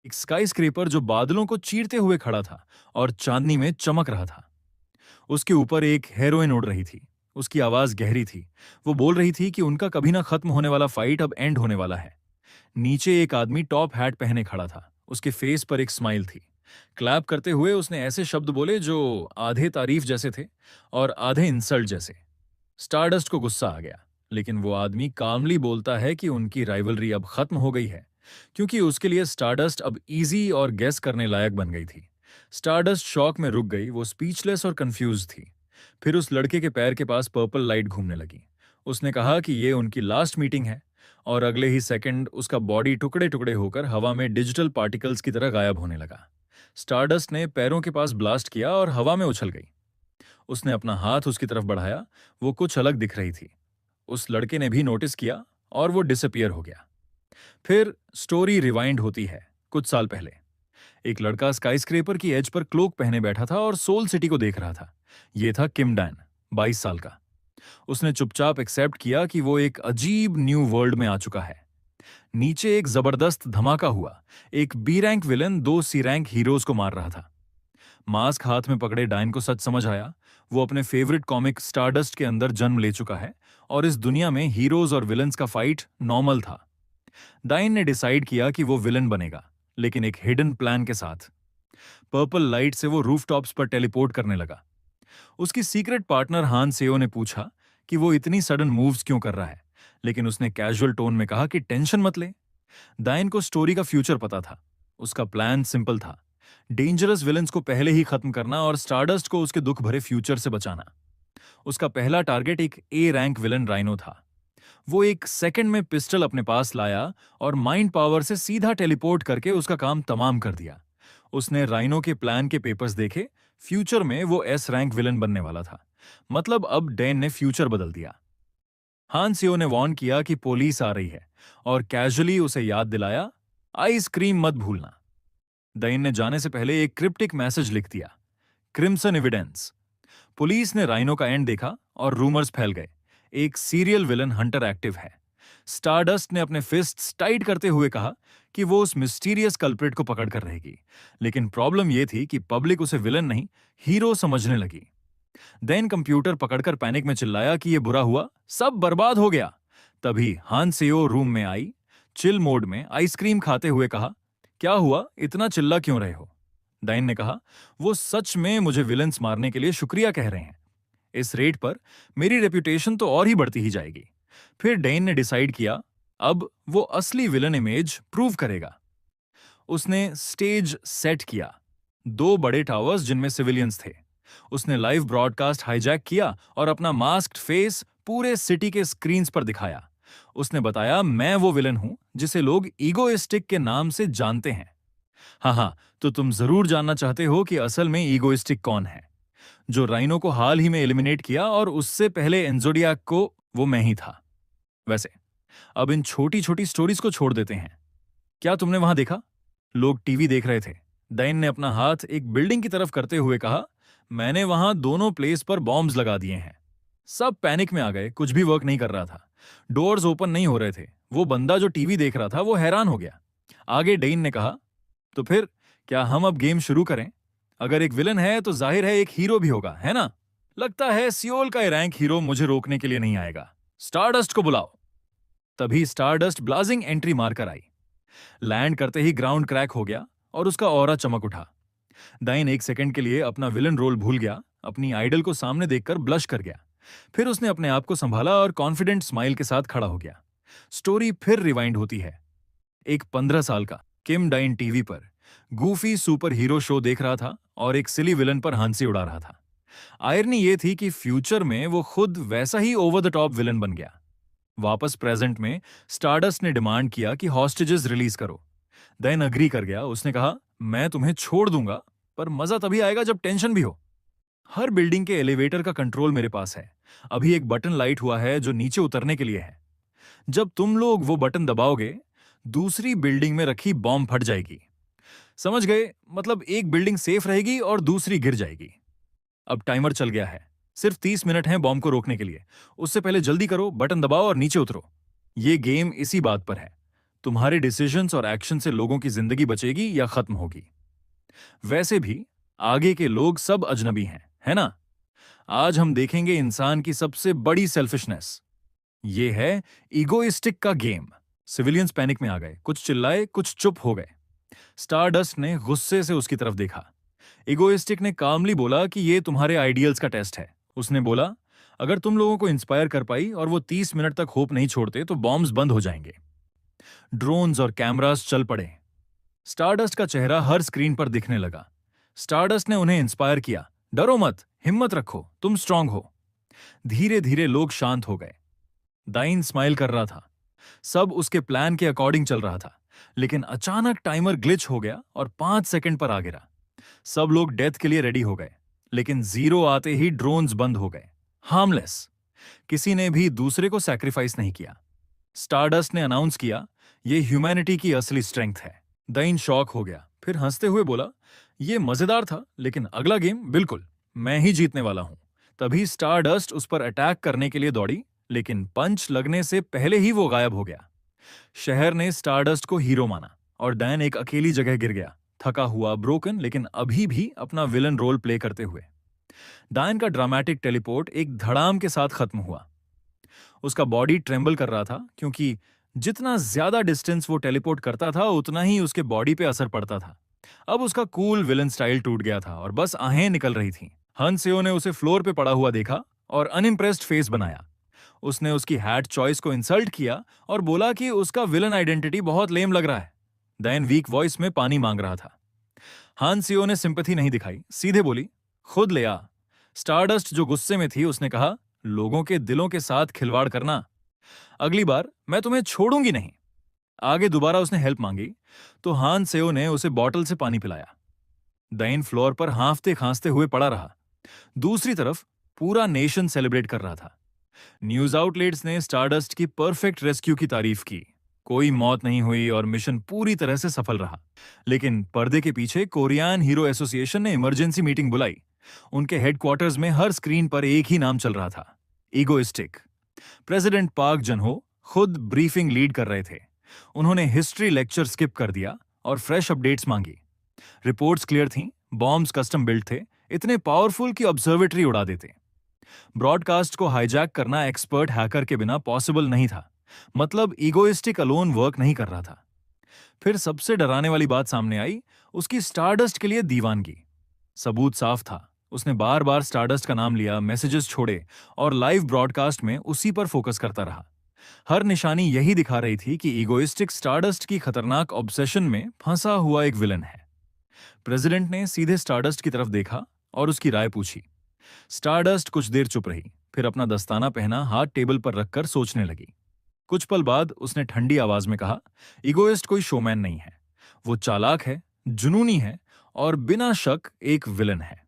एक sky scraper जो बादलों को चीरते हुए खड़ा था और चांदनी में चमक रहा था। उसके ऊपर एक हेरोइन उड़ रही थी। उसकी आवाज गहरी थी। वो बोल रही थी कि उनका कभी ना खत्म होने वाला फाइट अब एंड होने वाला है। नीचे एक आदमी टॉप हैट पहने खड़ा था। उसके फेस पर एक स्माइल थी। क्लैप करते हुए उसने ऐसे शब्द बोले जो आधे तारीफ जैसे थे और आधे इंसल्ट जैसे। स्टारडस्ट को गुस्सा आ गया, लेकिन वो आदमी कामली बोलता है कि उनकी राइवलरी अब खत्म हो गई है, क्योंकि उसके लिए स्टारडस्ट अब इजी और गेस करने लायक बन गई थी। स्टारडस्ट शॉक में रुक गई। वो स्पीचलेस और कंफ्यूज थी। फिर उस लड़के के पैर के पास पर्पल लाइट घूमने लगी। उसने कहा कि ये उनकी लास्ट मीटिंग है, और अगले ही सेकंड उसका बॉडी टुकड़े टुकड़े होकर हवा में डिजिटल पार्टिकल्स की तरह गायब होने लगा। स्टारडस्ट ने पैरों के पास ब्लास्ट किया और हवा में उछल गई। उसने अपना हाथ उसकी तरफ बढ़ाया। वो कुछ अलग दिख रही थी। उस लड़के ने भी नोटिस किया और वो डिसअपियर हो गया। फिर स्टोरी रिवाइंड होती है कुछ साल पहले। एक लड़का स्काईस्क्रेपर की एज पर क्लोक पहने बैठा था और सोल सिटी को देख रहा था। यह था किम डैन, 22 साल का। उसने चुपचाप एक्सेप्ट किया कि वो एक अजीब न्यू वर्ल्ड में आ चुका है। नीचे एक जबरदस्त धमाका हुआ। एक बी रैंक विलन दो सी रैंक हीरोज को मार रहा था। मास्क हाथ में पकड़े डायन को सच समझ आया। वो अपने फेवरेट कॉमिक स्टारडस्ट के अंदर जन्म ले चुका है, और इस दुनिया में हीरोज और विलन्स का फाइट नॉर्मल था। डायन ने डिसाइड किया कि वो विलन बनेगा, लेकिन एक हिडन प्लान के साथ। पर्पल लाइट से वो रूफटॉप्स पर टेलीपोर्ट करने लगा। उसकी सीक्रेट पार्टनर हान सेओ ने पूछा कि वो इतनी सडन मूव्स क्यों कर रहा है, लेकिन उसने कैजुअल टोन में कहा कि टेंशन मत ले। डायन को स्टोरी का फ्यूचर पता था। उसका प्लान सिंपल था, डेंजरस विलन्स को पहले ही खत्म करना और स्टारडस्ट को उसके दुख भरे फ्यूचर से बचाना। उसका पहला टारगेट एक ए रैंक विलन राइनो था। वो एक सेकंड में पिस्टल अपने पास लाया और माइंड पावर से सीधा टेलीपोर्ट करके उसका काम तमाम कर दिया। उसने राइनो के प्लान के पेपर्स देखे। फ्यूचर में वो एस रैंक विलन बनने वाला था। मतलब अब डैन ने फ्यूचर बदल दिया। हान सियो ने वार्न किया कि पुलिस आ रही है, और कैजुअली उसे याद दिलाया, आइसक्रीम मत भूलना। डैन ने जाने से पहले एक क्रिप्टिक मैसेज लिख दिया, क्रिम्सन एविडेंस। पुलिस ने राइनो का एंड देखा और रूमर्स फैल गए। एक सीरियल विलन हंटर एक्टिव है। स्टारडस्ट ने अपने फिस्ट्स टाइट करते हुए कहा कि वो उस मिस्टीरियस कल्प्रिट को पकड़कर रहेगी। लेकिन प्रॉब्लम यह थी कि पब्लिक उसे विलन नहीं, हीरो समझने लगी। देन कंप्यूटर पकड़कर पैनिक में चिल्लाया कि यह बुरा हुआ, सब बर्बाद हो गया। तभी हान सेओ रूम में आई। चिल मोड में आइसक्रीम खाते हुए कहा, क्या हुआ, इतना चिल्ला क्यों रहे हो? डाइन ने कहा, वो सच में मुझे विलन्स मारने के लिए शुक्रिया कह रहे हैं। इस रेट पर मेरी रेपुटेशन तो और ही बढ़ती ही जाएगी। फिर डेन ने डिसाइड किया, अब वो असली विलन इमेज प्रूव करेगा। उसने स्टेज सेट किया, दो बड़े टावर्स जिनमें सिविलियंस थे। उसने लाइव ब्रॉडकास्ट हाईजैक किया और अपना मास्क्ड फेस पूरे सिटी के स्क्रीन्स पर दिखाया। उसने बताया, मैं वो विलन हूं जिसे लोग ईगोइस्टिक के नाम से जानते हैं। हाँ हाँ, तो तुम जरूर जानना चाहते हो कि असल में ईगोइस्टिक कौन है? जो राइनो को हाल ही में एलिमिनेट किया और उससे पहले एंजोडियाक को, वो मैं ही था। वैसे अब इन छोटी छोटी स्टोरीज को छोड़ देते हैं। क्या तुमने वहां देखा? लोग टीवी देख रहे थे। डाइन ने अपना हाथ एक बिल्डिंग की तरफ करते हुए कहा, मैंने वहां दोनों प्लेस पर बॉम्ब्स लगा दिए हैं। सब पैनिक में आ गए, कुछ भी वर्क नहीं कर रहा था। डोर्स ओपन नहीं हो रहे थे। वो बंदा जो टीवी देख रहा था वो हैरान हो गया। आगे डेन ने कहा, तो फिर क्या हम अब गेम शुरू करें? अगर एक विलन है तो जाहिर है एक हीरो भी होगा, है ना? लगता है सियोल का रैंक हीरो मुझे रोकने के लिए नहीं आएगा। स्टारडस्ट को बुलाओ। तभी स्टारडस्ट ब्लाजिंग एंट्री मारकर आई। लैंड करते ही ग्राउंड क्रैक हो गया और उसका ऑरा चमक उठा। डाइन एक सेकंड के लिए अपना विलन रोल भूल गया। अपनी आइडल को सामने देखकर ब्लश कर गया। फिर उसने अपने आप को संभाला और कॉन्फिडेंट स्माइल के साथ खड़ा हो गया। स्टोरी फिर रिवाइंड होती है। एक 15 साल का किम डाइन टीवी पर गूफी सुपर हीरो शो देख रहा था और एक सिली विलन पर हंसी उड़ा रहा था। आयरनी ये थी कि फ्यूचर में वो खुद वैसा ही ओवर द टॉप विलन बन गया। वापस प्रेजेंट में स्टारडस्ट ने डिमांड किया कि हॉस्टेजेस रिलीज करो। देन अग्री कर गया। उसने कहा, मैं तुम्हें छोड़ दूंगा, पर मजा तभी आएगा जब टेंशन भी हो। हर बिल्डिंग के एलिवेटर का कंट्रोल मेरे पास है। अभी एक बटन लाइट हुआ है जो नीचे उतरने के लिए है। जब तुम लोग वो बटन दबाओगे, दूसरी बिल्डिंग में रखी बॉम्ब फट जाएगी। समझ गए? मतलब एक बिल्डिंग सेफ रहेगी और दूसरी गिर जाएगी। अब टाइमर चल गया है। सिर्फ 30 मिनट हैं बॉम्ब को रोकने के लिए। उससे पहले जल्दी करो, बटन दबाओ और नीचे उतरो। ये गेम इसी बात पर है। तुम्हारे डिसीजंस और एक्शन से लोगों की जिंदगी बचेगी या खत्म होगी। वैसे भी आगे के लोग सब अजनबी हैं, है ना? आज हम देखेंगे इंसान की सबसे बड़ी सेल्फिशनेस। ये है ईगोइस्टिक का गेम। सिविलियंस पैनिक में आ गए, कुछ चिल्लाए, कुछ चुप हो गए। स्टारडस्ट ने गुस्से से उसकी तरफ देखा। इगोइस्टिक ने कामली बोला कि ये तुम्हारे आइडियल्स का टेस्ट है। उसने बोला, अगर तुम लोगों को इंस्पायर कर पाई और वो 30 मिनट तक होप नहीं छोड़ते तो बॉम्ब्स बंद हो जाएंगे। ड्रोन्स और कैमरास चल पड़े। स्टारडस्ट का चेहरा हर स्क्रीन पर दिखने लगा। स्टारडस्ट ने उन्हें इंस्पायर किया, डरो मत, हिम्मत रखो, तुम स्ट्रांग हो। धीरे धीरे लोग शांत हो गए। दाइन स्माइल कर रहा था। सब उसके प्लान के अकॉर्डिंग चल रहा था, लेकिन अचानक टाइमर ग्लिच हो गया और 5 सेकंड पर आ गिरा। सब लोग डेथ के लिए रेडी हो गए, लेकिन 0 आते ही ड्रोन्स बंद हो गए। हार्मलेस। किसी ने भी दूसरे को सैक्रिफाइस नहीं किया। स्टारडस्ट ने अनाउंस किया, ये ह्यूमैनिटी की असली स्ट्रेंथ है। दाइन शॉक हो गया, फिर हंसते हुए बोला, ये मजेदार था, लेकिन अगला गेम बिल्कुल मैं ही जीतने वाला हूं। तभी स्टारडस्ट उस पर अटैक करने के लिए दौड़ी, लेकिन पंच लगने से पहले ही वो गायब हो गया। शहर ने स्टारडस्ट को हीरो माना और डैन एक अकेली जगह गिर गया, थका हुआ, ब्रोकन, लेकिन अभी भी अपना विलन रोल प्ले करते हुए। डायन का ड्रामेटिक टेलीपोर्ट एक धड़ाम के साथ खत्म हुआ। उसका बॉडी ट्रेम्बल कर रहा था, क्योंकि जितना ज्यादा डिस्टेंस वो टेलीपोर्ट करता था उतना ही उसके बॉडी पे असर पड़ता था। अब उसका कूल विलन स्टाइल टूट गया था और बस आहें निकल रही थीं। हन सेओ ने उसे फ्लोर पे पड़ा हुआ देखा और अनइम्प्रेस्ड फेस बनाया। उसने उसकी हैट चॉइस को इंसल्ट किया और बोला कि उसका विलन आइडेंटिटी बहुत लेम लग रहा है। डायन वीक वॉइस में पानी मांग रहा था। हान सियो ने सिंपैथी नहीं दिखाई, सीधे बोली, खुद ले आ। स्टारडस्ट जो गुस्से में थी, उसने कहा, लोगों के दिलों के साथ खिलवाड़ करना, अगली बार मैं तुम्हें छोड़ूंगी नहीं। आगे दोबारा उसने हेल्प मांगी तो हान सेओ ने उसे बॉटल से पानी पिलाया। डायन फ्लोर पर हांफते खांसते हुए पड़ा रहा। दूसरी तरफ पूरा नेशन सेलिब्रेट कर रहा था। न्यूज आउटलेट्स ने स्टारडस्ट की परफेक्ट रेस्क्यू की तारीफ की। कोई मौत नहीं हुई और मिशन पूरी तरह से सफल रहा। लेकिन पर्दे के पीछे कोरियन हीरो एसोसिएशन ने इमरजेंसी मीटिंग बुलाई। उनके हेडक्वार्टर्स में हर स्क्रीन पर एक ही नाम चल रहा था, ईगोइस्टिक। प्रेसिडेंट पार्क जन-हो खुद ब्रीफिंग लीड कर रहे थे। उन्होंने हिस्ट्री लेक्चर स्किप कर दिया और फ्रेश अपडेट्स मांगी। रिपोर्ट्स क्लियर थीं, बॉम्ब्स कस्टम बिल्ड थे, इतने पावरफुल कि ऑब्जर्वेटरी उड़ा देते। ब्रॉडकास्ट को हाईजैक करना एक्सपर्ट हैकर के बिना पॉसिबल नहीं था। मतलब ईगोइस्टिक अलोन वर्क नहीं कर रहा था। फिर सबसे डराने वाली बात सामने आई, उसकी स्टारडस्ट के लिए दीवानगी। सबूत साफ था, उसने बार बार स्टारडस्ट का नाम लिया, मैसेजेस छोड़े और लाइव ब्रॉडकास्ट में उसी पर फोकस करता रहा। हर निशानी यही दिखा रही थी कि ईगोइस्टिक स्टारडस्ट की खतरनाक ऑब्सेशन में फंसा हुआ एक विलन है। प्रेसिडेंट ने सीधे स्टारडस्ट की तरफ देखा और उसकी राय पूछी। स्टारडस्ट कुछ देर चुप रही, फिर अपना दस्ताना पहना हाथ टेबल पर रखकर सोचने लगी। कुछ पल बाद उसने ठंडी आवाज में कहा, इगोइस्ट कोई शोमैन नहीं है, वो चालाक है, जुनूनी है और बिना शक एक विलन है।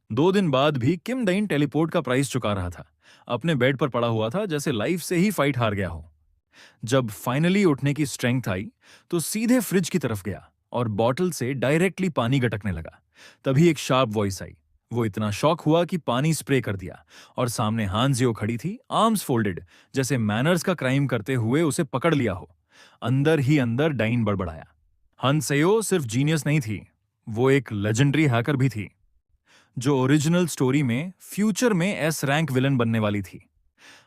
2 दिन बाद भी किम डइन टेलीपोर्ट का प्राइस चुका रहा था। अपने बेड पर पड़ा हुआ था, जैसे लाइफ से ही फाइट हार गया हो। जब फाइनली उठने की स्ट्रेंथ आई तो सीधे फ्रिज की तरफ गया और बॉटल से डायरेक्टली पानी गटकने लगा। तभी एक शार्प वॉइस आई। वो इतना शॉक हुआ कि पानी स्प्रे कर दिया और सामने हान जियो खड़ी थी, आर्म्स फोल्डेड, जैसे मैनर्स का क्राइम करते हुए उसे पकड़ लिया हो। अंदर ही अंदर डाइन बड़बड़ाया, हन सेयो सिर्फ जीनियस नहीं थी, वो एक लेजेंडरी हैकर भी थी, जो ओरिजिनल स्टोरी में फ्यूचर में एस रैंक विलन बनने वाली थी।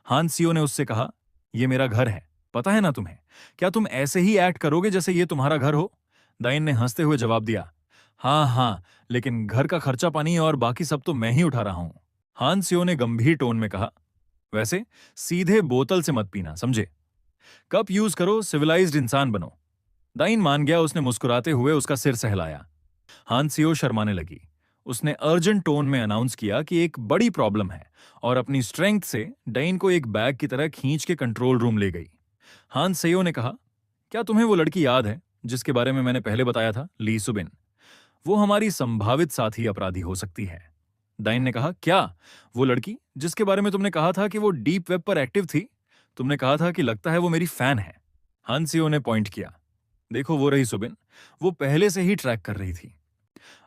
हान सियो ने उससे कहा, यह मेरा घर है, पता है ना तुम्हें? क्या तुम ऐसे ही एक्ट करोगे जैसे ये तुम्हारा घर हो? दाइन ने हंसते हुए जवाब दिया, हाँ हाँ, लेकिन घर का खर्चा पानी और बाकी सब तो मैं ही उठा रहा हूं। हान सियो ने गंभीर टोन में कहा, वैसे सीधे बोतल से मत पीना, समझे? कप यूज करो, सिविलाइज्ड इंसान बनो। दाइन मान गया, उसने मुस्कुराते हुए उसका सिर सहलाया। हान सियो शर्माने लगी। उसने अर्जेंट टोन में अनाउंस किया कि एक बड़ी प्रॉब्लम है और अपनी स्ट्रेंथ से डाइन को एक बैग की तरह खींच के कंट्रोल रूम ले गई। हान सेयो ने कहा, क्या तुम्हें वो लड़की याद है जिसके बारे में मैंने पहले बताया था, ली सुबिन? वो हमारी संभावित साथी अपराधी हो सकती है। डाइन ने कहा, क्या? वो लड़की जिसके बारे में तुमने कहा था कि वो डीप वेब पर एक्टिव थी? तुमने कहा था कि लगता है वो मेरी फैन है। हान सियो ने पॉइंट किया, देखो वो रही सुबिन, वो पहले से ही ट्रैक कर रही थी।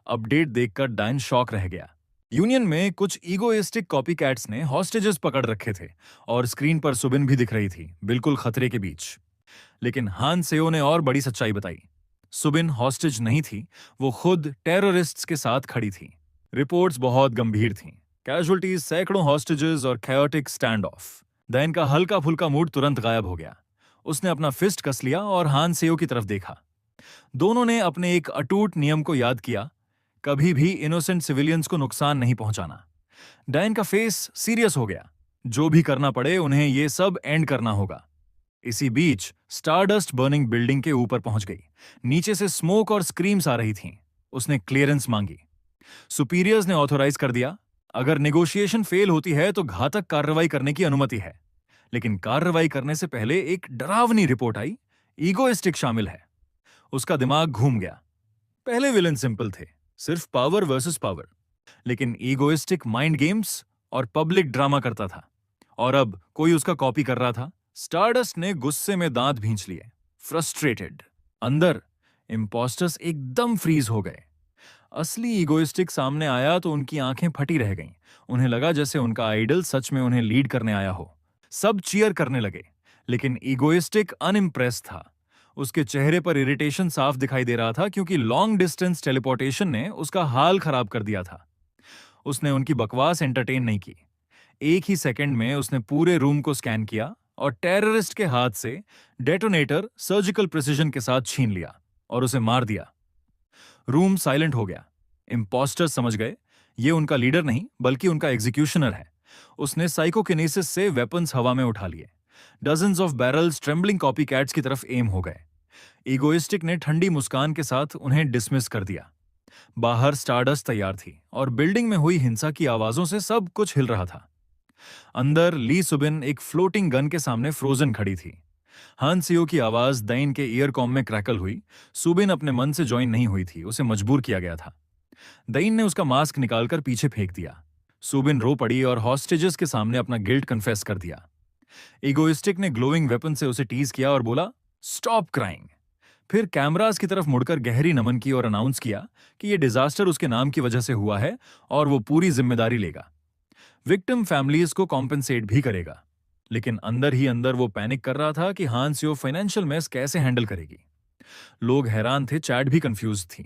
अपडेट देखकर डाइन शॉक रह गया। यूनियन में कुछ ईगोइस्टिक कॉपीकैट्स ने हॉस्टेजेस पकड़ रखे थे और स्क्रीन पर सुबिन भी दिख रही थी, बिल्कुल खतरे के बीच। लेकिन हान सेओ ने और बड़ी सच्चाई बताई। सुबिन हॉस्टेज नहीं थी, वो खुद टेररिस्ट्स के साथ खड़ी थी। रिपोर्ट्स बहुत गंभीर थीं। कैजुअल्टीज सैकड़ों हॉस्टेजेस और chaotic स्टैंड ऑफ। दैन का हल्का फुल्का मूड तुरंत गायब हो गया। उसने अपना फिस्ट कस लिया और हान सेओ की तरफ देखा। दोनों ने अपने एक अटूट नियम को याद किया, कभी भी इनोसेंट सिविलियंस को नुकसान नहीं पहुंचाना। डैन का फेस सीरियस हो गया। जो भी करना पड़े उन्हें ये सब एंड करना होगा। इसी बीच स्टारडस्ट बर्निंग बिल्डिंग के ऊपर पहुंच गई। नीचे से स्मोक और स्क्रीम्स आ रही थीं। उसने क्लियरेंस मांगी। सुपीरियर्स ने ऑथोराइज कर दिया, अगर नेगोशिएशन फेल होती है तो घातक कार्रवाई करने की अनुमति है। लेकिन कार्रवाई करने से पहले एक डरावनी रिपोर्ट आई, ईगोइस्टिक शामिल है। उसका दिमाग घूम गया। पहले विलन सिंपल थे, सिर्फ पावर वर्सेस पावर। लेकिन ईगोइस्टिक माइंड गेम्स और पब्लिक ड्रामा करता था। और अब कोई उसका कॉपी कर रहा था। स्टारडस्ट ने गुस्से में दांत भींच लिए, फ्रस्ट्रेटेड। अंदर इम्पोस्टर्स एकदम फ्रीज हो गए। असली ईगोइस्टिक सामने आया तो उनकी आंखें फटी रह गईं। उन्हें लगा जैसे उनका आइडल सच में उन्हें लीड करने आया हो। सब चीयर करने लगे, लेकिन ईगोइस्टिक अनइम्प्रेस था। उसके चेहरे पर इरिटेशन साफ दिखाई दे रहा था, क्योंकि लॉन्ग डिस्टेंस टेलीपोर्टेशन ने उसका हाल खराब कर दिया था। उसने उनकी बकवास एंटरटेन नहीं की। एक ही सेकंड में उसने पूरे रूम को स्कैन किया और टेररिस्ट के हाथ से डेटोनेटर सर्जिकल प्रिसिजन के साथ छीन लिया और उसे मार दिया। रूम साइलेंट हो गया। इम्पोस्टर्स समझ गए ये उनका लीडर नहीं बल्कि उनका एग्जीक्यूशनर है। उसने साइकोकिनेसिस से वेपन्स हवा में उठा लिए। Dozens of barrels trembling copy cats की तरफ एम हो गए। ईगोइस्टिक ने ठंडी मुस्कान के साथ उन्हें डिसमिस कर दिया। बाहर स्टारडस्ट तैयार थी और बिल्डिंग में हुई हिंसा की आवाजों से सब कुछ हिल रहा था। अंदर ली सुबिन एक फ्लोटिंग गन के सामने फ्रोजन खड़ी थी। हान सियो की आवाज दैन के ईयरकॉम में क्रैकल हुई। सुबिन अपने मन से ज्वाइन नहीं हुई थी, उसे मजबूर किया गया था। दईन ने उसका मास्क निकालकर पीछे फेंक दिया। सुबिन रो पड़ी और हॉस्टेजेस के सामने अपना गिल्ट कन्फेस कर दिया। इगोइस्टिक ने ग्लोइंग वेपन से उसे टीज किया और बोला, स्टॉप क्राइंग। फिर कैमरास की तरफ मुड़कर गहरी नमन की और अनाउंस किया कि यह डिजास्टर उसके नाम की वजह से हुआ है और वो पूरी जिम्मेदारी लेगा। विक्टिम फैमिलीज को कॉम्पेंसेट भी करेगा। लेकिन अंदर ही अंदर वो पैनिक कर रहा था कि हान सियो फाइनेंशियल मेस कैसे हैंडल करेगी। लोग हैरान थे, चैट भी कंफ्यूज थी।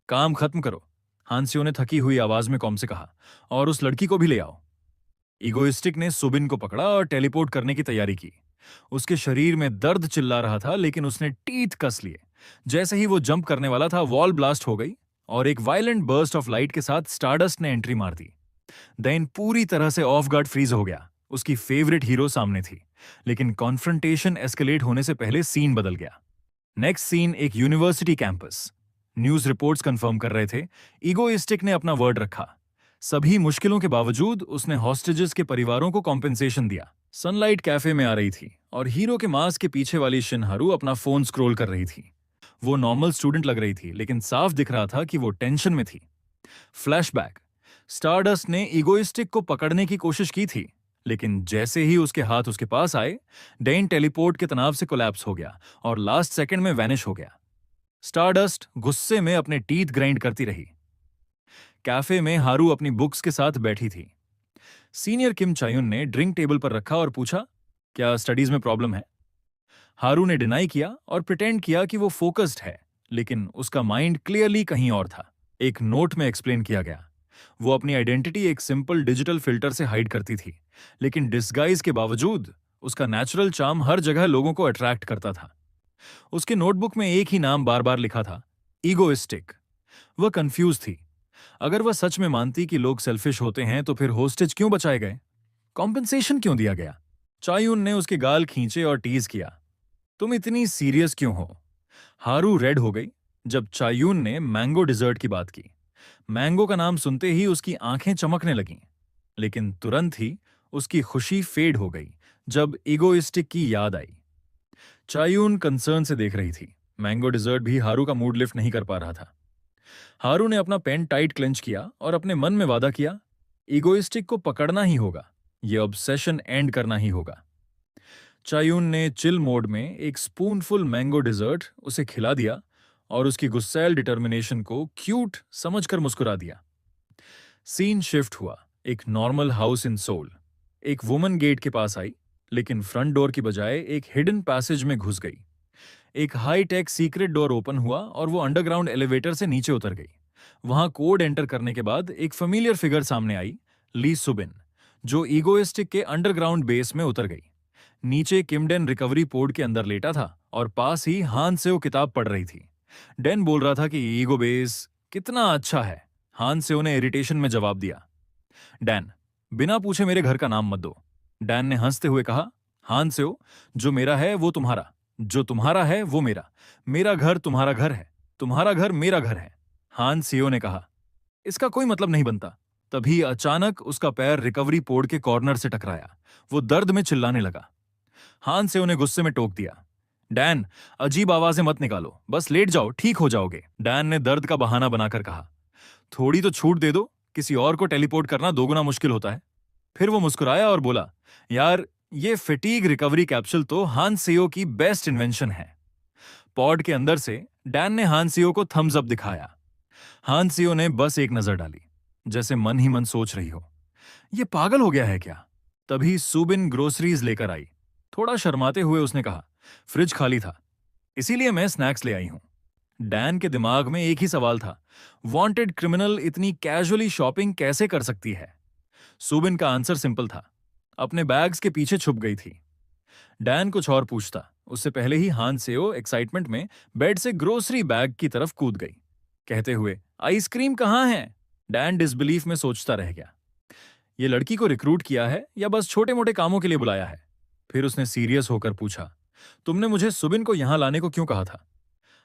काम खत्म करो, हान सियो ने थकी हुई आवाज में कॉम से कहा, और उस लड़की को भी ले आओ। इगोइस्टिक ने सुबिन को पकड़ा और टेलीपोर्ट करने की तैयारी की। उसके शरीर में दर्द चिल्ला रहा था, लेकिन उसने टीथ कस लिए। जैसे ही वो जंप करने वाला था, वॉल ब्लास्ट हो गई और एक वायलेंट बर्स्ट ऑफ लाइट के साथ स्टारडस्ट ने एंट्री मार दी। दैन पूरी तरह से ऑफ गार्ड फ्रीज हो गया। उसकी फेवरेट हीरो सामने थी, लेकिन कॉन्फ्रंटेशन एस्केलेट होने से पहले सीन बदल गया। नेक्स्ट सीन एक university campus. News reports confirm कर रहे थे, इगोइस्टिक ने अपना वर्ड रखा। सभी मुश्किलों के बावजूद उसने हॉस्टेजेस के परिवारों को कॉम्पेंसेशन दिया। सनलाइट कैफे में आ रही थी और हीरो के मास्क के पीछे वाली शिनहारू अपना फोन स्क्रॉल कर रही थी। वो नॉर्मल स्टूडेंट लग रही थी, लेकिन साफ दिख रहा था कि वो टेंशन में थी। फ्लैशबैक, स्टारडस्ट ने इगोइस्टिक को पकड़ने की कोशिश की थी, लेकिन जैसे ही उसके हाथ उसके पास आए, डेन टेलीपोर्ट के तनाव से कोलैप्स हो गया और लास्ट सेकंड में वैनिश हो गया। स्टारडस्ट गुस्से में अपने टीथ ग्राइंड करती रही। कैफे में हारू अपनी बुक्स के साथ बैठी थी। सीनियर किम चायुन ने ड्रिंक टेबल पर रखा और पूछा, क्या स्टडीज में प्रॉब्लम है? हारू ने डिनाई किया और प्रिटेंड किया कि वो फोकस्ड है, लेकिन उसका माइंड क्लियरली कहीं और था। एक नोट में एक्सप्लेन किया गया, वो अपनी आइडेंटिटी एक सिंपल डिजिटल फिल्टर से हाइड करती थी, लेकिन डिस्गाइज के बावजूद उसका नेचुरल चार्म हर जगह लोगों को अट्रैक्ट करता था। उसके नोटबुक में एक ही नाम बार बार लिखा था, ईगोइस्टिक। वह कंफ्यूज थी। अगर वह सच में मानती कि लोग सेल्फिश होते हैं तो फिर होस्टेज क्यों बचाए गए? कॉम्पेंसेशन क्यों दिया गया? चायुन ने उसके गाल खींचे और टीज किया, तुम इतनी सीरियस क्यों हो? हारू रेड हो गई जब चायुन ने मैंगो डिजर्ट की बात की। मैंगो का नाम सुनते ही उसकी आंखें चमकने लगीं, लेकिन तुरंत ही उसकी खुशी फेड हो गई जब इगोइस्टिक की याद आई। चायुन कंसर्न से देख रही थी। मैंगो डिजर्ट भी हारू का मूड लिफ्ट नहीं कर पा रहा था। हारू ने अपना पेन टाइट क्लेंच किया और अपने मन में वादा किया, इगोइस्टिक को पकड़ना ही होगा, यह ऑब्सेशन एंड करना ही होगा। चायुन ने चिल मोड में एक स्पूनफुल मैंगो डिजर्ट उसे खिला दिया और उसकी गुस्सैल डिटर्मिनेशन को क्यूट समझकर मुस्कुरा दिया। सीन शिफ्ट हुआ। एक नॉर्मल हाउस इन सोल। एक वुमन गेट के पास आई, लेकिन फ्रंट डोर की बजाय एक हिडन पैसेज में घुस गई। एक high tech secret door open हुआ और वो अंडरग्राउंड एलिवेटर से नीचे उतर गई। वहां कोड एंटर करने के बाद एक फेमिलियर फिगर सामने आई, ली सुबिन, जो ईगोइस्टिक के अंडरग्राउंड बेस में उतर गई। नीचे किमडेन रिकवरी पोड के अंदर लेटा था और पास ही हान सेओ किताब पढ़ रही थी। डैन बोल रहा था कि ईगो बेस कितना अच्छा है। हान सेओ ने इरिटेशन में जवाब दिया, डैन, बिना पूछे मेरे घर का नाम मत दो। डैन ने हंसते हुए कहा, हान सेओ, जो मेरा है वो तुम्हारा, जो तुम्हारा है वो मेरा, मेरा घर तुम्हारा घर है, तुम्हारा घर मेरा घर है। हान सेओ ने कहा, इसका कोई मतलब नहीं बनता। तभी अचानक उसका पैर रिकवरी पोड के कॉर्नर से टकराया। वो दर्द में चिल्लाने लगा। हान सेओ ने गुस्से में टोक दिया, डैन, अजीब आवाजें मत निकालो, बस लेट जाओ, ठीक हो जाओगे। डैन ने दर्द का बहाना बनाकर कहा, थोड़ी तो छूट दे दो, किसी और को टेलीपोर्ट करना दोगुना मुश्किल होता है। फिर वो मुस्कुराया और बोला, यार, ये फटीग रिकवरी कैप्सूल तो हान सेओ की बेस्ट इन्वेंशन है। पॉड के अंदर से डैन ने हान सेओ को थम्स अप दिखाया। हान सेओ ने बस एक नजर डाली, जैसे मन ही मन सोच रही हो, ये पागल हो गया है क्या। तभी सुबिन ग्रोसरीज लेकर आई। थोड़ा शर्माते हुए उसने कहा, फ्रिज खाली था, इसीलिए मैं स्नैक्स ले आई हूं। डैन के दिमाग में एक ही सवाल था, वांटेड क्रिमिनल इतनी कैजुअली शॉपिंग कैसे कर सकती है। सुबिन का आंसर सिंपल था, अपने बैग्स के पीछे छुप गई थी। डैन कुछ और पूछता उससे पहले ही हान सेओ एक्साइटमेंट में बेड से ग्रोसरी बैग की तरफ कूद गई, कहते हुए, आइसक्रीम कहाँ है। डैन डिसबिलीफ में सोचता रह गया, ये लड़की को रिक्रूट किया है या बस छोटे मोटे कामों के लिए बुलाया है। फिर उसने सीरियस होकर पूछा, तुमने मुझे सुबिन को यहां लाने को क्यों कहा था।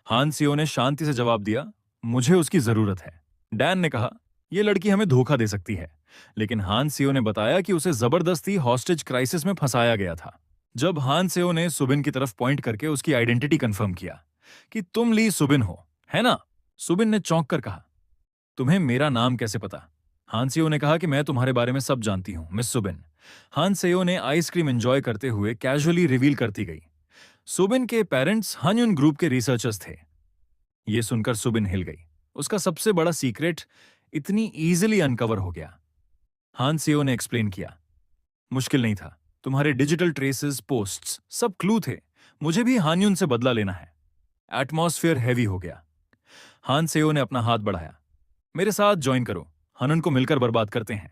हान सियो ने शांति से जवाब दिया, मुझे उसकी जरूरत है। डैन ने कहा, यह लड़की हमें धोखा दे सकती है, लेकिन हान सियो ने बताया कि उसे जबरदस्ती हॉस्टेज क्राइसिस में फंसाया गया था। जब हान सियो ने सुबिन की तरफ पॉइंट करके उसकी आइडेंटिटी कंफर्म किया कि तुम ली सुबिन हो, है ना, सुबिन ने चौंक कर कहा, तुम्हें मेरा नाम कैसे पता। हान सियो ने कहा कि मैं तुम्हारे बारे में सब जानती हूं, मिस सुबिन। हान सेयो ने आइसक्रीम एंजॉय करते हुए कैजुअली रिवील करती गई, सुबिन के पेरेंट्स हन्युन ग्रुप के रिसर्चर्स थे। यह सुनकर सुबिन हिल गई, उसका सबसे बड़ा सीक्रेट इतनी इजीली अनकवर हो गया। हान सेयो ने एक्सप्लेन किया, मुश्किल नहीं था, तुम्हारे डिजिटल ट्रेसेस, पोस्ट्स सब क्लू थे, मुझे भी हान्युन से बदला लेना है। एटमॉस्फेयर हैवी हो गया। हान सेयो ने अपना हाथ बढ़ाया, मेरे साथ ज्वाइन करो, हनन को मिलकर बर्बाद करते हैं।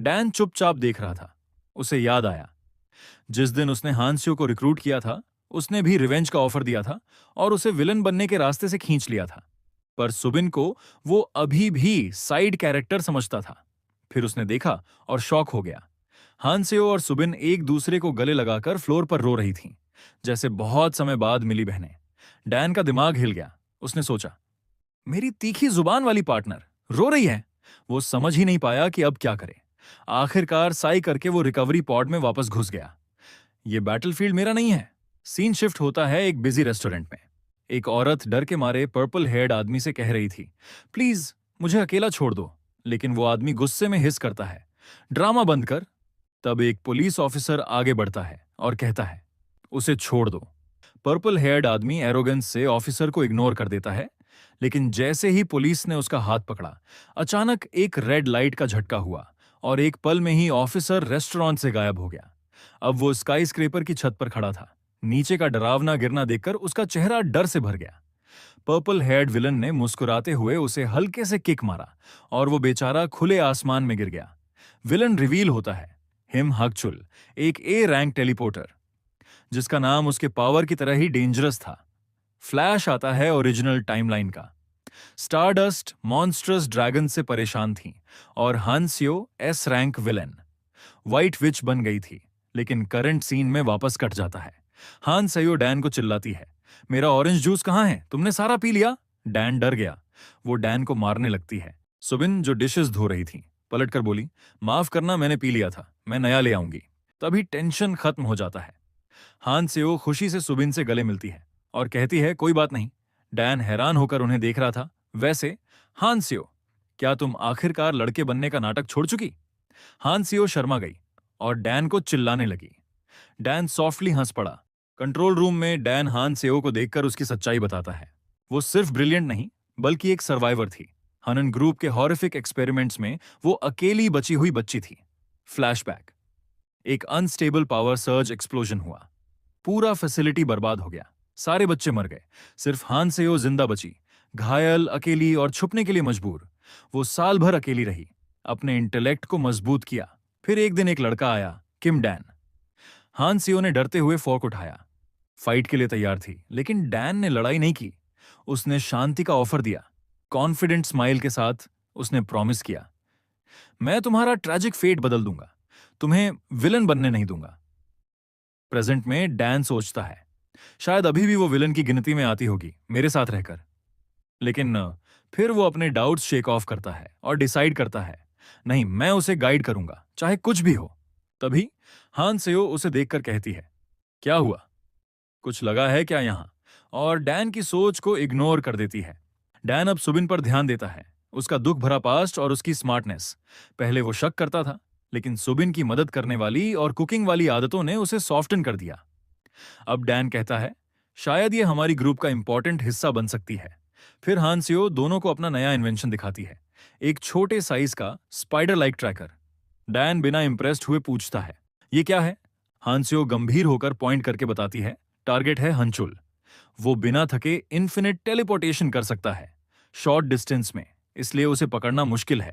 डैन चुपचाप देख रहा था। उसे याद आया, जिस दिन उसने हानस्यो को रिक्रूट किया था, उसने भी रिवेंज का ऑफर दिया था और उसे विलन बनने के रास्ते से खींच लिया था। पर सुबिन को वो अभी भी साइड कैरेक्टर समझता था। फिर उसने देखा और शॉक हो गया। हानसेओ और सुबिन एक दूसरे को गले लगाकर फ्लोर पर रो रही थीं, जैसे बहुत समय बाद मिली बहनें। डैन का दिमाग हिल गया। उसने सोचा, मेरी तीखी जुबान वाली पार्टनर रो रही है। वो समझ ही नहीं पाया कि अब क्या करे। आखिरकार साई करके वो रिकवरी पॉड में वापस घुस गया। ये बैटलफील्ड मेरा नहीं है। सीन शिफ्ट होता है एक बिजी रेस्टोरेंट में। एक औरत डर के मारे पर्पल हेयर्ड आदमी से कह रही थी, प्लीज मुझे अकेला छोड़ दो, लेकिन वो आदमी गुस्से में हिस करता है, ड्रामा बंद कर। तब एक पुलिस ऑफिसर आगे बढ़ता है और कहता है, उसे छोड़ दो। पर्पल हेयर्ड आदमी एरोगेंस से ऑफिसर को इग्नोर कर देता है, लेकिन जैसे ही पुलिस ने उसका हाथ पकड़ा, अचानक एक रेड लाइट का झटका हुआ और एक पल में ही ऑफिसर रेस्टोरेंट से गायब हो गया। अब वो स्काई स्क्रेपर की छत पर खड़ा था। नीचे का डरावना गिरना देखकर उसका चेहरा डर से भर गया। पर्पल हेयर्ड विलन ने मुस्कुराते हुए उसे हल्के से किक मारा और वो बेचारा खुले आसमान में गिर गया। विलन रिवील होता है, हिम हकचुल, एक ए रैंक टेलीपोर्टर, जिसका नाम उसके पावर की तरह ही डेंजरस था। फ्लैश आता है ओरिजिनल टाइमलाइन का। स्टारडस्ट मॉन्स्ट्रस ड्रैगन से परेशान थी और हानस्यो एस रैंक विलेन व्हाइट विच बन गई थी, लेकिन करंट सीन में वापस कट जाता है। हानस्यो डैन को चिल्लाती है, मेरा ऑरेंज जूस कहाँ है, तुमने सारा पी लिया। डैन डर गया। वो डैन को मारने लगती है। सुबिन जो डिशेस धो रही थी पलटकर बोली, माफ करना, मैंने पी लिया था, मैं नया ले आऊंगी। तभी टेंशन खत्म हो जाता है। हानस्यो खुशी से सुबिन से गले मिलती है और कहती है, कोई बात नहीं। डैन हैरान होकर उन्हें देख रहा था। वैसे हानस्यो, क्या तुम आखिरकार लड़के बनने का नाटक छोड़ चुकी। हानस्यो शर्मा गई और डैन को चिल्लाने लगी। डैन सॉफ्टली हंस पड़ा। कंट्रोल रूम में डैन हानस्यो को देखकर उसकी सच्चाई बताता है। वो सिर्फ ब्रिलियंट नहीं, बल्कि एक सर्वाइवर थी। हनन ग्रुप के हॉरिफिक एक्सपेरिमेंट्स में वो अकेली बची हुई बच्ची थी। फ्लैशबैक, एक अनस्टेबल पावर सर्ज एक्सप्लोजन हुआ, पूरा फैसिलिटी बर्बाद हो गया, सारे बच्चे मर गए, सिर्फ हान सेओ जिंदा बची, घायल, अकेली और छुपने के लिए मजबूर। वो साल भर अकेली रही, अपने इंटेलेक्ट को मजबूत किया। फिर एक दिन एक लड़का आया, किम डैन। हान सेओ ने डरते हुए फॉर्क उठाया। फाइट के लिए तैयार थी, लेकिन डैन ने लड़ाई नहीं की। उसने शांति का ऑफर दिया। कॉन्फिडेंट स्माइल के साथ उसने प्रॉमिस किया, मैं तुम्हारा ट्रैजिक फेट बदल दूंगा, तुम्हें विलन बनने नहीं दूंगा। प्रेजेंट में डैन सोचता है, शायद अभी भी वो विलन की गिनती में आती होगी मेरे साथ रहकर। लेकिन फिर वो अपने डाउट्स शेक ऑफ करता है और डिसाइड करता है, नहीं, मैं उसे गाइड करूंगा, चाहे कुछ भी हो। तभी हान सेओ उसे देखकर कहती है, क्या हुआ, कुछ लगा है क्या यहां? और डैन की सोच को इग्नोर कर देती है। डैन अब सुबिन पर ध्यान देता है, उसका दुख भरा पास्ट और उसकी स्मार्टनेस। पहले वो शक करता था, लेकिन सुबिन की मदद करने वाली और कुकिंग वाली आदतों ने उसे सॉफ्टन कर दिया। अब डैन कहता है, शायद ये हमारी ग्रुप का इंपॉर्टेंट हिस्सा बन सकती है। फिर हांसियो दोनों को अपना नया इन्वेंशन दिखाती है, एक छोटे साइज का स्पाइडर लाइक ट्रैकर। डैन बिना इंप्रेस्ड हुए पूछता है, ये क्या है? हांसियो गंभीर होकर पॉइंट करके बताती है, टारगेट है हंचुल। वो बिना थके इन्फिनिट टेलीपोर्टेशन कर सकता है, शॉर्ट डिस्टेंस में, इसलिए उसे पकड़ना मुश्किल है।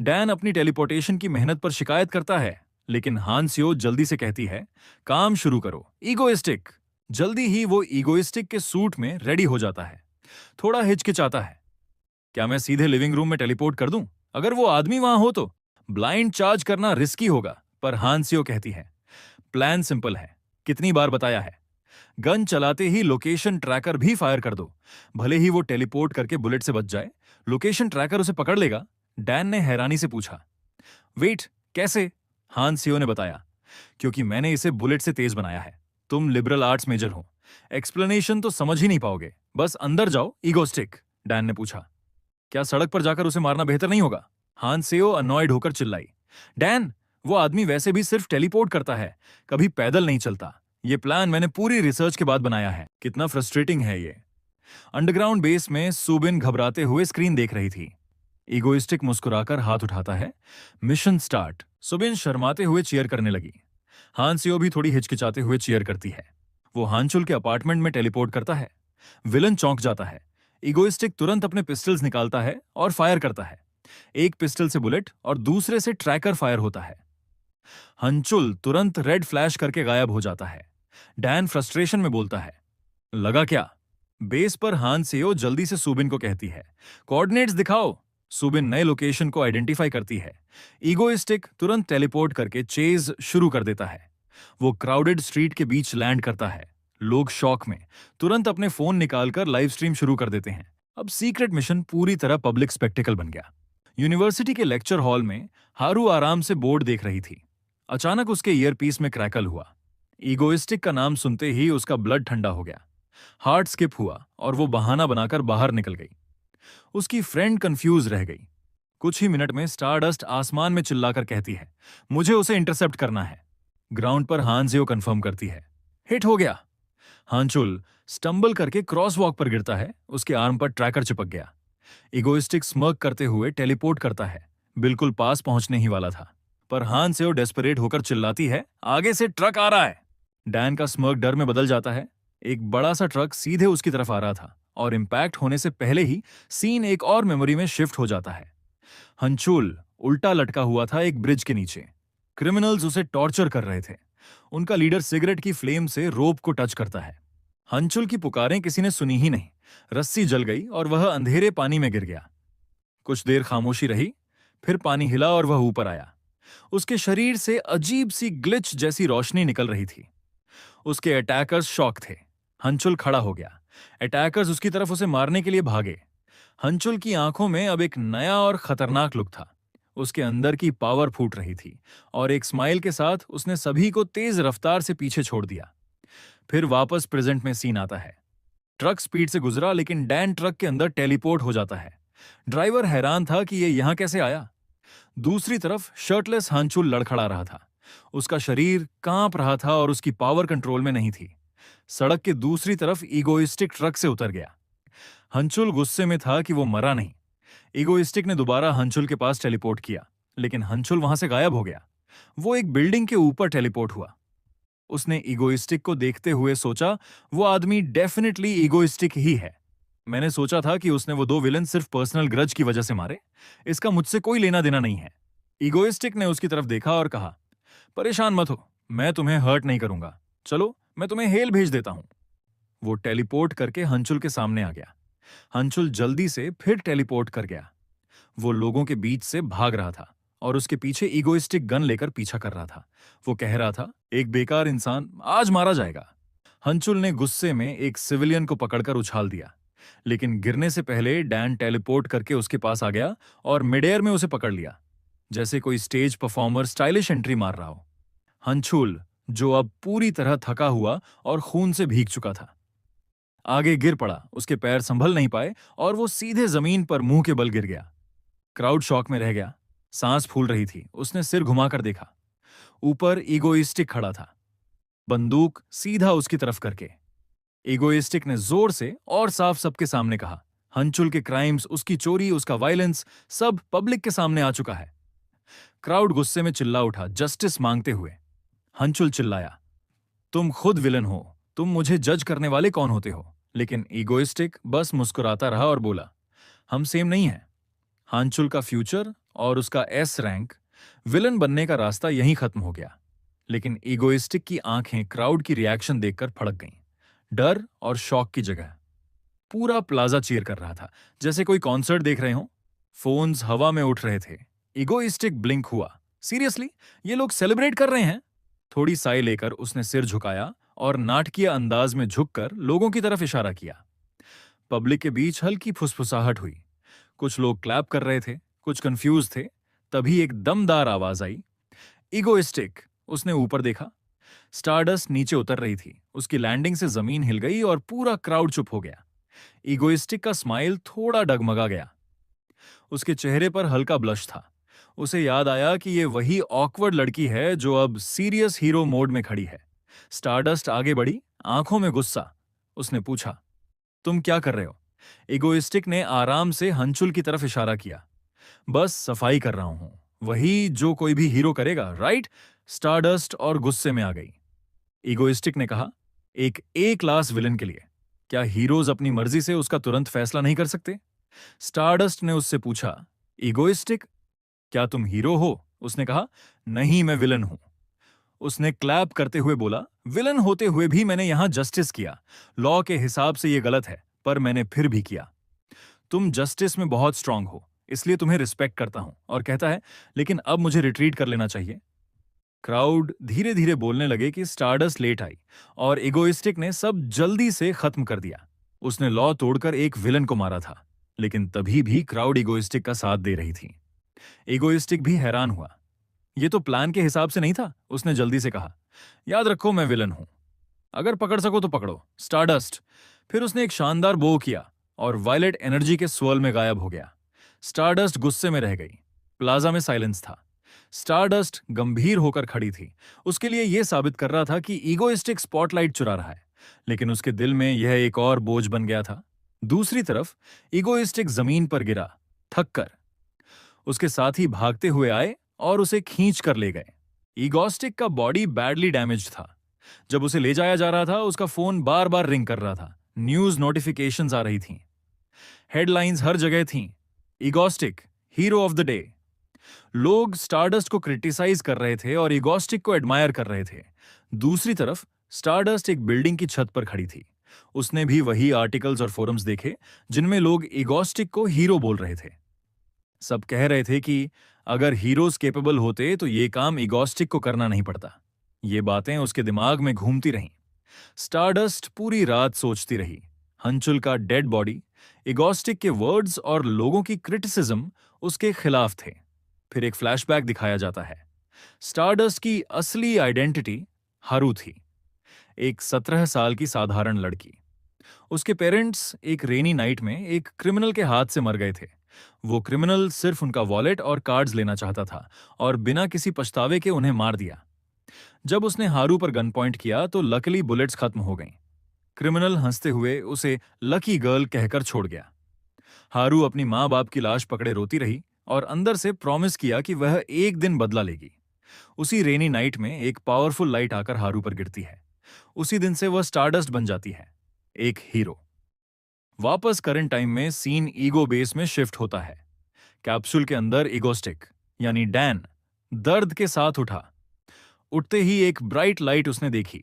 डैन अपनी टेलीपोर्टेशन की मेहनत पर शिकायत करता है, लेकिन हांसियो जल्दी से कहती है, काम शुरू करो, ईगोइस्टिक। जल्दी ही वो ईगोइस्टिक के सूट में रेडी हो जाता है। थोड़ा हिचकिचाता है, क्या मैं सीधे लिविंग रूम में टेलीपोर्ट कर दूं? अगर वो आदमी वहां हो तो? ब्लाइंड चार्ज करना रिस्की होगा। पर हांसियो कहती है, प्लान सिंपल है, कितनी बार बताया है, गन चलाते ही लोकेशन ट्रैकर भी फायर कर दो, भले ही वो टेलीपोर्ट करके बुलेट से बच जाए, लोकेशन ट्रैकर उसे पकड़ लेगा। डैन ने हैरानी से पूछा, वेट, कैसे? हांसियो ने बताया, क्योंकि मैंने इसे बुलेट से तेज बनाया है। तुम लिबरल आर्ट्स मेजर हो, एक्सप्लेनेशन तो समझ ही नहीं पाओगे, बस अंदर जाओ ईगोस्टिक। डैन ने पूछा, क्या सड़क पर जाकर उसे मारना बेहतर नहीं होगा? हांसियो अनॉयड होकर चिल्लाई, डैन, वो आदमी वैसे भी सिर्फ टेलीपोर्ट करता है, कभी पैदल नहीं चलता। ये प्लान मैंने पूरी रिसर्च के बाद बनाया है। कितना फ्रस्ट्रेटिंग है ये। अंडरग्राउंड बेस में सुबिन घबराते हुए स्क्रीन देख रही थी। ईगोइस्टिक मुस्कुराकर हाथ उठाता है, मिशन स्टार्ट। सुबिन शर्माते हुए चीयर करने लगी। हांसियो भी थोड़ी हिचकिचाते हुए चीयर करती है। वो हांचुल के अपार्टमेंट में टेलीपोर्ट करता है। विलन चौंक जाता है। ईगोइस्टिक तुरंत अपने पिस्टल्स निकालता है और फायर करता है। एक पिस्टल से बुलेट और दूसरे से ट्रैकर फायर होता है। हंचुल तुरंत रेड फ्लैश करके गायब हो जाता है। डैन फ्रस्ट्रेशन में बोलता है, लगा क्या? बेस पर हांसियो जल्दी से सुबिन को कहती है, कोऑर्डिनेट्स दिखाओ। सुबिन नए लोकेशन को आइडेंटिफाई करती है। ईगोइस्टिक तुरंत टेलीपोर्ट करके चेज शुरू कर देता है। वो क्राउडेड स्ट्रीट के बीच लैंड करता है। लोग शॉक में तुरंत अपने फोन निकालकर लाइव स्ट्रीम शुरू कर देते हैं। अब सीक्रेट मिशन पूरी तरह पब्लिक स्पेक्टिकल बन गया। यूनिवर्सिटी के लेक्चर हॉल में हारू आराम से बोर्ड देख रही थी। अचानक उसके ईयरपीस में क्रैकल हुआ। ईगोइस्टिक का नाम सुनते ही उसका ब्लड ठंडा हो गया। हार्ट स्किप हुआ और वो बहाना बनाकर बाहर निकल गई। उसकी फ्रेंड कंफ्यूज रह गई। कुछ ही मिनट में स्टारडस्ट आसमान में चिल्लाकर कहती है, मुझे उसे इंटरसेप्ट करना है। ग्राउंड पर हांसियो कंफर्म करती है, हिट हो गया। हांचुल स्टंबल करके क्रॉस वॉक पर गिरता है, उसके आर्म पर ट्रैकर चिपक गया। इगोइस्टिक स्मर्क करते हुए टेलीपोर्ट करता है, बिल्कुल पास पहुंचने ही वाला था। पर हांसियो डेस्परेट होकर चिल्लाती है, आगे से ट्रक आ रहा है। डैन का स्मर्क डर में बदल जाता है। एक बड़ा सा ट्रक सीधे उसकी तरफ आ रहा था और इंपैक्ट होने से पहले ही सीन एक और मेमोरी में शिफ्ट हो जाता है। हंचुल उल्टा लटका हुआ था एक ब्रिज के नीचे। क्रिमिनल्स उसे टॉर्चर कर रहे थे। उनका लीडर सिगरेट की फ्लेम से रोप को टच करता है। हंचुल की पुकारें किसी ने सुनी ही नहीं। रस्सी जल गई और वह अंधेरे पानी में गिर गया। कुछ देर खामोशी रही, फिर पानी हिला और वह ऊपर आया। उसके शरीर से अजीब सी ग्लिच जैसी रोशनी निकल रही थी। उसके अटैकर्स शॉक थे। हंचुल खड़ा हो गया। अटैकर्स उसकी तरफ उसे मारने के लिए भागे। हंचुल की आंखों में अब एक नया और खतरनाक लुक था। उसके अंदर की पावर फूट रही थी और एक स्माइल के साथ उसने सभी को तेज रफ्तार से पीछे छोड़ दिया। फिर वापस प्रेजेंट में सीन आता है। ट्रक स्पीड से गुजरा, लेकिन डैन ट्रक के अंदर टेलीपोर्ट हो जाता है। ड्राइवर हैरान था कि ये यहां कैसे आया। दूसरी तरफ शर्टलेस हांचुल लड़खड़ा रहा था। उसका शरीर कांप रहा था और उसकी पावर कंट्रोल में नहीं थी। सड़क के दूसरी तरफ ईगोइस्टिक ट्रक से उतर गया। हंचुल गुस्से में था कि वो मरा नहीं। ईगोइस्टिक ने दोबारा हंचुल के पास टेलीपोर्ट किया, लेकिन हंचुल वहां से गायब हो गया। वो एक बिल्डिंग के ऊपर टेलीपोर्ट हुआ। उसने ईगोइस्टिक को देखते हुए सोचा, वो आदमी डेफिनेटली ईगोइस्टिक ही है। मैंने सोचा था कि उसने वो दो विलन सिर्फ पर्सनल ग्रज की वजह से मारे। इसका मुझसे कोई लेना देना नहीं है। ईगोइस्टिक ने उसकी तरफ देखा और कहा, परेशान मत हो, मैं तुम्हें हर्ट नहीं करूंगा। चलो, मैं तुम्हें हेल भेज देता हूं। वो टेलीपोर्ट करके हंचुल के सामने आ गया। हंचुल जल्दी से फिर टेलीपोर्ट कर गया। वो लोगों के बीच से भाग रहा था और उसके पीछे ईगोइस्टिक गन लेकर पीछा कर रहा था। वो कह रहा था, एक बेकार इंसान आज मारा जाएगा। हंचुल ने गुस्से में एक सिविलियन को पकड़कर उछाल दिया, लेकिन गिरने से पहले डैन टेलीपोर्ट करके उसके पास आ गया और मिड एयर में उसे पकड़ लिया, जैसे कोई स्टेज परफॉर्मर स्टाइलिश एंट्री मार रहा हो। हंचुल, जो अब पूरी तरह थका हुआ और खून से भीग चुका था, आगे गिर पड़ा। उसके पैर संभल नहीं पाए और वो सीधे जमीन पर मुंह के बल गिर गया। क्राउड शॉक में रह गया। सांस फूल रही थी। उसने सिर घुमाकर देखा। ऊपर ईगोइस्टिक खड़ा था, बंदूक सीधा उसकी तरफ करके। ईगोइस्टिक ने जोर से और साफ सबके सामने कहा, हंचुल के क्राइम्स, उसकी चोरी, उसका वायलेंस, सब पब्लिक के सामने आ चुका है। क्राउड गुस्से में चिल्ला उठा, जस्टिस मांगते हुए। हंचुल चिल्लाया, तुम खुद विलन हो, तुम मुझे जज करने वाले कौन होते हो? लेकिन ईगोइस्टिक बस मुस्कुराता रहा और बोला, हम सेम नहीं हैं। हंचुल का फ्यूचर और उसका एस रैंक, विलन बनने का रास्ता यहीं खत्म हो गया। लेकिन ईगोइस्टिक की आंखें क्राउड की रिएक्शन देखकर फड़क गईं। डर और शॉक की जगह पूरा प्लाजा चीयर कर रहा था, जैसे कोई कॉन्सर्ट देख रहे हो। फोन्स हवा में उठ रहे थे। ईगोइस्टिक ब्लिंक हुआ, सीरियसली, ये लोग सेलिब्रेट कर रहे हैं? थोड़ी साई लेकर उसने सिर झुकाया और नाटकीय अंदाज में झुककर लोगों की तरफ इशारा किया। पब्लिक के बीच हल्की फुसफुसाहट हुई। कुछ लोग क्लैप कर रहे थे, कुछ कंफ्यूज थे। तभी एक दमदार आवाज आई, ईगोइस्टिक। उसने ऊपर देखा। स्टारडस्ट नीचे उतर रही थी। उसकी लैंडिंग से जमीन हिल गई और पूरा क्राउड चुप हो गया। ईगोइस्टिक का स्माइल थोड़ा डगमगा गया। उसके चेहरे पर हल्का ब्लश था। उसे याद आया कि ये वही ऑकवर्ड लड़की है जो अब सीरियस हीरो मोड में खड़ी है। स्टारडस्ट आगे बढ़ी, आंखों में गुस्सा। उसने पूछा, तुम क्या कर रहे हो? ईगोइस्टिक ने आराम से हंचुल की तरफ इशारा किया, बस सफाई कर रहा हूं, वही जो कोई भी हीरो करेगा, राइट? स्टारडस्ट और गुस्से में आ गई। ईगोइस्टिक ने कहा, एक ए क्लास विलन के लिए क्या हीरोज अपनी मर्जी से उसका तुरंत फैसला नहीं कर सकते? स्टारडस्ट ने उससे पूछा, ईगोइस्टिक, क्या तुम हीरो हो? उसने कहा, नहीं, मैं विलन हूं। उसने क्लैप करते हुए बोला, विलन होते हुए भी मैंने यहां जस्टिस किया। लॉ के हिसाब से यह गलत है, पर मैंने फिर भी किया। तुम जस्टिस में बहुत स्ट्रांग हो, इसलिए तुम्हें रिस्पेक्ट करता हूं। और कहता है, लेकिन अब मुझे रिट्रीट कर लेना चाहिए। क्राउड धीरे धीरे बोलने लगे कि स्टारडस्ट लेट आई और इगोइस्टिक ने सब जल्दी से खत्म कर दिया। उसने लॉ तोड़कर एक विलन को मारा था। लेकिन तभी भी क्राउड इगोइस्टिक का साथ दे रही थी। इगोइस्टिक भी हैरान हुआ। ये तो प्लान के हिसाब से नहीं था। उसने जल्दी से कहा, याद रखो, मैं विलन हूं, अगर पकड़ सको तो पकड़ो, स्टारडस्ट। फिर उसने एक शानदार बो किया और वायलेट एनर्जी के स्वर्ल में गायब हो गया। स्टारडस्ट गुस्से में रह गई। प्लाजा में साइलेंस था। स्टारडस्ट गंभीर होकर खड़ी थी। उसके लिए यह साबित कर रहा था कि ईगोइस्टिक स्पॉटलाइट चुरा रहा है, लेकिन उसके दिल में यह एक और बोझ बन गया था। दूसरी तरफ ईगोइस्टिक जमीन पर गिरा, थक कर। उसके साथी भागते हुए आए और उसे खींच कर ले गए। ईगोइस्टिक का बॉडी बैडली डैमेज था। जब उसे ले जाया जा रहा था, उसका फोन बार बार रिंग कर रहा था। न्यूज नोटिफिकेशंस आ रही थीं। हेडलाइंस हर जगह थीं, egoistic hero of the day. लोग स्टारडस्ट को क्रिटिसाइज कर रहे थे और ईगोइस्टिक को एडमायर कर रहे थे। दूसरी तरफ स्टारडस्ट एक बिल्डिंग की छत पर खड़ी थी। उसने भी वही आर्टिकल्स और फोरम्स देखे जिनमें लोग ईगोइस्टिक को हीरो बोल रहे थे। सब कह रहे थे कि अगर हीरोज केपेबल होते तो ये काम ईगोइस्टिक को करना नहीं पड़ता। ये बातें उसके दिमाग में घूमती रहीं। स्टारडस्ट पूरी रात सोचती रही। हंचुल का डेड बॉडी, ईगोइस्टिक के वर्ड्स और लोगों की क्रिटिसिज्म उसके खिलाफ थे। फिर एक फ्लैशबैक दिखाया जाता है। स्टारडस्ट की असली आइडेंटिटी हारू थी, एक 17 साल की साधारण लड़की। उसके पेरेंट्स एक रेनी नाइट में एक क्रिमिनल के हाथ से मर गए थे। वो क्रिमिनल सिर्फ उनका वॉलेट और कार्ड्स लेना चाहता था और बिना किसी पछतावे के उन्हें मार दिया। जब उसने हारू पर गन पॉइंट किया तो लकीली बुलेट्स खत्म हो गईं। क्रिमिनल हंसते हुए उसे लकी गर्ल कहकर छोड़ गया। हारू अपनी माँ बाप की लाश पकड़े रोती रही और अंदर से प्रॉमिस किया कि वह एक दिन बदला लेगी। उसी रेनी नाइट में एक पावरफुल लाइट आकर हारू पर गिरती है। उसी दिन से वह स्टारडस्ट बन जाती है, एक हीरो। वापस करंट टाइम में सीन ईगो बेस में शिफ्ट होता है। कैप्सूल के अंदर इगोस्टिक यानी डैन दर्द के साथ उठा। उठते ही एक ब्राइट लाइट उसने देखी।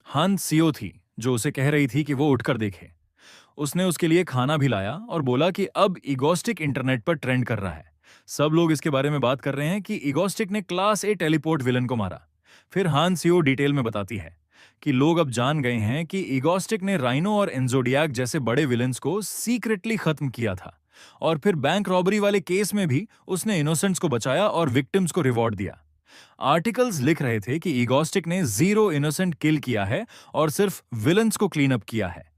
हान सीओ थी जो उसे कह रही थी कि वो उठकर देखे। उसने उसके लिए खाना भी लाया और बोला कि अब इगोस्टिक इंटरनेट पर ट्रेंड कर रहा है। सब लोग इसके बारे में बात कर रहे हैं कि इगोस्टिक ने क्लास ए टेलीपोर्ट विलन को मारा। फिर हान सीओ डिटेल में बताती है कि लोग अब जान गए हैं कि इगोस्टिक ने राइनो और एंजोडियाक जैसे बड़े विलन्स को सीक्रेटली खत्म किया था, और फिर बैंक रॉबरी वाले केस में भी उसने इनोसेंट्स को बचाया और विक्टिम्स को रिवॉर्ड दिया। आर्टिकल्स लिख रहे थे कि इगोस्टिक ने 0 इनोसेंट किल किया है और सिर्फ विलन्स को क्लीन अप किया है।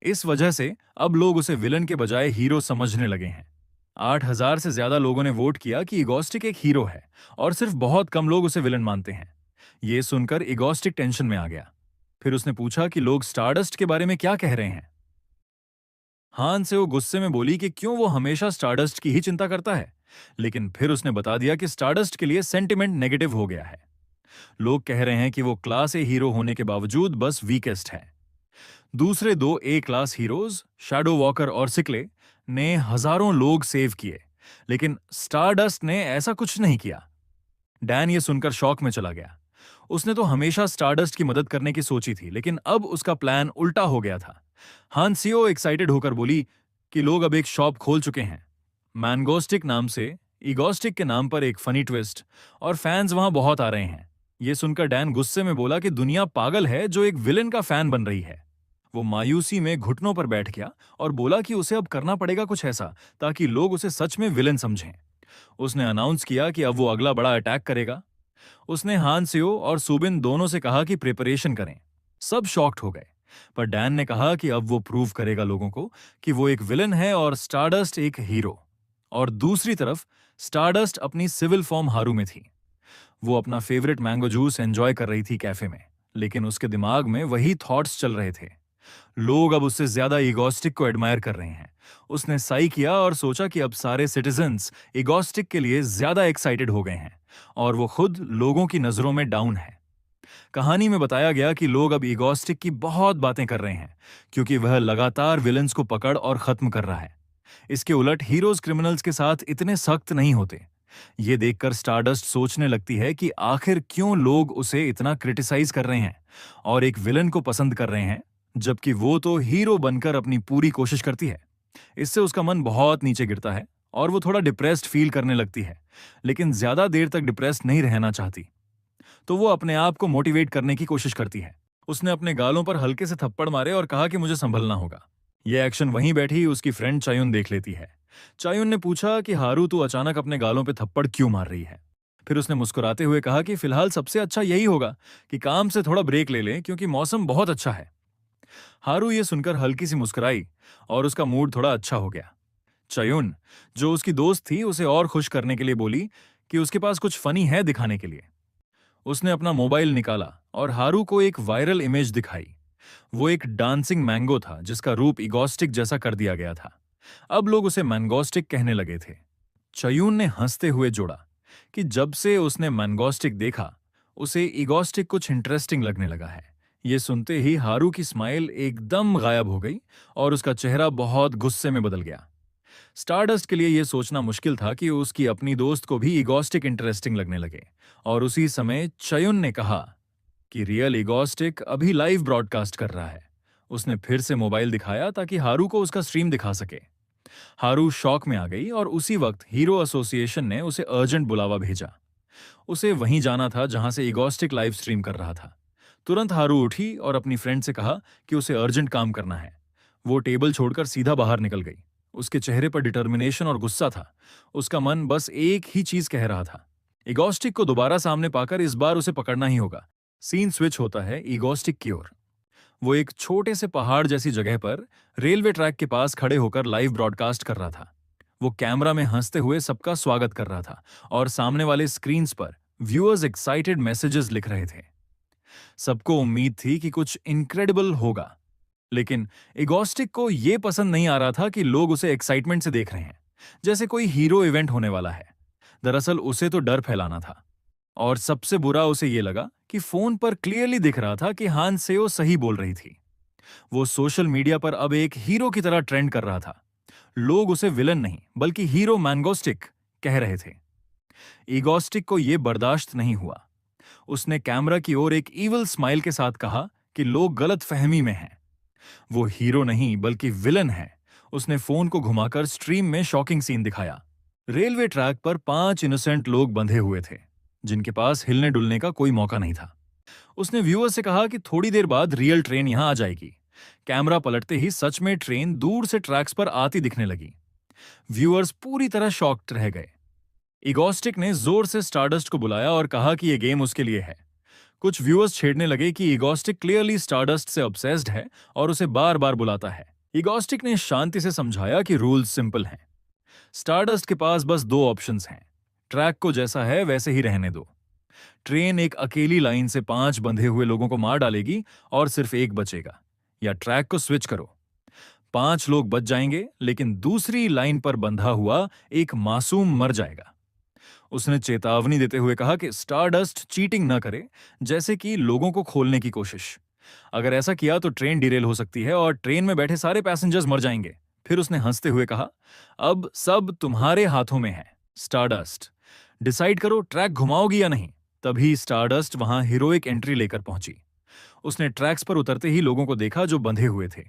इस वजह से अब लोग उसे विलन के बजाय हीरो समझने लगे हैं। 8,000 से ज्यादा लोगों ने वोट किया कि इगोस्टिक एक हीरो है, और सिर्फ बहुत कम लोग उसे विलन मानते हैं। यह सुनकर इगोस्टिक टेंशन में आ गया। फिर उसने पूछा कि लोग स्टारडस्ट के बारे में क्या कह रहे हैं। हान से वो गुस्से में बोली कि क्यों वो हमेशा स्टारडस्ट की ही चिंता करता है, लेकिन फिर उसने बता दिया कि स्टारडस्ट के लिए सेंटिमेंट नेगेटिव हो गया है। लोग कह रहे हैं कि वो क्लास ए हीरो होने के बावजूद बस वीकेस्ट है। दूसरे 2 ए क्लास हीरोज शैडो वॉकर और सिकले ने हजारों लोग सेव किए, लेकिन स्टारडस्ट ने ऐसा कुछ नहीं किया। डैन ये सुनकर शॉक में चला गया। उसने तो हमेशा स्टारडस्ट की मदद करने की सोची थी, लेकिन अब उसका प्लान उल्टा हो गया था। हांसियो एक्साइटेड होकर बोली कि लोग अब एक शॉप खोल चुके हैं, मैंगोस्टिक नाम से, इगोस्टिक के नाम पर एक फनी ट्विस्ट, और फैंस वहां बहुत आ रहे हैं। यह सुनकर डैन गुस्से में बोला कि दुनिया पागल है जो एक विलेन का फैन बन रही है। वो मायूसी में घुटनों पर बैठ गया और बोला कि उसे अब करना पड़ेगा कुछ ऐसा ताकि लोग उसे सच में विलेन समझें। उसने अनाउंस किया कि अब वो अगला बड़ा अटैक करेगा। उसने हांसियो और सुबिन दोनों से कहा कि प्रिपरेशन करें। सब शॉक्ड हो गए, पर डैन ने कहा कि अब वो प्रूव करेगा लोगों को कि वो एक विलन है और स्टारडस्ट एक हीरो। और दूसरी तरफ स्टारडस्ट अपनी सिविल फॉर्म हारू में थी। वो अपना फेवरेट मैंगो जूस एंजॉय कर रही थी कैफे में, लेकिन उसके दिमाग में वही थॉट्स चल रहे थे। लोग अब उससे ज्यादा इगोस्टिक को एडमायर कर रहे हैं। उसने साई किया और सोचा कि अब सारे सिटीजन्स इगोस्टिक के लिए ज्यादा एक्साइटेड हो गए हैं और वो खुद लोगों की नजरों में डाउन है। कहानी में बताया गया कि लोग अब इगोस्टिक की बहुत बातें कर रहे हैं क्योंकि वह लगातार विलन्स को पकड़ और खत्म कर रहा है। इसके उलट हीरोज क्रिमिनल्स के साथ इतने सख्त नहीं होते। ये देखकर स्टारडस्ट सोचने लगती है कि आखिर क्यों लोग उसे इतना क्रिटिसाइज कर रहे हैं और एक विलन को पसंद कर रहे हैं, जबकि वो तो हीरो बनकर अपनी पूरी कोशिश करती है। इससे उसका मन बहुत नीचे गिरता है और वो थोड़ा डिप्रेस्ड फील करने लगती है, लेकिन ज्यादा देर तक डिप्रेस्ड नहीं रहना चाहती। तो वो अपने आप को मोटिवेट करने की कोशिश करती है। उसने अपने गालों पर हल्के से थप्पड़ मारे और कहा कि मुझे संभलना होगा। यह एक्शन वहीं बैठी उसकी फ्रेंड चायुन देख लेती है। चायुन ने पूछा कि हारू तू अचानक अपने गालों पे थप्पड़ क्यों मार रही है। फिर उसने मुस्कुराते हुए कहा कि फिलहाल सबसे अच्छा यही होगा कि काम से थोड़ा ब्रेक ले लें क्योंकि मौसम बहुत अच्छा है। हारू ये सुनकर हल्की सी मुस्कुराई और उसका मूड थोड़ा अच्छा हो गया। चयुन, जो उसकी दोस्त थी, उसे और खुश करने के लिए बोली कि उसके पास कुछ फनी है दिखाने के लिए। उसने अपना मोबाइल निकाला और हारू को एक वायरल इमेज दिखाई। वो एक डांसिंग मैंगो था जिसका रूप इगोस्टिक जैसा कर दिया गया था। अब लोग उसे मैंगोस्टिक कहने लगे थे। चयून ने हंसते हुए जोड़ा कि जब से उसने मैंगोस्टिक देखा उसे इगोस्टिक कुछ इंटरेस्टिंग लगने लगा है। ये सुनते ही हारू की स्माइल एकदम गायब हो गई और उसका चेहरा बहुत गुस्से में बदल गया। स्टारडस्ट के लिए यह सोचना मुश्किल था कि उसकी अपनी दोस्त को भी इगोस्टिक इंटरेस्टिंग लगने लगे, और उसी समय चयुन ने कहा कि रियल इगोस्टिक अभी लाइव ब्रॉडकास्ट कर रहा है। उसने फिर से मोबाइल दिखाया ताकि हारू को उसका स्ट्रीम दिखा सके। हारू शॉक में आ गई और उसी वक्त हीरो एसोसिएशन ने उसे अर्जेंट बुलावा भेजा। उसे वहीं जाना था जहां से इगोस्टिक लाइव स्ट्रीम कर रहा था। तुरंत हारू उठी और अपनी फ्रेंड से कहा कि उसे अर्जेंट काम करना है। वो टेबल छोड़कर सीधा बाहर निकल गई। उसके चेहरे पर डिटर्मिनेशन और गुस्सा था। उसका मन बस एक ही चीज कह रहा था, इगोस्टिक को दोबारा सामने पाकर इस बार उसे पकड़ना ही होगा। सीन स्विच होता है इगोस्टिक की ओर। वो एक छोटे से पहाड़ जैसी जगह पर रेलवे ट्रैक के पास खड़े होकर लाइव ब्रॉडकास्ट कर रहा था। वो कैमरा में हंसते हुए सबका स्वागत कर रहा था और सामने वाले स्क्रीन्स पर व्यूअर्स एक्साइटेड मैसेजेस लिख रहे थे। सबको उम्मीद थी कि कुछ इनक्रेडिबल होगा, लेकिन इगोस्टिक को यह पसंद नहीं आ रहा था कि लोग उसे एक्साइटमेंट से देख रहे हैं, जैसे कोई हीरो इवेंट होने वाला है। दरअसल उसे तो डर फैलाना था। और सबसे बुरा उसे ये लगा कि फोन पर क्लियरली दिख रहा था कि हान सेओ सही बोल रही थी। वो सोशल मीडिया पर अब एक हीरो की तरह ट्रेंड कर रहा था। लोग उसे विलन नहीं बल्कि हीरो मैंगोस्टिक कह रहे थे। ईगोस्टिक को यह बर्दाश्त नहीं हुआ। उसने कैमरा की ओर एक इविल स्माइल के साथ कहा कि लोग गलत फहमी में हैं। वो हीरो नहीं बल्कि विलन है। उसने फोन को घुमाकर स्ट्रीम में शॉकिंग सीन दिखाया। रेलवे ट्रैक पर 5 इनोसेंट लोग बंधे हुए थे, जिनके पास हिलने डुलने का कोई मौका नहीं था। उसने व्यूअर से कहा कि थोड़ी देर बाद रियल ट्रेन यहां आ जाएगी। कैमरा पलटते ही सच में ट्रेन दूर से ट्रैक्स पर आती दिखने लगी। व्यूअर्स पूरी तरह शॉक्ड रह गए। इगोस्टिक ने जोर से स्टारडस्ट को बुलाया और कहा कि यह गेम उसके लिए है। कुछ व्यूअर्स छेड़ने लगे कि इगोस्टिक क्लियरली स्टारडस्ट से ऑब्सेस्ड है और उसे बार बार बुलाता है। इगोस्टिक ने शांति से समझाया कि रूल्स सिंपल हैं। स्टारडस्ट के पास बस 2 ऑप्शंस हैं। ट्रैक को जैसा है वैसे ही रहने दो। ट्रेन एक अकेली लाइन से 5 बंधे हुए लोगों को मार डालेगी और सिर्फ एक बचेगा। या ट्रैक को स्विच करो। 5 लोग बच जाएंगे, लेकिन दूसरी लाइन पर बंधा हुआ एक मासूम मर जाएगा। उसने चेतावनी देते हुए कहा कि स्टारडस्ट चीटिंग न करे, जैसे कि लोगों को खोलने की कोशिश। अगर ऐसा किया तो ट्रेन डिरेल हो सकती है और ट्रेन में बैठे सारे पैसेंजर्स मर जाएंगे। फिर उसने हंसते हुए कहा, अब सब तुम्हारे हाथों में है स्टारडस्ट। डिसाइड करो ट्रैक घुमाओगी या नहीं। तभी स्टारडस्ट वहां हीरोइक एंट्री लेकर पहुंची। उसने ट्रैक्स पर उतरते ही लोगों को देखा जो बंधे हुए थे।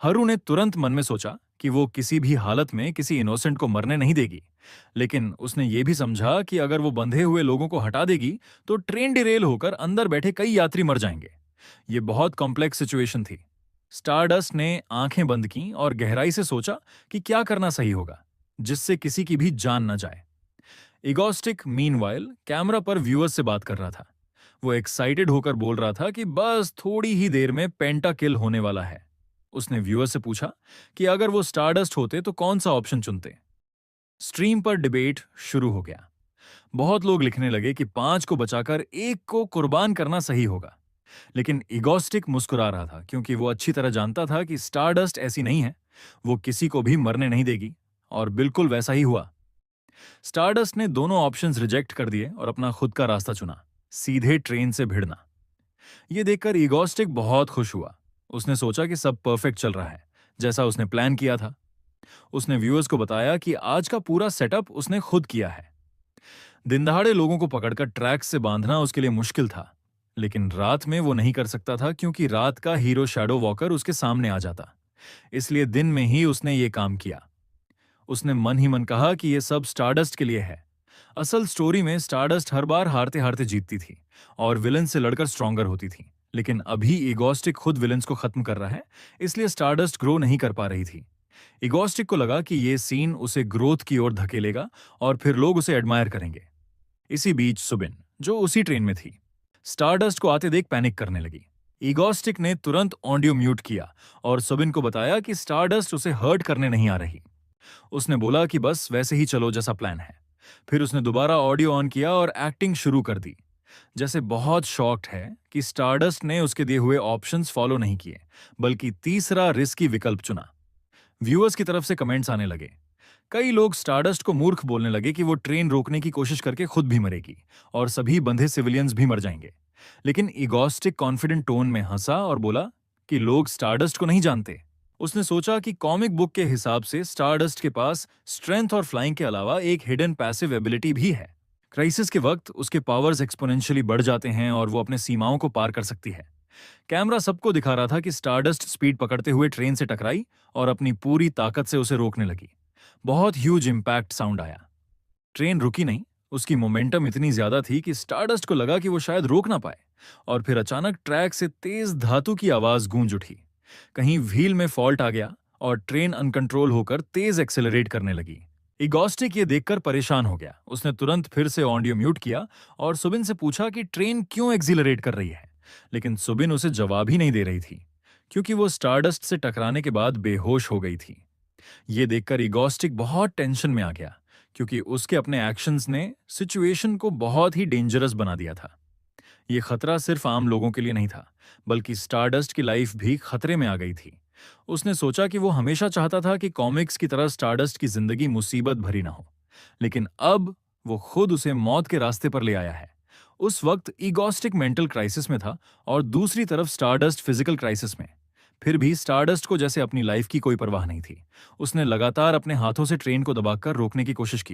हरू ने तुरंत मन में सोचा कि वो किसी भी हालत में किसी इनोसेंट को मरने नहीं देगी, लेकिन उसने ये भी समझा कि अगर वो बंधे हुए लोगों को हटा देगी तो ट्रेन डिरेल होकर अंदर बैठे कई यात्री मर जाएंगे। ये बहुत कॉम्प्लेक्स सिचुएशन थी। स्टारडस्ट ने आंखें बंद की और गहराई से सोचा कि क्या करना सही होगा जिससे किसी की भी जान न जाए। इगोस्टिक मीनवाइल कैमरा पर व्यूअर्स से बात कर रहा था। वो एक्साइटेड होकर बोल रहा था कि बस थोड़ी ही देर में पेंटा किल होने वाला है। उसने व्यूअर से पूछा कि अगर वो स्टारडस्ट होते तो कौन सा ऑप्शन चुनते। स्ट्रीम पर डिबेट शुरू हो गया। बहुत लोग लिखने लगे कि 5 को बचाकर एक को कुर्बान करना सही होगा, लेकिन इगोस्टिक मुस्कुरा रहा था क्योंकि वो अच्छी तरह जानता था कि स्टारडस्ट ऐसी नहीं है। वो किसी को भी मरने नहीं देगी, और बिल्कुल वैसा ही हुआ। स्टारडस्ट ने दोनों ऑप्शंस रिजेक्ट कर दिए और अपना खुद का रास्ता चुना, सीधे ट्रेन से भिड़ना। यह देखकर इगोस्टिक बहुत खुश हुआ। उसने सोचा कि सब परफेक्ट चल रहा है, जैसा उसने प्लान किया था। उसने व्यूअर्स को बताया कि आज का पूरा सेटअप उसने खुद किया है। दिन दहाड़े लोगों को पकड़कर ट्रैक से बांधना उसके लिए मुश्किल था, लेकिन रात में वो नहीं कर सकता था क्योंकि रात का हीरो शैडो वॉकर उसके सामने आ जाता। इसलिए दिन में ही उसने ये काम किया। उसने मन ही मन कहा कि यह सब स्टारडस्ट के लिए है। असल स्टोरी में स्टारडस्ट हर बार हारते हारते जीतती थी और विलन से लड़कर स्ट्रॉन्गर होती थी, लेकिन अभी इगोस्टिक खुद विलन्स को खत्म कर रहा है, इसलिए स्टारडस्ट ग्रो नहीं कर पा रही थी। इगोस्टिक को लगा कि यह सीन उसे ग्रोथ की ओर धकेलेगा और फिर लोग उसे एडमायर करेंगे। इसी बीच सुबिन, जो उसी ट्रेन में थी, स्टारडस्ट को आते देख पैनिक करने लगी। इगोस्टिक ने तुरंत ऑडियो म्यूट किया और सुबिन को बताया कि स्टारडस्ट उसे हर्ट करने नहीं आ रही। उसने बोला कि बस वैसे ही चलो जैसा प्लान है। फिर उसने दोबारा ऑडियो ऑन किया और एक्टिंग शुरू कर दी, जैसे बहुत शॉक्ड है कि स्टारडस्ट ने उसके दिए हुए ऑप्शंस फॉलो नहीं किए, बल्कि तीसरा रिस्की विकल्प चुना। व्यूअर्स की तरफ से कमेंट्स आने लगे। कई लोग स्टारडस्ट को मूर्ख बोलने लगे कि वो ट्रेन रोकने की कोशिश करके खुद भी मरेगी और सभी बंधे सिविलियंस भी मर जाएंगे। लेकिन इगोस्टिक कॉन्फिडेंट टोन में हंसा और बोला कि लोग स्टारडस्ट को नहीं जानते। उसने सोचा कि कॉमिक बुक के हिसाब से स्टारडस्ट के पास स्ट्रेंथ और फ्लाइंग के अलावा एक हिडन पैसिव एबिलिटी भी है। क्राइसिस के वक्त उसके पावर्स एक्सपोनेंशियली बढ़ जाते हैं और वो अपने सीमाओं को पार कर सकती है। कैमरा सबको दिखा रहा था कि स्टारडस्ट स्पीड पकड़ते हुए ट्रेन से टकराई और अपनी पूरी ताकत से उसे रोकने लगी। बहुत ह्यूज इंपैक्ट साउंड आया। ट्रेन रुकी नहीं, उसकी मोमेंटम इतनी ज्यादा थी कि स्टारडस्ट को लगा कि वो शायद रोक ना पाए, और फिर अचानक ट्रैक से तेज धातु की आवाज गूंज उठी। कहीं व्हील में फॉल्ट आ गया और ट्रेन अनकंट्रोल होकर तेज एक्सेलरेट करने लगी। इगोस्टिक ये देखकर परेशान हो गया। उसने तुरंत फिर से ऑडियो म्यूट किया और सुबिन से पूछा कि ट्रेन क्यों एक्सीलरेट कर रही है, लेकिन सुबिन उसे जवाब ही नहीं दे रही थी क्योंकि वो स्टारडस्ट से टकराने के बाद बेहोश हो गई थी। ये देखकर इगोस्टिक बहुत टेंशन में आ गया क्योंकि उसके अपने एक्शंस ने सिचुएशन को बहुत ही डेंजरस बना दिया था। ये खतरा सिर्फ आम लोगों के लिए नहीं था, बल्कि स्टारडस्ट की लाइफ भी खतरे में आ गई थी। उसने सोचा कि वो हमेशा चाहता था कि कॉमिक्स की तरह स्टारडस्ट की जिंदगी मुसीबत भरी ना हो, लेकिन अब वो खुद उसे मौत के रास्ते पर ले आया है। उस वक्त ईगोस्टिक मेंटल क्राइसिस में था और दूसरी तरफ स्टारडस्ट फिजिकल क्राइसिस में। फिर भी स्टारडस्ट को जैसे अपनी लाइफ की कोई परवाह नहीं थी। उसने लगातार अपने हाथों से ट्रेन को दबाकर रोकने की कोशिश की।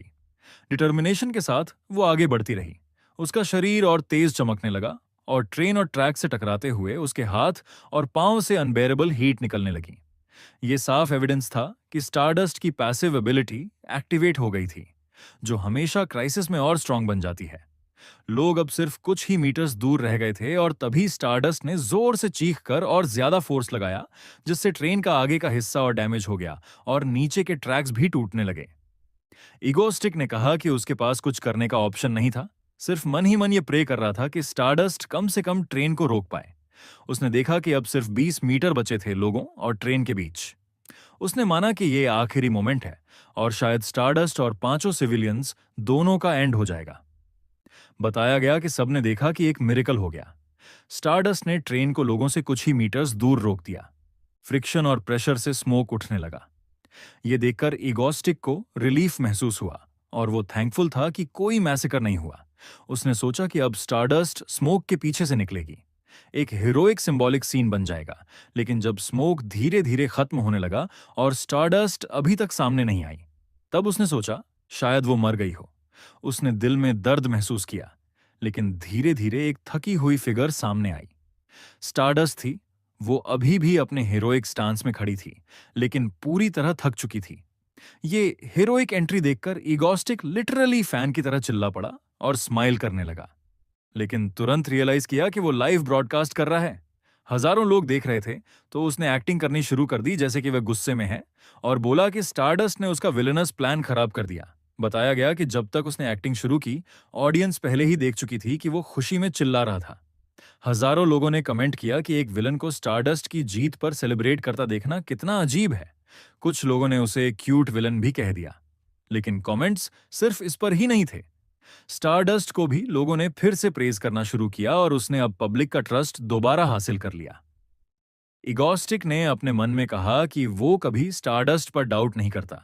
डिटर्मिनेशन के साथ वो आगे बढ़ती रही। उसका शरीर और तेज चमकने लगा और ट्रेन और ट्रैक से टकराते हुए उसके हाथ और पांव से अनबेरेबल हीट निकलने लगी। ये साफ एविडेंस था कि स्टारडस्ट की पैसिव एबिलिटी एक्टिवेट हो गई थी, जो हमेशा क्राइसिस में और स्ट्रांग बन जाती है। लोग अब सिर्फ कुछ ही मीटर्स दूर रह गए थे और तभी स्टारडस्ट ने जोर से चीख कर और ज्यादा फोर्स लगाया, जिससे ट्रेन का आगे का हिस्सा और डैमेज हो गया और नीचे के ट्रैक्स भी टूटने लगे। इगोस्टिक ने कहा कि उसके पास कुछ करने का ऑप्शन नहीं था, सिर्फ मन ही मन ये प्रे कर रहा था कि स्टारडस्ट कम से कम ट्रेन को रोक पाए। उसने देखा कि अब सिर्फ 20 मीटर बचे थे लोगों और ट्रेन के बीच। उसने माना कि ये आखिरी मोमेंट है और शायद स्टारडस्ट और पांचों सिविलियंस दोनों का एंड हो जाएगा। बताया गया कि सबने देखा कि एक मिरेकल हो गया। स्टारडस्ट ने ट्रेन को लोगों से कुछ ही मीटर्स दूर रोक दिया। फ्रिक्शन और प्रेशर से स्मोक उठने लगा। यह देखकर इगोस्टिक को रिलीफ महसूस हुआ और वो थैंकफुल था कि कोई मैसेकर नहीं हुआ। उसने सोचा कि अब स्टारडस्ट स्मोक के पीछे से निकलेगी, एक हीरोइक सिंबॉलिक सीन बन जाएगा। लेकिन जब स्मोक धीरे धीरे खत्म होने लगा और स्टारडस्ट अभी तक सामने नहीं आई, तब उसने सोचा शायद वो मर गई हो। उसने दिल में दर्द महसूस किया, लेकिन धीरे धीरे एक थकी हुई फिगर सामने आई। स्टारडस्ट थी। वो अभी भी अपने हीरोइक स्टांस में खड़ी थी, लेकिन पूरी तरह थक चुकी थी। ये हीरोइक एंट्री देखकर इगोस्टिक लिटरली फैन की तरह चिल्ला पड़ा और स्माइल करने लगा। लेकिन तुरंत रियलाइज किया कि वो लाइव ब्रॉडकास्ट कर रहा है। हजारों लोग देख रहे थे, तो उसने एक्टिंग करनी शुरू कर दी जैसे कि वह गुस्से में है और बोला कि स्टारडस्ट ने उसका विलेनस प्लान खराब कर दिया। बताया गया कि जब तक उसने एक्टिंग शुरू की, ऑडियंस पहले ही देख चुकी थी कि वो खुशी में चिल्ला रहा था। हजारों लोगों ने कमेंट किया कि एक विलन को स्टारडस्ट की जीत पर सेलिब्रेट करता देखना कितना अजीब है। कुछ लोगों ने उसे क्यूट विलन भी कह दिया। लेकिन कमेंट्स सिर्फ इस पर ही नहीं थे। स्टारडस्ट को भी लोगों ने फिर से प्रेज करना शुरू किया और उसने अब पब्लिक का ट्रस्ट दोबारा हासिल कर लिया। इगोस्टिक ने अपने मन में कहा कि वो कभी स्टारडस्ट पर डाउट नहीं करता,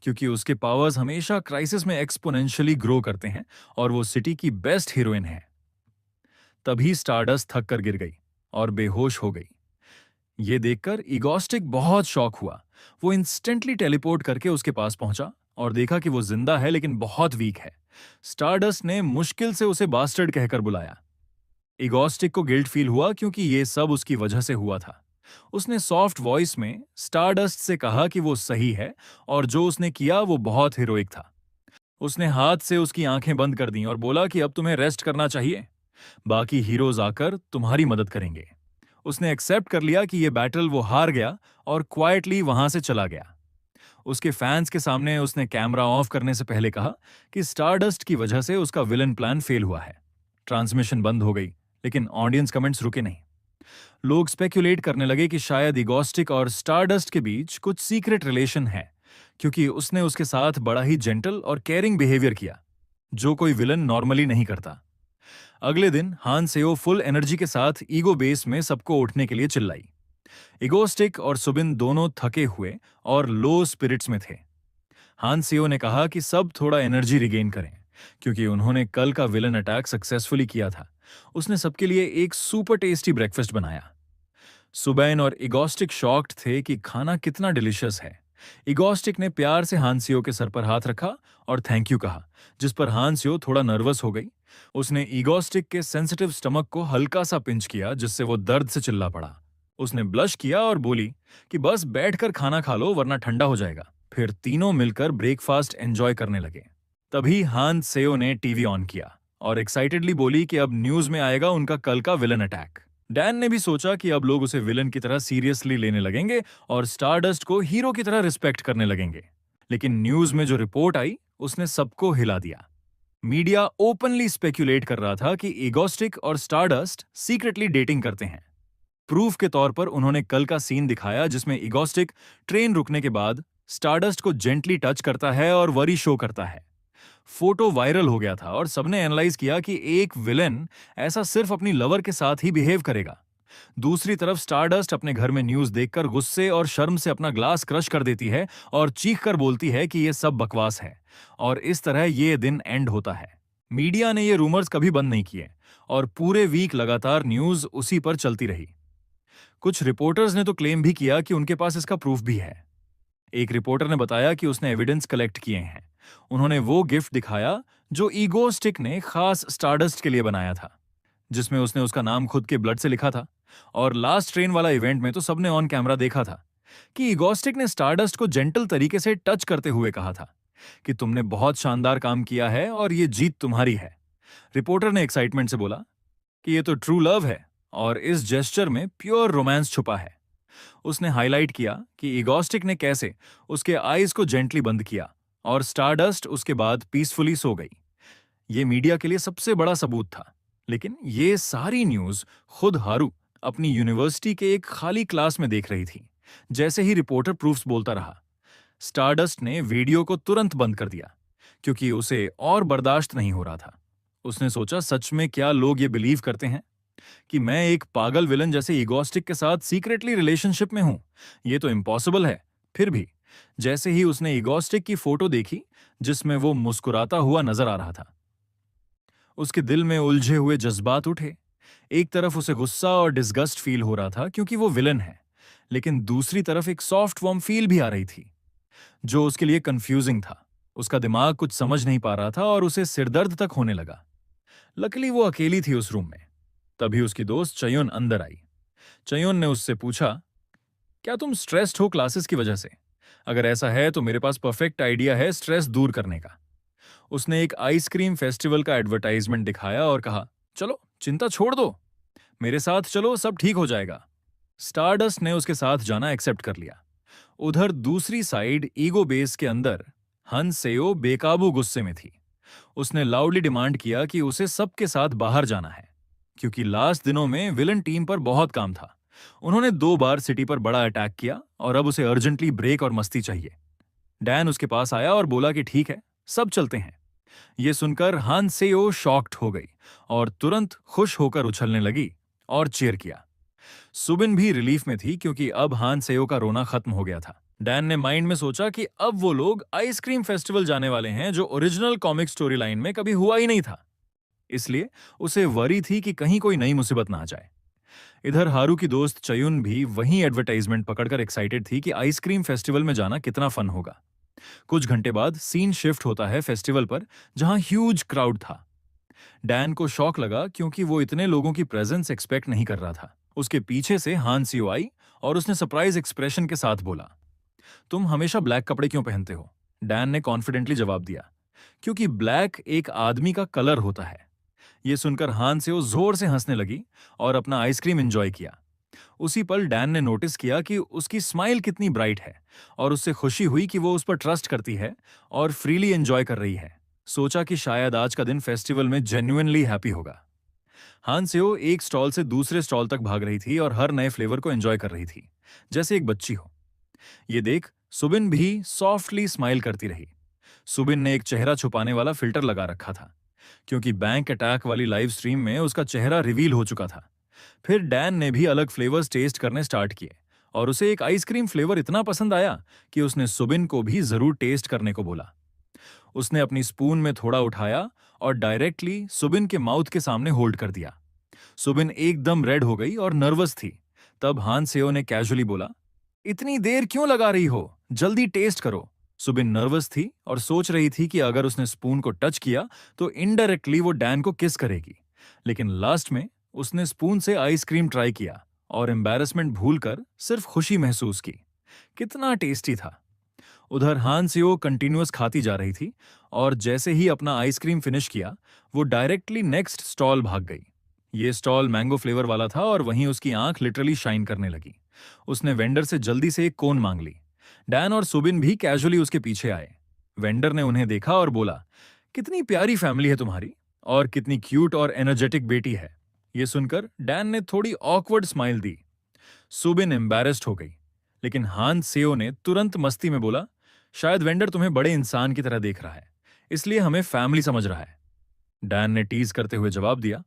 क्योंकि उसके पावर्स हमेशा क्राइसिस में एक्सपोनेंशियली ग्रो करते हैं और वो सिटी की बेस्ट हीरोइन है। तभी स्टारडस्ट थक कर गिर गई और बेहोश हो गई। ये देखकर इगोस्टिक बहुत शॉक हुआ। वो इंस्टेंटली टेलीपोर्ट करके उसके पास पहुंचा और देखा कि वो जिंदा है लेकिन बहुत वीक है। स्टारडस्ट ने मुश्किल से उसे बास्टर्ड कहकर बुलाया। इगोस्टिक को गिल्ट फील हुआ क्योंकि ये सब उसकी वजह से हुआ था। उसने सॉफ्ट वॉइस में स्टारडस्ट से कहा कि वो सही है और जो उसने किया वो बहुत हीरोइक था। उसने हाथ से उसकी आंखें बंद कर दी और बोला कि अब तुम्हें रेस्ट करना चाहिए, बाकी हीरोज आकर तुम्हारी मदद करेंगे। उसने एक्सेप्ट कर लिया कि ये बैटल वो हार गया और क्वाइटली वहां से चला गया। उसके फैंस के सामने उसने कैमरा ऑफ करने से पहले कहा कि स्टारडस्ट की वजह से उसका विलन प्लान फेल हुआ है। ट्रांसमिशन बंद हो गई, लेकिन ऑडियंस कमेंट्स रुके नहीं। लोग स्पेक्युलेट करने लगे कि शायद इगोस्टिक और स्टारडस्ट के बीच कुछ सीक्रेट रिलेशन है, क्योंकि उसने उसके साथ बड़ा ही जेंटल और केयरिंग बिहेवियर किया, जो कोई विलन नॉर्मली नहीं करता। अगले दिन हान सेओ फुल एनर्जी के साथ ईगो बेस में सबको उठने के लिए चिल्लाई। इगोस्टिक और सुबिन दोनों थके हुए और लो स्पिरिट्स में थे। हान सेओ ने कहा कि सब थोड़ा एनर्जी रिगेन करें, क्योंकि उन्होंने कल का विलन अटैक सक्सेसफुली किया था। उसने सबके लिए एक सुपर टेस्टी ब्रेकफास्ट बनाया। सुबैन और इगोस्टिक शॉक्ड थे कि खाना कितना डिलिशियस है। इगोस्टिक ने प्यार से हांसियो के सर पर हाथ रखा और थैंक यू कहा, जिस पर हांसियो थोड़ा नर्वस हो गई। उसने इगोस्टिक के सेंसिटिव स्टमक को हल्का सा पिंच किया, जिससे वो दर्द से चिल्ला पड़ा। उसने ब्लश किया और बोली कि बस बैठकर खाना खा लो वरना ठंडा हो जाएगा। फिर तीनों मिलकर ब्रेकफास्ट एंजॉय करने लगे। तभी हान सेओ ने टीवी ऑन किया और एक्साइटेडली बोली कि अब न्यूज में आएगा उनका कल का विलन अटैक। डैन ने भी सोचा कि अब लोग उसे विलन की तरह सीरियसली लेने लगेंगे और स्टारडस्ट को हीरो की तरह रिस्पेक्ट करने लगेंगे। लेकिन न्यूज में जो रिपोर्ट आई उसने सबको हिला दिया। मीडिया ओपनली स्पेक्युलेट कर रहा था कि इगोस्टिक और स्टारडस्ट सीक्रेटली डेटिंग करते हैं। प्रूफ के तौर पर उन्होंने कल का सीन दिखाया जिसमें इगोस्टिक ट्रेन रुकने के बाद स्टारडस्ट को जेंटली टच करता है और वरी शो करता है। फोटो वायरल हो गया था और सबने एनालाइज किया कि एक विलेन ऐसा सिर्फ अपनी लवर के साथ ही बिहेव करेगा। दूसरी तरफ स्टारडस्ट अपने घर में न्यूज देखकर गुस्से और शर्म से अपना ग्लास क्रश कर देती है और चीख कर बोलती है कि यह सब बकवास है, और इस तरह यह दिन एंड होता है। मीडिया ने ये रूमर्स कभी बंद नहीं किए और पूरे वीक लगातार न्यूज उसी पर चलती रही। कुछ रिपोर्टर्स ने तो क्लेम भी किया कि उनके पास इसका प्रूफ भी है। एक रिपोर्टर ने बताया कि उसने एविडेंस कलेक्ट किए हैं। उन्होंने वो गिफ्ट दिखाया जो ईगो स्टिक ने खास स्टारडस्ट के लिए बनाया था, जिसमें उसने उसका नाम खुद के ब्लड से लिखा था। और लास्ट ट्रेन वाला इवेंट में तो सबने ऑन कैमरा देखा था कि ईगोस्टिक ने स्टारडस्ट को जेंटल तरीके से टच करते हुए कहा था कि तुमने बहुत शानदार काम किया है और ये जीत तुम्हारी है। रिपोर्टर ने एक्साइटमेंट से बोला कि ये तो ट्रू लव है और इस जेस्चर में प्योर रोमांस छुपा है। उसने हाईलाइट किया कि ईगोस्टिक ने कैसे उसके आईज को जेंटली बंद किया और स्टारडस्ट उसके बाद पीसफुली सो गई। ये मीडिया के लिए सबसे बड़ा सबूत था। लेकिन ये सारी न्यूज खुद हारू अपनी यूनिवर्सिटी के एक खाली क्लास में देख रही थी। जैसे ही रिपोर्टर प्रूफ्स बोलता रहा, स्टारडस्ट ने वीडियो को तुरंत बंद कर दिया क्योंकि उसे और बर्दाश्त नहीं हो रहा था। उसने सोचा, सच में क्या लोग ये बिलीव करते हैं कि मैं एक पागल विलन जैसे ईगोस्टिक के साथ सीक्रेटली रिलेशनशिप में हूं? ये तो इम्पॉसिबल है। फिर भी जैसे ही उसने ईगोस्टिक की फोटो देखी जिसमें वो मुस्कुराता हुआ नजर आ रहा था, उसके दिल में उलझे हुए जज्बात उठे। एक तरफ उसे गुस्सा और डिस्गस्ट फील हो रहा था क्योंकि वो विलन है, लेकिन दूसरी तरफ एक सॉफ्ट वार्म फील भी आ रही थी जो उसके लिए कंफ्यूजिंग था। उसका दिमाग कुछ समझ नहीं पा रहा था और उसे सिरदर्द तक होने लगा। लकीली वो अकेली थी उस रूम में। तभी उसकी दोस्त चयुन अंदर आई। चयुन ने उससे पूछा, क्या तुम स्ट्रेस्ड हो क्लासेस की वजह से? अगर ऐसा है तो मेरे पास परफेक्ट आइडिया है स्ट्रेस दूर करने का। उसने एक आइसक्रीम फेस्टिवल का एडवर्टाइजमेंट दिखाया और कहा, चलो चिंता छोड़ दो, मेरे साथ चलो, सब ठीक हो जाएगा। स्टारडस्ट ने उसके साथ जाना एक्सेप्ट कर लिया। उधर दूसरी साइड ईगो बेस के अंदर हन सेओ बेकाबू गुस्से में थी। उसने लाउडली डिमांड किया कि उसे सबके साथ बाहर जाना है क्योंकि लास्ट दिनों में विलन टीम पर बहुत काम था। उन्होंने 2 बार सिटी पर बड़ा अटैक किया और अब उसे अर्जेंटली ब्रेक और मस्ती चाहिए। डैन उसके पास आया और बोला कि ठीक है, सब चलते हैं। यह सुनकर हान सेओ शॉक्ड हो गई और तुरंत खुश होकर उछलने लगी और चीयर किया। सुबिन भी रिलीफ में थी क्योंकि अब हान सेओ का रोना खत्म हो गया था। डैन ने माइंड में सोचा कि अब वो लोग आइसक्रीम फेस्टिवल जाने वाले हैं जो ओरिजिनल कॉमिक स्टोरी लाइन में कभी हुआ ही नहीं था। इसलिए उसे वरी थी कि कहीं कोई नई मुसीबत ना आ जाए। इधर हारू की दोस्त चयुन भी वहीं एडवर्टाइजमेंट पकड़कर एक्साइटेड थी कि आइसक्रीम फेस्टिवल में जाना कितना फन होगा। कुछ घंटे बाद सीन शिफ्ट होता है फेस्टिवल पर जहां ह्यूज क्राउड था। डैन को शॉक लगा क्योंकि वो इतने लोगों की प्रेजेंस एक्सपेक्ट नहीं कर रहा था। उसके पीछे से हान सियो आई और उसने सरप्राइज एक्सप्रेशन के साथ बोला, तुम हमेशा ब्लैक कपड़े क्यों पहनते हो? डैन ने कॉन्फिडेंटली जवाब दिया, क्योंकि ब्लैक एक आदमी का कलर होता है। यह सुनकर हान सेओ जोर से हंसने लगी और अपना आइसक्रीम एंजॉय किया। उसी पल डैन ने नोटिस किया कि उसकी स्माइल कितनी ब्राइट है और उससे खुशी हुई कि वो उस पर ट्रस्ट करती है और फ्रीली एंजॉय कर रही है। सोचा कि शायद आज का दिन फेस्टिवल में जेन्युइनली हैप्पी होगा। हान सेओ एक स्टॉल से दूसरे स्टॉल तक भाग रही थी और हर नए फ्लेवर को एंजॉय कर रही थी जैसे एक बच्ची हो। ये देख सुबिन भी सॉफ्टली स्माइल करती रही। सुबिन ने एक चेहरा छुपाने वाला फिल्टर लगा रखा था क्योंकि बैंक अटैक वाली लाइव स्ट्रीम में उसका चेहरा रिवील हो चुका था। फिर डैन ने भी अलग फ्लेवर्स टेस्ट करने स्टार्ट किए और उसे एक आइसक्रीम फ्लेवर इतना पसंद आया कि उसने सुबिन को भी जरूर टेस्ट करने को बोला। उसने अपनी स्पून में थोड़ा उठाया और डायरेक्टली सुबिन के माउथ के सामने होल्ड कर दिया। सुबिन एकदम रेड हो गई और नर्वस थी। तब हान सेओ ने कैजुअली बोला, इतनी देर क्यों लगा रही हो, जल्दी टेस्ट करो। सुबिन नर्वस थी और सोच रही थी कि अगर उसने स्पून को टच किया तो इनडायरेक्टली वो डैन को किस करेगी। लेकिन लास्ट में उसने स्पून से आइसक्रीम ट्राई किया और एम्बैरेसमेंट भूलकर सिर्फ खुशी महसूस की। कितना टेस्टी था। उधर हान सेओ कंटिन्यूअस खाती जा रही थी और जैसे ही अपना आइसक्रीम फिनिश किया वो डायरेक्टली नेक्स्ट स्टॉल भाग गई। ये स्टॉल मैंगो फ्लेवर वाला था और वहीं उसकी आंख लिटरली शाइन करने लगी। उसने वेंडर से जल्दी से एक कोन मांग ली। डैन और सुबिन भी कैजुअली उसके पीछे आए। वेंडर ने उन्हें देखा और बोला, कितनी प्यारी फैमिली है तुम्हारी और कितनी क्यूट और एनर्जेटिक बेटी है। यह सुनकर डैन ने थोड़ी ऑकवर्ड स्माइल दी। सुबिन एम्बैरेस्ड हो गई, लेकिन हान सेओ ने तुरंत मस्ती में बोला, शायद वेंडर तुम्हें बड़े इंसान की तरह देख रहा है, इसलिए हमें फैमिली समझ रहा है। डैन ने टीज करते हुए जवाब दिया,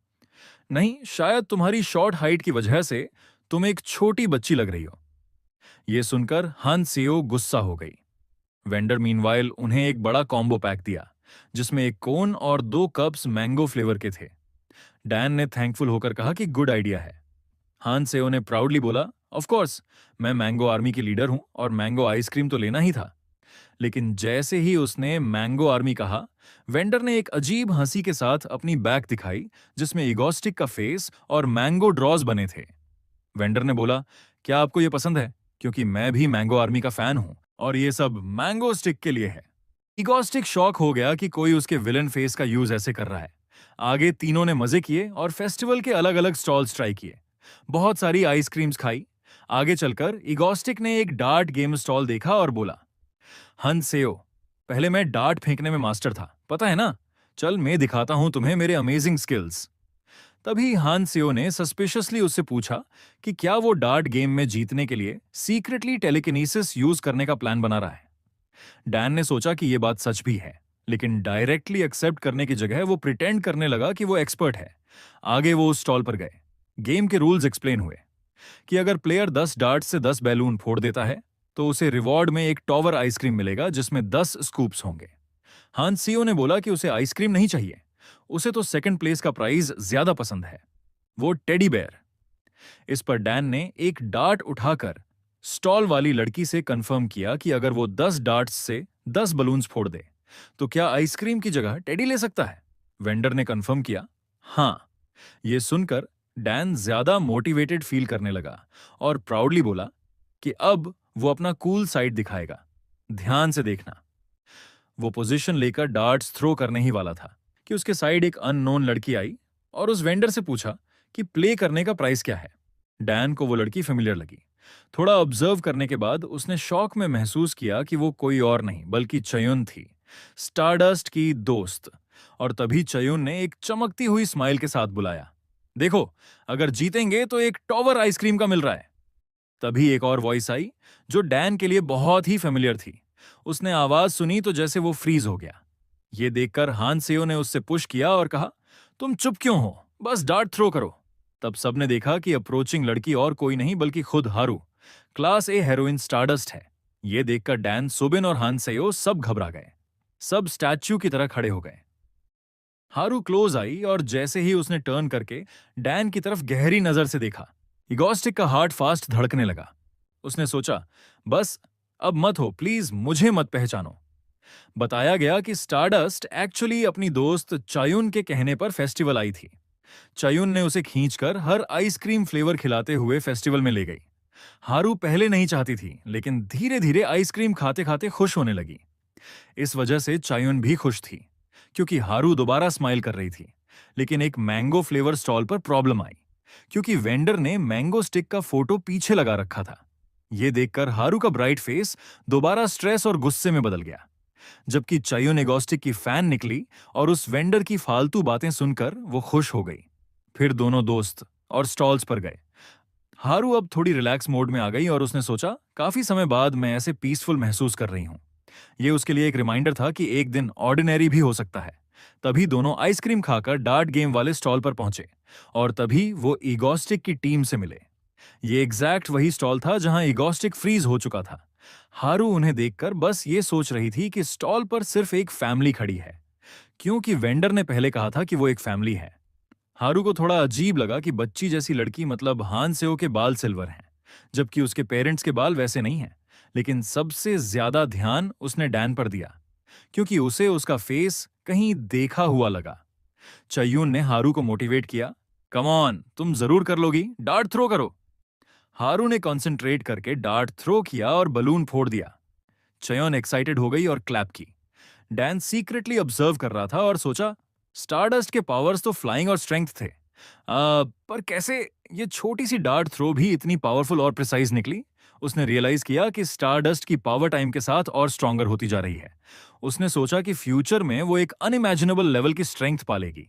नहीं, शायद तुम्हारी शॉर्ट हाइट की वजह से तुम एक छोटी बच्ची लग रही हो। यह सुनकर हान सेओ गुस्सा हो गई। वेंडर मीनवाइल उन्हें एक बड़ा कॉम्बो पैक दिया जिसमें एक कोन और 2 कप्स मैंगो फ्लेवर के थे। डैन ने थैंकफुल होकर कहा कि गुड आइडिया है। हान सेओ ने प्राउडली बोला, ऑफ कोर्स, मैं मैंगो आर्मी की लीडर हूं और मैंगो आइसक्रीम तो लेना ही था। लेकिन जैसे ही उसने मैंगो आर्मी कहा, वेंडर ने एक अजीब हंसी के साथ अपनी बैग दिखाई, जिसमें इगोस्टिक का फेस और मैंगो ड्रॉज बने थे। वेंडर ने बोला, क्या आपको यह पसंद है? क्योंकि मैं भी मैंगो आर्मी का फैन हूं और ये सब मैंगो स्टिक के लिए है। इगोस्टिक शॉक हो गया कि कोई उसके विलन फेस का यूज ऐसे कर रहा है। आगे तीनों ने मजे किए और फेस्टिवल के अलग अलग स्टॉल्स ट्राई किए। बहुत सारी आइसक्रीम्स खाई। आगे चलकर इगोस्टिक ने एक डार्ट गेम स्टॉल देखा और बोला, हंसेओ, पहले मैं डार्ट फेंकने में मास्टर था, पता है ना? चल मैं दिखाता हूं तुम्हें मेरे अमेजिंग स्किल्स। तभी हानसेओ ने सस्पिशियसली उससे पूछा कि क्या वो डार्ट गेम में जीतने के लिए सीक्रेटली टेलीकिनेसिस यूज करने का प्लान बना रहा है। डैन ने सोचा कि यह बात सच भी है, लेकिन डायरेक्टली एक्सेप्ट करने की जगह वो प्रिटेंड करने लगा कि वो एक्सपर्ट है। आगे वो उस स्टॉल पर गए। गेम के रूल्स एक्सप्लेन हुए कि अगर प्लेयर 10 डार्ट से 10 बैलून फोड़ देता है तो उसे रिवॉर्ड में एक टॉवर आइसक्रीम मिलेगा जिसमें 10 स्कूप्स होंगे। हांसियो ने बोला कि उसे आइसक्रीम नहीं चाहिए, उसे तो सेकंड प्लेस का प्राइज ज्यादा पसंद है, वो टेडी बेयर। इस पर डैन ने एक डार्ट उठाकर स्टॉल वाली लड़की से कंफर्म किया कि अगर वो 10 डार्ट्स से 10 बलून्स फोड़ दे तो क्या आइसक्रीम की जगह टेडी ले सकता है। वेंडर ने कंफर्म किया, हाँ। ये सुनकर डैन ज्यादा मोटिवेटेड फील करने लगा और प्राउडली बोला कि अब वो अपना कूल साइड दिखाएगा। ध्यान से देखना। वो पोजीशन लेकर डार्ट्स थ्रो करने ही वाला था कि उसके साइड एक अननोन लड़की आई और उस वेंडर से पूछा कि प्ले करने का प्राइस क्या है। डैन को वो लड़की फेमिलियर लगी। थोड़ा ऑब्जर्व करने के बाद उसने शौक में महसूस किया कि वो कोई और नहीं बल्कि चयुन थी, स्टारडस्ट की दोस्त। और तभी चयुन ने एक चमकती हुई स्माइल के साथ बुलाया, देखो, अगर जीतेंगे तो एक टॉवर आइसक्रीम का मिल रहा है। तभी एक और वॉइस आई जो डैन के लिए बहुत ही फेमिलियर थी। उसने आवाज सुनी तो जैसे वो फ्रीज हो गया। ये देखकर हानसेओ ने उससे पुश किया और कहा, तुम चुप क्यों हो, बस डार्ट थ्रो करो। तब सबने देखा कि अप्रोचिंग लड़की और कोई नहीं बल्कि खुद हारू, क्लास ए हेरोइन स्टारडस्ट है। ये देखकर डैन, सुबिन और हानसेओ सब घबरा गए। सब स्टैच्यू की तरह खड़े हो गए। हारू क्लोज आई और जैसे ही उसने टर्न करके डैन की तरफ गहरी नजर से देखा, इगोस्टिक का हार्ट फास्ट धड़कने लगा। उसने सोचा, बस अब मत हो प्लीज, मुझे मत पहचानो। बताया गया कि स्टारडस्ट एक्चुअली अपनी दोस्त चायुन के कहने पर फेस्टिवल आई थी। चायुन ने उसे खींचकर हर आइसक्रीम फ्लेवर खिलाते हुए फेस्टिवल में ले गई। हारू पहले नहीं चाहती थी, लेकिन धीरे धीरे आइसक्रीम खाते खाते खुश होने लगी। इस वजह से चायुन भी खुश थी, क्योंकि हारू दोबारा स्माइल कर रही थी। लेकिन एक मैंगो फ्लेवर स्टॉल पर प्रॉब्लम आई, क्योंकि वेंडर ने मैंगो स्टिक का फोटो पीछे लगा रखा था। यह देखकर हारू का ब्राइट फेस दोबारा स्ट्रेस और गुस्से में बदल गया। जबकि चायुन एगोस्टिक की फैन निकली और उस वेंडर की फालतू बातें सुनकर वो खुश हो गई। फिर दोनों दोस्त और स्टॉल्स पर गए। हारू अब थोड़ी रिलैक्स मोड में आ गई और उसने सोचा, काफी समय बाद मैं ऐसे पीसफुल महसूस कर रही हूं। ये उसके लिए एक रिमाइंडर था कि एक दिन ऑर्डिनरी भी हो सकता है। तभी दोनों आइसक्रीम खाकर डार्ट गेम वाले स्टॉल पर पहुंचे और तभी वो इगोस्टिक की टीम से मिले। ये एग्जैक्ट वही स्टॉल था जहां इगोस्टिक फ्रीज हो चुका था। हारू उन्हें देखकर बस ये सोच रही थी कि स्टॉल पर सिर्फ एक फैमिली खड़ी है, क्योंकि वेंडर ने पहले कहा था कि वो एक फैमिली है। हारू को थोड़ा अजीब लगा कि बच्ची जैसी लड़की, मतलब हानसेओ के बाल सिल्वर हैं, जबकि उसके पेरेंट्स के बाल वैसे नहीं हैं। लेकिन सबसे ज्यादा ध्यान उसने डैन पर दिया, क्योंकि उसे उसका फेस कहीं देखा हुआ लगा। चयुन ने हारू को मोटिवेट किया, कम ऑन, तुम जरूर कर लोगी, डार्ट थ्रो करो। हारू ने कंसंट्रेट करके डार्ट थ्रो किया और बलून फोड़ दिया। चयोन एक्साइटेड हो गई और क्लैप की। डैन सीक्रेटली ऑब्जर्व कर रहा था और सोचा, स्टारडस्ट के पावर्स तो फ्लाइंग और स्ट्रेंथ थे, पर कैसे ये छोटी सी डार्ट थ्रो भी इतनी पावरफुल और प्रिसाइज निकली। उसने रियलाइज किया कि स्टारडस्ट की पावर टाइम के साथ और स्ट्रॉन्गर होती जा रही है। उसने सोचा कि फ्यूचर में वो एक अनइमेजिनेबल लेवल की स्ट्रेंथ पालेगी।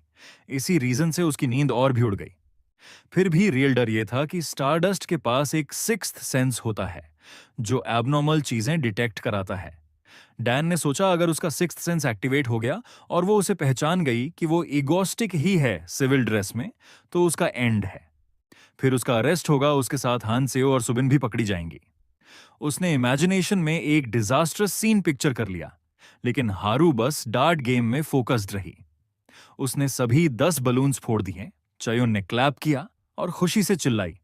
इसी रीजन से उसकी नींद और भी उड़ गई। फिर भी रियल डर यह था कि स्टारडस्ट के पास एक सिक्स्थ सेंस होता है जो एबनॉर्मल चीजें डिटेक्ट कराता है। डैन ने सोचा, अगर उसका सिक्स्थ सेंस एक्टिवेट हो गया और वो उसे पहचान गई कि वो इगोस्टिक ही है सिविल ड्रेस में, तो उसका एंड है। फिर उसका अरेस्ट होगा, उसके साथ हानसेओ और सुबिन भी पकड़ी जाएंगी। उसने इमेजिनेशन में एक डिजास्टरस सीन पिक्चर कर लिया। लेकिन हारू बस डार्ट गेम में फोकस्ड रही। उसने सभी 10 बलून्स फोड़ दिए। चयुन ने क्लैप किया और खुशी से चिल्लाई,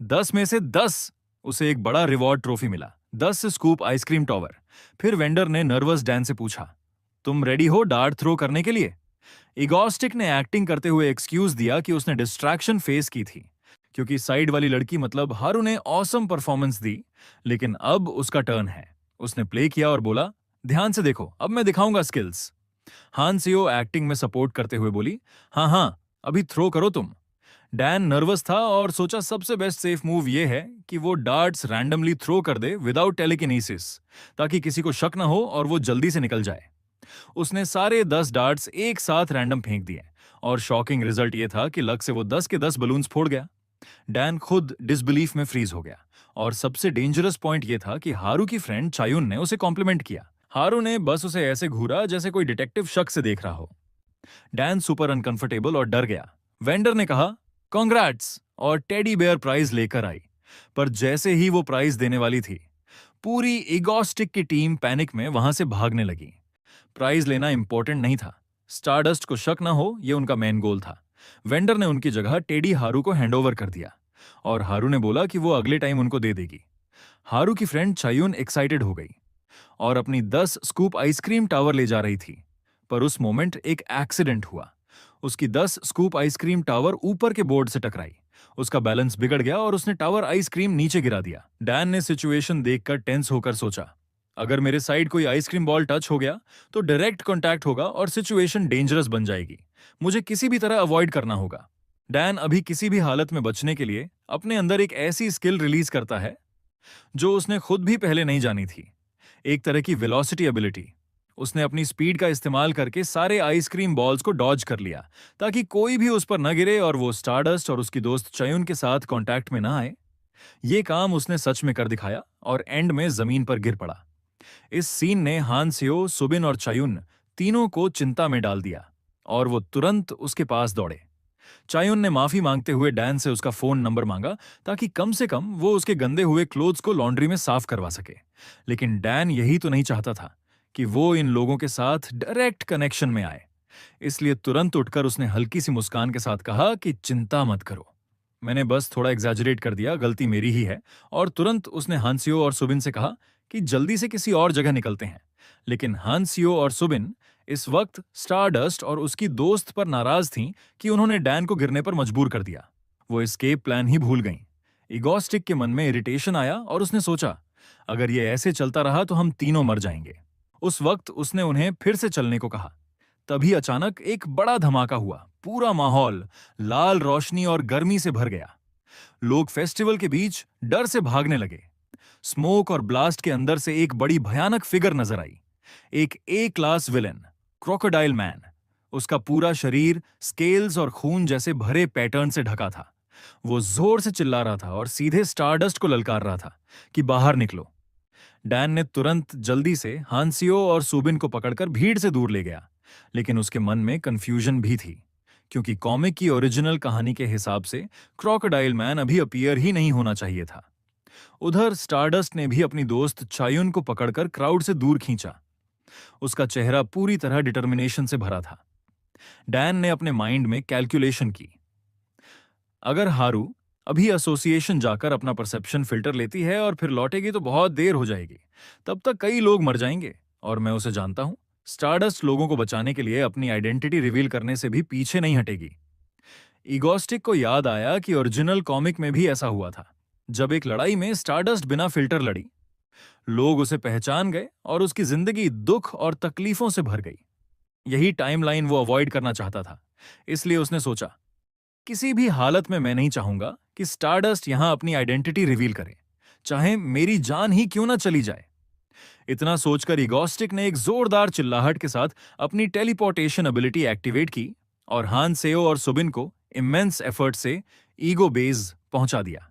10 में से 10। उसे एक बड़ा रिवॉर्ड ट्रॉफी मिला, 10 स्कूप आइसक्रीम टॉवर। फिर वेंडर ने नर्वस डैन से पूछा, तुम रेडी हो डार्ट थ्रो करने के लिए? इगोस्टिक ने एक्टिंग करते हुए एक्सक्यूज दिया कि उसने डिस्ट्रैक्शन फेस की थी, क्योंकि साइड वाली लड़की मतलब हारू ने ऑसम परफॉर्मेंस दी। लेकिन अब उसका टर्न है। उसने प्ले किया और बोला, ध्यान से देखो, अब मैं दिखाऊंगा स्किल्स। हानसियो एक्टिंग में सपोर्ट करते हुए बोली, हाँ हाँ, अभी थ्रो करो तुम। डैन नर्वस था और सोचा सबसे बेस्ट सेफ मूव ये है कि वो डार्ट्स रैंडमली थ्रो कर दे विदाउट टेलीकिनेसिस, ताकि किसी को शक ना हो और वो जल्दी से निकल जाए। उसने सारे 10 डार्ट्स एक साथ रैंडम फेंक दिए और शॉकिंग रिजल्ट ये था कि लक से वो 10 के 10 बलून्स फोड़ गया। डैन खुद डिसबिलीफ में फ्रीज हो गया और सबसे डेंजरस पॉइंट ये था कि हारू की फ्रेंड चायुन ने उसे कॉम्प्लीमेंट किया। हारू ने बस उसे ऐसे घूरा जैसे कोई डिटेक्टिव शक से देख रहा हो। डैन सुपर अनकंफर्टेबल और डर गया। वेंडर ने कहा, कॉन्ग्रैट्स, और टेडी बेयर प्राइज लेकर आई। पर जैसे ही वो प्राइज देने वाली थी, पूरी इगोस्टिक की टीम पैनिक में वहां से भागने लगी। प्राइज लेना इंपॉर्टेंट नहीं था, स्टारडस्ट को शक ना हो ये उनका मेन गोल था। वेंडर ने उनकी जगह टेडी हारू को हैंडओवर कर दिया और हारू ने बोला कि वो अगले टाइम उनको दे देगी। हारू की फ्रेंड चायुन एक्साइटेड हो गई और अपनी 10 स्कूप आइसक्रीम टावर ले जा रही थी। पर उस मोमेंट एक एक्सीडेंट हुआ। उसकी 10 स्कूप आइसक्रीम टावर ऊपर के बोर्ड से टकराई। उसका बैलेंस बिगड़ गया और उसने टावर आइसक्रीम नीचे गिरा दिया। डैन ने सिचुएशन देखकर टेंस होकर सोचा, अगर मेरे साइड कोई आइसक्रीम बॉल टच हो गया तो डायरेक्ट कांटेक्ट होगा और सिचुएशन डेंजरस बन जाएगी। मुझे किसी भी तरह अवॉइड करना होगा। डैन अभी किसी भी हालत में बचने के लिए अपने अंदर एक ऐसी स्किल रिलीज करता है जो उसने खुद भी पहले नहीं जानी थी, एक तरह की वेलोसिटी एबिलिटी। उसने अपनी स्पीड का इस्तेमाल करके सारे आइसक्रीम बॉल्स को डॉज कर लिया ताकि कोई भी उस पर न गिरे और वो स्टारडस्ट और उसकी दोस्त चयुन के साथ कांटेक्ट में ना आए। ये काम उसने सच में कर दिखाया और एंड में जमीन पर गिर पड़ा। इस सीन ने हानसियो, सुबिन और चायुन तीनों को चिंता में डाल दिया और वो तुरंत उसके पास दौड़े। चायुन ने माफी मांगते हुए डैन से उसका फोन नंबर मांगा ताकि कम से कम वो उसके गंदे हुए क्लोथ्स को लॉन्ड्री में साफ करवा सके। लेकिन डैन यही तो नहीं चाहता था कि वो इन लोगों के साथ डायरेक्ट कनेक्शन में आए। इसलिए तुरंत उठकर उसने हल्की सी मुस्कान के साथ कहा कि चिंता मत करो, मैंने बस थोड़ा एग्जैजरेट कर दिया, गलती मेरी ही है। और तुरंत उसने हानसियो और सुबिन से कहा कि जल्दी से किसी और जगह निकलते हैं। लेकिन हानसियो और सुबिन इस वक्त स्टारडस्ट और उसकी दोस्त पर नाराज थीं कि उन्होंने डैन को गिरने पर मजबूर कर दिया। वो एस्केप प्लान ही भूल गईं। इगोस्टिक के मन में इरिटेशन आया और उसने सोचा, अगर ये ऐसे चलता रहा तो हम तीनों मर जाएंगे। उस वक्त उसने उन्हें फिर से चलने को कहा। तभी अचानक एक बड़ा धमाका हुआ। पूरा माहौल लाल रोशनी और गर्मी से भर गया। लोग फेस्टिवल के बीच डर से भागने लगे। स्मोक और ब्लास्ट के अंदर से एक बड़ी भयानक फिगर नजर आई। एक ए क्लास विलेन, क्रोकोडाइल मैन। उसका पूरा शरीर स्केल्स और खून जैसे भरे पैटर्न से ढका था। वो जोर से चिल्ला रहा था और सीधे स्टारडस्ट को ललकार रहा था कि बाहर निकलो। डैन ने तुरंत जल्दी से हानसियो और सुबिन को पकड़कर भीड़ से दूर ले गया। लेकिन उसके मन में कंफ्यूजन भी थी, क्योंकि कॉमिक की ओरिजिनल कहानी के हिसाब से क्रोकोडाइल मैन अभी अपीयर ही नहीं होना चाहिए था। उधर स्टारडस्ट ने भी अपनी दोस्त चायुन को पकड़कर क्राउड से दूर खींचा। उसका चेहरा पूरी तरह डिटर्मिनेशन से भरा था। डैन ने अपने माइंड में कैलकुलेशन की, अगर हारू अभी एसोसिएशन जाकर अपना परसेप्शन फिल्टर लेती है और फिर लौटेगी तो बहुत देर हो जाएगी। तब तक कई लोग मर जाएंगे और मैं उसे जानता हूं, स्टारडस्ट लोगों को बचाने के लिए अपनी आइडेंटिटी रिवील करने से भी पीछे नहीं हटेगी। इगोस्टिक को याद आया कि ओरिजिनल कॉमिक में भी ऐसा हुआ था। जब एक लड़ाई में स्टारडस्ट बिना फिल्टर लड़ी, लोग उसे पहचान गए और उसकी जिंदगी दुख और तकलीफों से भर गई। यही टाइमलाइन वो अवॉइड करना चाहता था। इसलिए उसने सोचा, किसी भी हालत में मैं नहीं चाहूंगा कि स्टारडस्ट यहां अपनी आइडेंटिटी रिवील करे, चाहे मेरी जान ही क्यों ना चली जाए। इतना सोचकर इगोस्टिक ने एक जोरदार चिल्लाहट के साथ अपनी टेलीपोर्टेशन एबिलिटी एक्टिवेट की और हानसेयो और सुबिन को इमेंस एफर्ट से ईगो बेस पहुंचा दिया।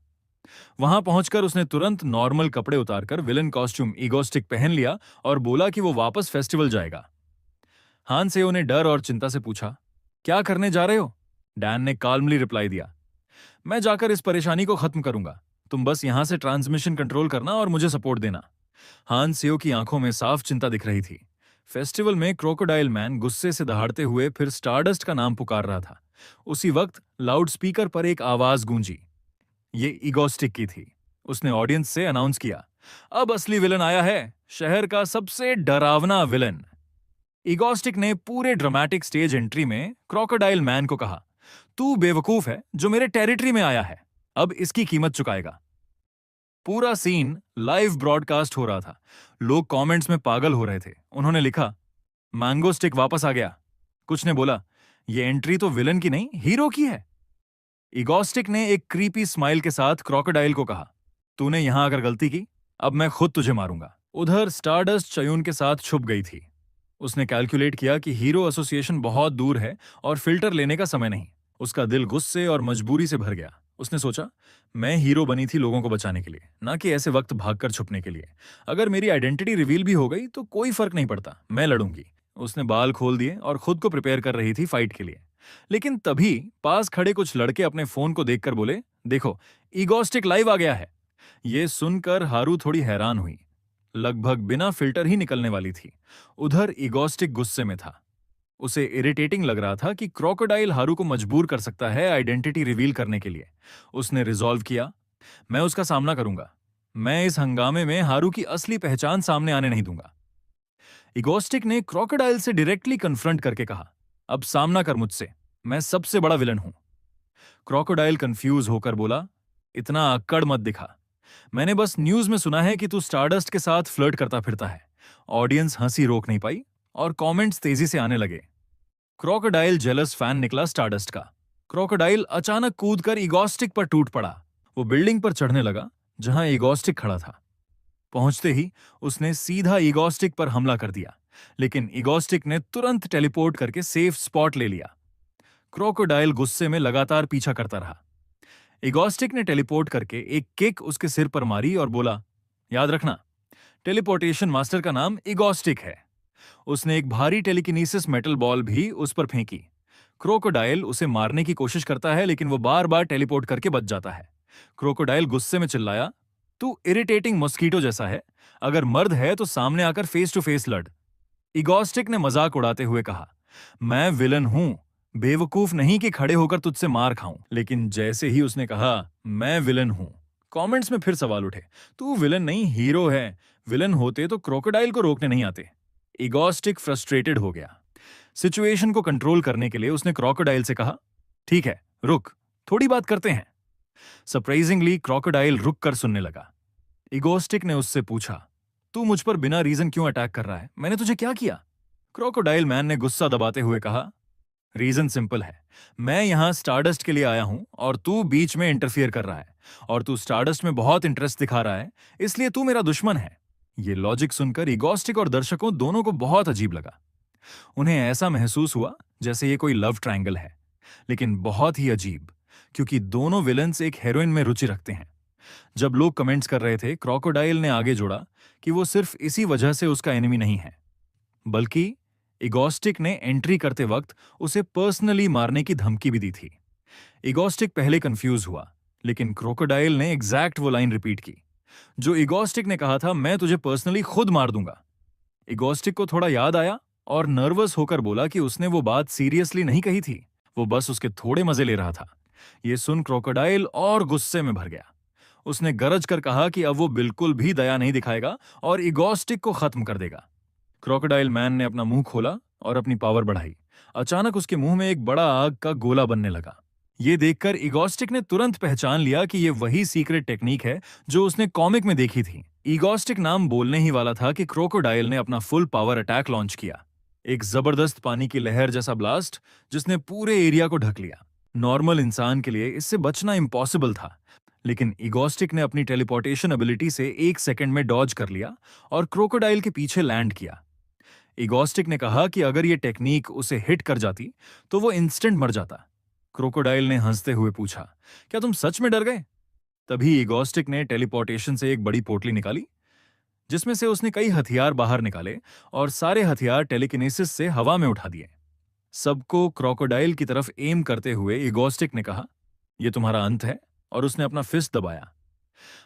वहां पहुंचकर उसने तुरंत नॉर्मल कपड़े उतारकर विलन कॉस्ट्यूम इगोस्टिक पहन लिया और बोला कि वो वापस फेस्टिवल जाएगा। हानसेयो ने डर और चिंता से पूछा, क्या करने जा रहे हो? डैन ने काल्मली रिप्लाई दिया, मैं जाकर इस परेशानी को खत्म करूंगा। तुम बस यहां से ट्रांसमिशन कंट्रोल करना और मुझे सपोर्ट देना। हानसेयो की आंखों में साफ चिंता दिख रही थी। फेस्टिवल में क्रोकोडाइल मैन गुस्से से दहाड़ते हुए फिर स्टारडस्ट का नाम पुकार रहा था। उसी वक्त लाउड स्पीकर पर एक आवाज गूंजी। ये ईगोस्टिक की थी। उसने ऑडियंस से अनाउंस किया, अब असली विलन आया है, शहर का सबसे डरावना विलन। ईगोस्टिक ने पूरे ड्रामेटिक स्टेज एंट्री में क्रोकोडाइल मैन को कहा, तू बेवकूफ है जो मेरे टेरिटरी में आया है, अब इसकी कीमत चुकाएगा। पूरा सीन लाइव ब्रॉडकास्ट हो रहा था। लोग कमेंट्स में पागल हो रहे थे। उन्होंने लिखा, मैंगो स्टिक वापस आ गया। कुछ ने बोला, ये एंट्री तो विलन की नहीं हीरो की है। ईगोस्टिक ने एक क्रीपी स्माइल के साथ क्रोकोडाइल को कहा, तूने यहां आकर गलती की, अब मैं खुद तुझे मारूंगा। उधर स्टारडस्ट चयून के साथ छुप गई थी। उसने कैलकुलेट किया कि हीरो एसोसिएशन बहुत दूर है और फिल्टर लेने का समय नहीं। उसका दिल गुस्से और मजबूरी से भर गया। उसने सोचा, मैं हीरो बनी थी लोगों को बचाने के लिए, ना कि ऐसे वक्त भागकर छुपने के लिए। अगर मेरी आइडेंटिटी रिवील भी हो गई तो कोई फर्क नहीं पड़ता, मैं लड़ूंगी। उसने बाल खोल दिए और खुद को प्रिपेयर कर रही थी फाइट के लिए। लेकिन तभी पास खड़े कुछ लड़के अपने फोन को देखकर बोले, देखो ईगोस्टिक लाइव आ गया है। ये सुनकर हारू थोड़ी हैरान हुई। लगभग बिना फिल्टर ही निकलने वाली थी। उधर ईगोस्टिक गुस्से में था। उसे इरिटेटिंग लग रहा था कि क्रोकोडाइल हारू को मजबूर कर सकता है आइडेंटिटी रिवील करने के लिए। उसने रिजॉल्व किया, मैं उसका सामना करूंगा। मैं इस हंगामे में हारू की असली पहचान सामने आने नहीं दूंगा। ईगोस्टिक ने क्रोकोडाइल से डायरेक्टली कन्फ्रंट करके कहा, अब सामना कर मुझसे, मैं सबसे बड़ा विलन हूं। क्रोकोडाइल कंफ्यूज होकर बोला, इतना अक्कड़ मत दिखा। मैंने बस न्यूज में सुना है कि तू स्टारडस्ट के साथ फ्लर्ट करता फिरता है। ऑडियंस हंसी रोक नहीं पाई और कमेंट्स तेजी से आने लगे। क्रोकोडाइल जेलस फैन निकला स्टारडस्ट का। क्रोकोडाइल अचानक कूदकर ईगोस्टिक पर टूट पड़ा। वो बिल्डिंग पर चढ़ने लगा जहां ईगोस्टिक खड़ा था। पहुंचते ही उसने सीधा ईगोस्टिक पर हमला कर दिया, लेकिन ईगोस्टिक ने तुरंत टेलीपोर्ट करके सेफ स्पॉट ले लिया। क्रोकोडाइल गुस्से में लगातार पीछा करता रहा। ईगोस्टिक ने टेलीपोर्ट करके एक किक उसके सिर पर मारी और बोला, याद रखना, टेलीपोर्टेशन मास्टर का नाम ईगोस्टिक है। उसने एक भारी टेलीकिनेसिस मेटल बॉल भी उस पर फेंकी। क्रोकोडाइल उसे मारने की कोशिश करता है, लेकिन वो बार बार टेलीपोर्ट करके बच जाता है। क्रोकोडाइल गुस्से में चिल्लाया, तू इरिटेटिंग मॉस्किटो जैसा है, अगर मर्द है तो सामने आकर फेस टू फेस लड़। ईगोस्टिक ने मजाक उड़ाते हुए कहा, मैं विलन हूं, बेवकूफ नहीं कि खड़े होकर तुझसे मार खाऊं। लेकिन जैसे ही उसने कहा, मैं विलन हूं, कमेंट्स में फिर सवाल उठे, तू विलन नहीं हीरो है। विलन होते तो क्रोकोडाइल को रोकने नहीं आते। ईगोस्टिक फ्रस्ट्रेटेड हो गया। सिचुएशन को कंट्रोल करने के लिए उसने क्रोकोडाइल से कहा, ठीक है रुक, थोड़ी बात करते हैं। सरप्राइजिंगली क्रोकोडाइल रुक कर सुनने लगा। ईगोस्टिक ने उससे पूछा, तू मुझ पर बिना रीजन क्यों अटैक कर रहा है, मैंने तुझे क्या किया? क्रोकोडाइल मैन ने गुस्सा दबाते हुए कहा, रीजन सिंपल है, मैं यहां स्टारडस्ट के लिए आया हूं और तू बीच में इंटरफियर कर रहा है, और तू स्टारडस्ट में बहुत इंटरेस्ट दिखा रहा है, इसलिए तू मेरा दुश्मन है। ये लॉजिक सुनकर ईगोस्टिक और दर्शकों दोनों को बहुत अजीब लगा। उन्हें ऐसा महसूस हुआ जैसे ये कोई लव ट्रायंगल है, लेकिन बहुत ही अजीब, क्योंकि दोनों विलन्स एक हेरोइन में रुचि रखते हैं। जब लोग कमेंट्स कर रहे थे, क्रोकोडाइल ने आगे जोड़ा कि वो सिर्फ इसी वजह से उसका एनिमी नहीं है, बल्कि ईगोस्टिक ने एंट्री करते वक्त उसे पर्सनली मारने की धमकी भी दी थी। ईगोस्टिक पहले कंफ्यूज हुआ, लेकिन क्रोकोडाइल ने एग्जैक्ट वो लाइन रिपीट की जो ईगोस्टिक ने कहा था, मैं तुझे पर्सनली खुद मार दूंगा। ईगोस्टिक को थोड़ा याद आया और नर्वस होकर बोला कि उसने वो बात सीरियसली नहीं कही थी, वो बस उसके थोड़े मजे ले रहा था। ये सुन क्रोकोडाइल और गुस्से में भर गया। उसने गरज कर कहा कि अब वो बिल्कुल भी दया नहीं दिखाएगा और ईगोस्टिक को खत्म कर देगा। क्रोकोडाइल मैन ने अपना मुंह खोला और अपनी पावर बढ़ाई। अचानक उसके मुंह में एक बड़ा आग का गोला बनने लगा। ये देखकर ईगोस्टिक ने तुरंत पहचान लिया कि ये वही सीक्रेट टेक्निक है जो उसने कॉमिक में देखी थी। ईगोस्टिक नाम बोलने ही वाला था कि क्रोकोडाइल ने अपना फुल पावर अटैक लॉन्च किया। एक जबरदस्त पानी की लहर जैसा ब्लास्ट जिसने पूरे एरिया को ढक लिया। नॉर्मल इंसान के लिए इससे बचना इम्पॉसिबल था, लेकिन ईगोस्टिक ने अपनी टेलीपोर्टेशन एबिलिटी से 1 सेकंड में डॉज कर लिया और क्रोकोडाइल के पीछे लैंड किया। ईगोस्टिक ने कहा कि अगर ये टेक्निक उसे हिट कर जाती तो वो इंस्टेंट मर जाता। क्रोकोडाइल ने हंसते हुए पूछा, क्या तुम सच में डर गए? तभी ईगोस्टिक ने टेलीपोर्टेशन से एक बड़ी पोटली निकाली, जिसमें से उसने कई हथियार बाहर निकाले और सारे हथियार टेलीकिनेसिस से हवा में उठा दिए। सबको क्रोकोडाइल की तरफ एम करते हुए ईगोस्टिक ने कहा, यह तुम्हारा अंत है, और उसने अपना फिस्ट दबाया।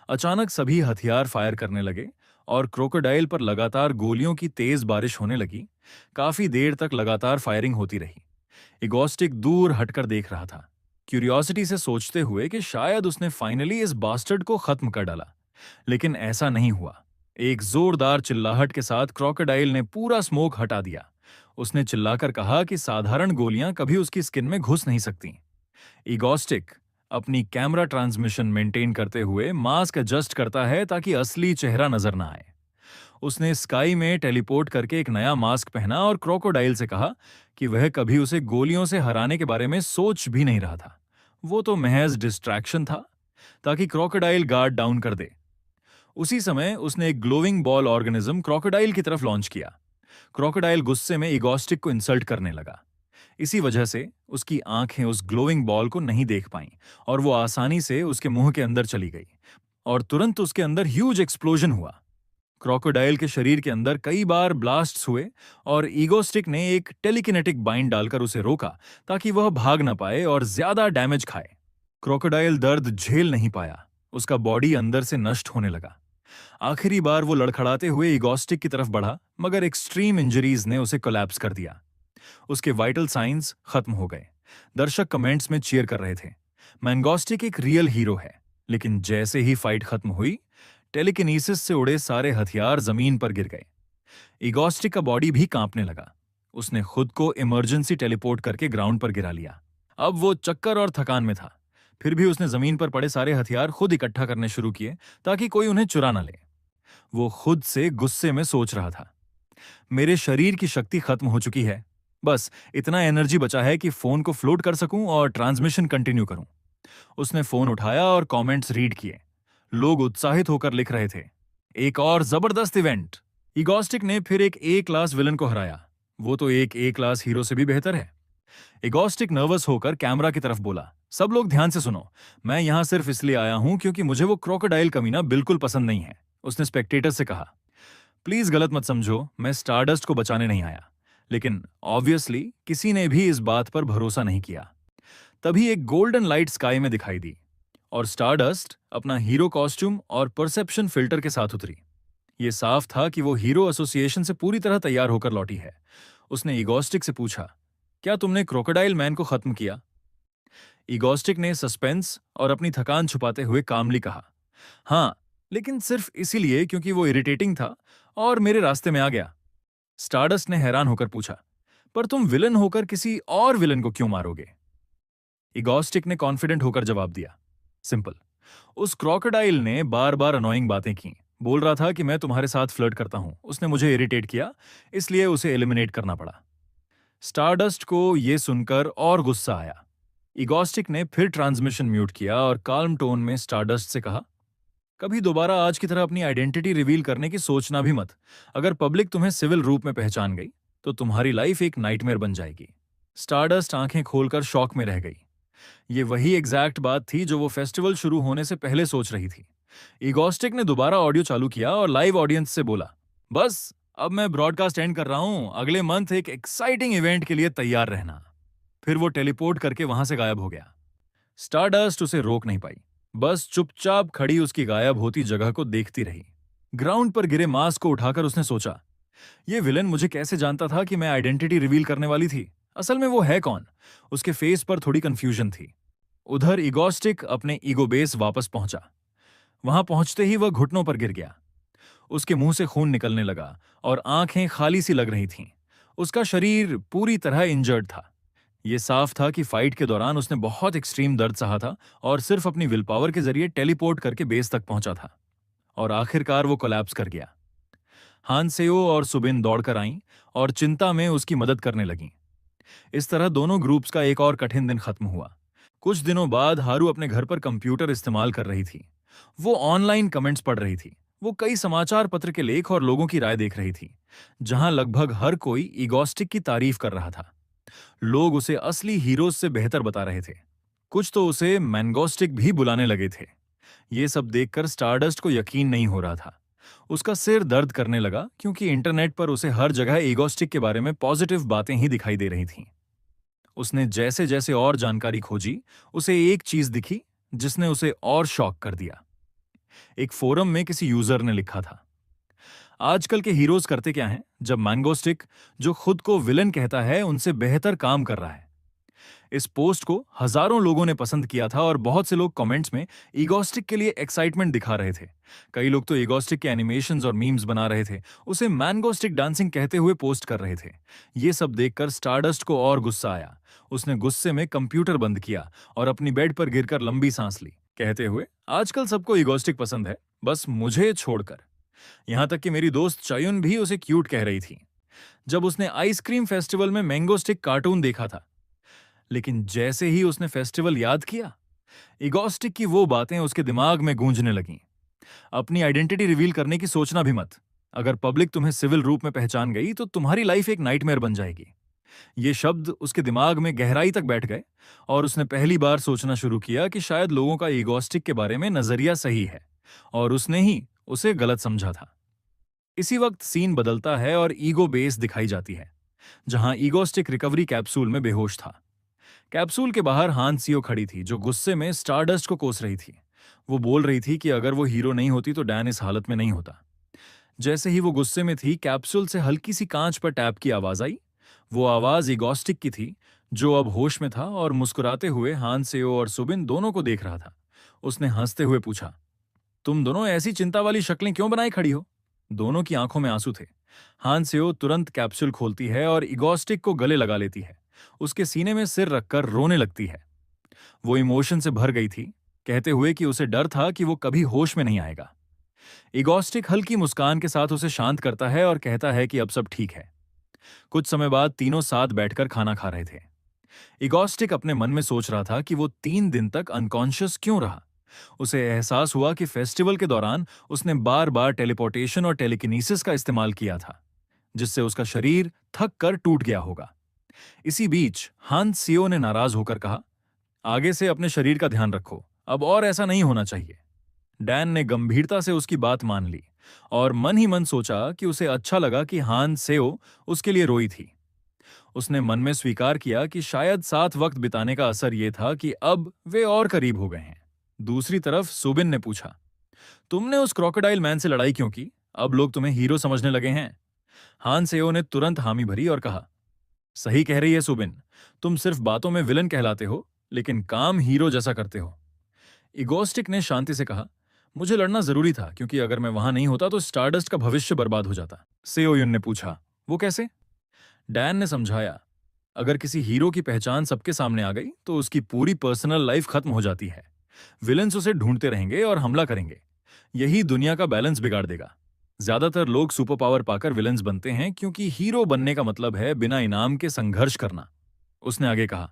अचानक सभी हथियार फायर करने लगे और क्रोकोडाइल पर लगातार गोलियों की तेज बारिश होने लगी। काफी देर तक लगातार फायरिंग होती रही। इगोस्टिक दूर हटकर देख रहा था, क्यूरियोसिटी से सोचते हुए कि शायद उसने फाइनली इस बास्टर्ड को खत्म कर डाला। लेकिन ऐसा नहीं हुआ। एक जोरदार चिल्लाहट के साथ क्रोकोडाइल ने पूरा स्मोक हटा दिया। उसने चिल्लाकर कहा कि साधारण गोलियां कभी उसकी स्किन में घुस नहीं सकती। इगोस्टिक अपनी कैमरा ट्रांसमिशन मेंटेन करते हुए मास्क एडजस्ट करता है ताकि असली चेहरा नजर ना आए। उसने स्काई में टेलीपोर्ट करके एक नया मास्क पहना और क्रोकोडाइल से कहा कि वह कभी उसे गोलियों से हराने के बारे में सोच भी नहीं रहा था। वो तो महज डिस्ट्रैक्शन था, ताकि क्रोकोडाइल गार्ड डाउन कर दे। उसी समय उसने एक ग्लोविंग बॉल ऑर्गेनिज्म क्रोकोडाइल की तरफ लॉन्च किया। क्रोकोडाइल गुस्से में इगोस्टिक को इंसल्ट करने लगा। इसी वजह से उसकी आंखें उस ग्लोविंग बॉल को नहीं देख पाईं और वो आसानी से उसके मुंह के अंदर चली गई और तुरंत उसके अंदर ह्यूज एक्सप्लोजन हुआ। क्रोकोडाइल के शरीर के अंदर कई बार ब्लास्ट्स हुए और ईगोस्टिक ने एक टेलीकिनेटिक बाइंड डालकर उसे रोका ताकि वह भाग ना पाए और ज्यादा डैमेज खाए। क्रोकोडाइल दर्द झेल नहीं पाया, उसका बॉडी अंदर से नष्ट होने लगा। आखिरी बार वो लड़खड़ाते हुए ईगोस्टिक की तरफ बढ़ा, मगर एक्सट्रीम इंजरीज ने उसे कोलैप्स कर दिया। उसके वाइटल साइंस खत्म हो गए। दर्शक कमेंट्स में चीयर कर रहे थे, मैंगोस्टिक एक रियल हीरो है। लेकिन जैसे ही फाइट खत्म हुई, टेलीकिनेसिस से उड़े सारे हथियार जमीन पर गिर गए। इगोस्टिक का बॉडी भी कांपने लगा। उसने खुद को इमरजेंसी टेलीपोर्ट करके ग्राउंड पर गिरा लिया। अब वो चक्कर और थकान में था। फिर भी उसने जमीन पर पड़े सारे हथियार खुद इकट्ठा करने शुरू किए ताकि कोई उन्हें चुरा न ले। वो खुद से गुस्से में सोच रहा था, मेरे शरीर की शक्ति खत्म हो चुकी है। बस इतना एनर्जी बचा है कि फोन को फ्लोट कर सकूं और ट्रांसमिशन कंटिन्यू करूं। उसने फोन उठाया और कमेंट्स रीड किए। लोग उत्साहित होकर लिख रहे थे, एक और जबरदस्त इवेंट। इगोस्टिक ने फिर एक ए क्लास विलन को हराया। वो तो एक ए क्लास हीरो से भी बेहतर है। इगोस्टिक नर्वस होकर कैमरा की तरफ बोला, सब लोग ध्यान से सुनो, मैं यहां सिर्फ इसलिए आया हूं क्योंकि मुझे वो क्रोकोडाइल कमीना बिल्कुल पसंद नहीं है। उसने स्पेक्टेटर से कहा, प्लीज गलत मत समझो, मैं स्टारडस्ट को बचाने नहीं आया। लेकिन ऑब्वियसली किसी ने भी इस बात पर भरोसा नहीं किया। तभी एक गोल्डन लाइट स्काई में दिखाई दी और स्टारडस्ट अपना हीरो कॉस्ट्यूम और परसेप्शन फिल्टर के साथ उतरी। यह साफ था कि वो हीरो एसोसिएशन से पूरी तरह तैयार होकर लौटी है। उसने इगोस्टिक से पूछा, क्या तुमने क्रोकोडाइल मैन को खत्म किया? इगोस्टिक ने सस्पेंस और अपनी थकान छुपाते हुए कामली कहा, हां, लेकिन सिर्फ इसीलिए क्योंकि वो इरिटेटिंग था और मेरे रास्ते में आ गया। स्टारडस्ट ने हैरान होकर पूछा, पर तुम विलन होकर किसी और विलन को क्यों मारोगे? इगोस्टिक ने कॉन्फिडेंट होकर जवाब दिया, सिंपल, उस क्रोकोडाइल ने बार बार अनोइंग बातें की। बोल रहा था कि मैं तुम्हारे साथ फ्लर्ट करता हूं। उसने मुझे इरिटेट किया, इसलिए उसे एलिमिनेट करना पड़ा। स्टारडस्ट को यह सुनकर और गुस्सा आया। इगोस्टिक ने फिर ट्रांसमिशन म्यूट किया और काल्म टोन में स्टारडस्ट से कहा, कभी दोबारा आज की तरह अपनी आइडेंटिटी रिवील करने की सोचना भी मत। अगर पब्लिक तुम्हें सिविल रूप में पहचान गई तो तुम्हारी लाइफ एक नाइटमेयर बन जाएगी। स्टारडस्ट आंखें खोलकर शॉक में रह गई। ये वही एग्जैक्ट बात थी जो वो फेस्टिवल शुरू होने से पहले सोच रही थी। इगोस्टिक ने दोबारा ऑडियो चालू किया और लाइव ऑडियंस से बोला, बस अब मैं ब्रॉडकास्ट एंड कर रहा हूं, अगले मंथ एक एक्साइटिंग इवेंट के लिए तैयार रहना। फिर वो टेलीपोर्ट करके वहां से गायब हो गया। स्टारडस्ट उसे रोक नहीं पाई, बस चुपचाप खड़ी उसकी गायब होती जगह को देखती रही। ग्राउंड पर गिरे मास्क को उठाकर उसने सोचा, ये विलन मुझे कैसे जानता था कि मैं आइडेंटिटी रिवील करने वाली थी? असल में वो है कौन? उसके फेस पर थोड़ी कंफ्यूजन थी। उधर इगोस्टिक अपने ईगो बेस वापस पहुंचा। वहां पहुंचते ही वह घुटनों पर गिर गया। उसके मुंह से खून निकलने लगा और आंखें खाली सी लग रही थीं। उसका शरीर पूरी तरह इंजर्ड था। यह साफ था कि फाइट के दौरान उसने बहुत एक्सट्रीम दर्द सहा था और सिर्फ अपनी विल पावर के जरिए टेलीपोर्ट करके बेस तक पहुंचा था। और आखिरकार वो कोलैप्स कर गया। हानसेओ और सुबिन दौड़कर आईं और चिंता में उसकी मदद करने लगीं। इस तरह दोनों ग्रुप्स का एक और कठिन दिन खत्म हुआ। कुछ दिनों बाद हारू अपने घर पर कंप्यूटर इस्तेमाल कर रही थी। वो ऑनलाइन कमेंट्स पढ़ रही थी। वो कई समाचार पत्र के लेख और लोगों की राय देख रही थी, जहां लगभग हर कोई इगोस्टिक की तारीफ कर रहा था। लोग उसे असली हीरोज से बेहतर बता रहे थे। कुछ तो उसे मैंगोस्टिक भी बुलाने लगे थे। ये सब देखकर स्टारडस्ट को यकीन नहीं हो रहा था। उसका सिर दर्द करने लगा क्योंकि इंटरनेट पर उसे हर जगह इगोस्टिक के बारे में पॉजिटिव बातें ही दिखाई दे रही थीं। उसने जैसे जैसे और जानकारी खोजी, उसे एक चीज दिखी जिसने उसे और शॉक कर दिया। एक फोरम में किसी यूजर ने लिखा था, आजकल के हीरोज करते क्या हैं जब मैंगोस्टिक, जो खुद को विलन कहता है, उनसे बेहतर काम कर रहा है। इस पोस्ट को हजारों लोगों ने पसंद किया था और बहुत से लोग कमेंट्स में ईगोस्टिक के लिए एक्साइटमेंट दिखा रहे थे। कई लोग तो ईगोस्टिक के एनिमेशंस और मीम्स बना रहे थे, उसे मैंगोस्टिक डांसिंग कहते हुए पोस्ट कर रहे थे। ये सब देखकर स्टारडस्ट को और गुस्सा आया। उसने गुस्से में कंप्यूटर बंद किया और अपनी बेड पर गिरकर लंबी सांस ली, कहते हुए, आजकल सबको ईगोस्टिक पसंद है, बस मुझे छोड़कर। यहां तक कि मेरी दोस्त चयुन भी उसे क्यूट कह रही थी जब उसने आइसक्रीम फेस्टिवल में मैंगो स्टिक कार्टून देखा था। लेकिन जैसे ही उसने फेस्टिवल याद किया, इगोस्टिक की वो बातें उसके दिमाग में गूंजने लगीं। अपनी आइडेंटिटी रिवील करने की सोचना भी मत। अगर पब्लिक तुम्हें सिविल रूप में पहचान गई तो तुम्हारी लाइफ एक नाइटमेयर बन जाएगी। ये शब्द उसके दिमाग में गहराई तक बैठ गए और उसने पहली बार सोचना शुरू किया कि शायद लोगों का ईगोस्टिक के बारे में नजरिया सही है और उसने ही उसे गलत समझा था। इसी वक्त सीन बदलता है और ईगो बेस दिखाई जाती है, जहां ईगोस्टिक रिकवरी कैप्सूल में बेहोश था। कैप्सूल के बाहर हान सियो खड़ी थी, जो गुस्से में स्टारडस्ट को कोस रही थी। वो बोल रही थी कि अगर वो हीरो नहीं होती तो डैन इस हालत में नहीं होता। जैसे ही वो गुस्से में थी, कैप्सूल से हल्की सी कांच पर टैप की आवाज आई। वो आवाज इगोस्टिक की थी, जो अब होश में था और मुस्कुराते हुए हान सेओ और सुबिन दोनों को देख रहा था। उसने हंसते हुए पूछा, तुम दोनों ऐसी चिंता वाली शक्लें क्यों बनाए खड़ी हो? दोनों की आंखों में आंसू थे। हान सेओ तुरंत कैप्सूल खोलती है और इगोस्टिक को गले लगा लेती है। उसके सीने में सिर रखकर रोने लगती है। वो इमोशन से भर गई थी, कहते हुए कि उसे डर था कि वो कभी होश में नहीं आएगा। इगोस्टिक हल्की मुस्कान के साथ उसे शांत करता है और कहता है कि अब सब ठीक है। कुछ समय बाद तीनों साथ बैठकर खाना खा रहे थे। इगोस्टिक अपने मन में सोच रहा था कि वो 3 दिन तक अनकॉन्शियस क्यों रहा। उसे एहसास हुआ कि फेस्टिवल के दौरान उसने बार बार टेलीपोर्टेशन और टेलीकिनेसिस का इस्तेमाल किया था, जिससे उसका शरीर थक कर टूट गया होगा। इसी बीच हान सियो ने नाराज होकर कहा, आगे से अपने शरीर का ध्यान रखो, अब और ऐसा नहीं होना चाहिए। डैन ने गंभीरता से उसकी बात मान ली और मन ही मन सोचा कि उसे अच्छा लगा कि हान सेओ उसके लिए रोई थी। उसने मन में स्वीकार किया कि शायद साथ वक्त बिताने का असर यह था कि अब वे और करीब हो गए हैं। दूसरी तरफ सुबिन ने पूछा, तुमने उस क्रोकोडाइल मैन से लड़ाई क्यों की? अब लोग तुम्हें हीरो समझने लगे हैं। हान सेओ ने तुरंत हामी भरी और कहा, सही कह रही है सुबिन, तुम सिर्फ बातों में विलन कहलाते हो, लेकिन काम हीरो जैसा करते हो। इगोस्टिक ने शांति से कहा, मुझे लड़ना जरूरी था क्योंकि अगर मैं वहां नहीं होता तो स्टारडस्ट का भविष्य बर्बाद हो जाता। सेओयुन ने पूछा, वो कैसे? डैन ने समझाया, अगर किसी हीरो की पहचान सबके सामने आ गई तो उसकी पूरी पर्सनल लाइफ खत्म हो जाती है। विलेंस उसे ढूंढते रहेंगे और हमला करेंगे। यही दुनिया का बैलेंस बिगाड़ देगा। ज्यादातर लोग सुपर पावर पाकर विलेंस बनते हैं क्योंकि हीरो बनने का मतलब है बिना इनाम के संघर्ष करना। उसने आगे कहा,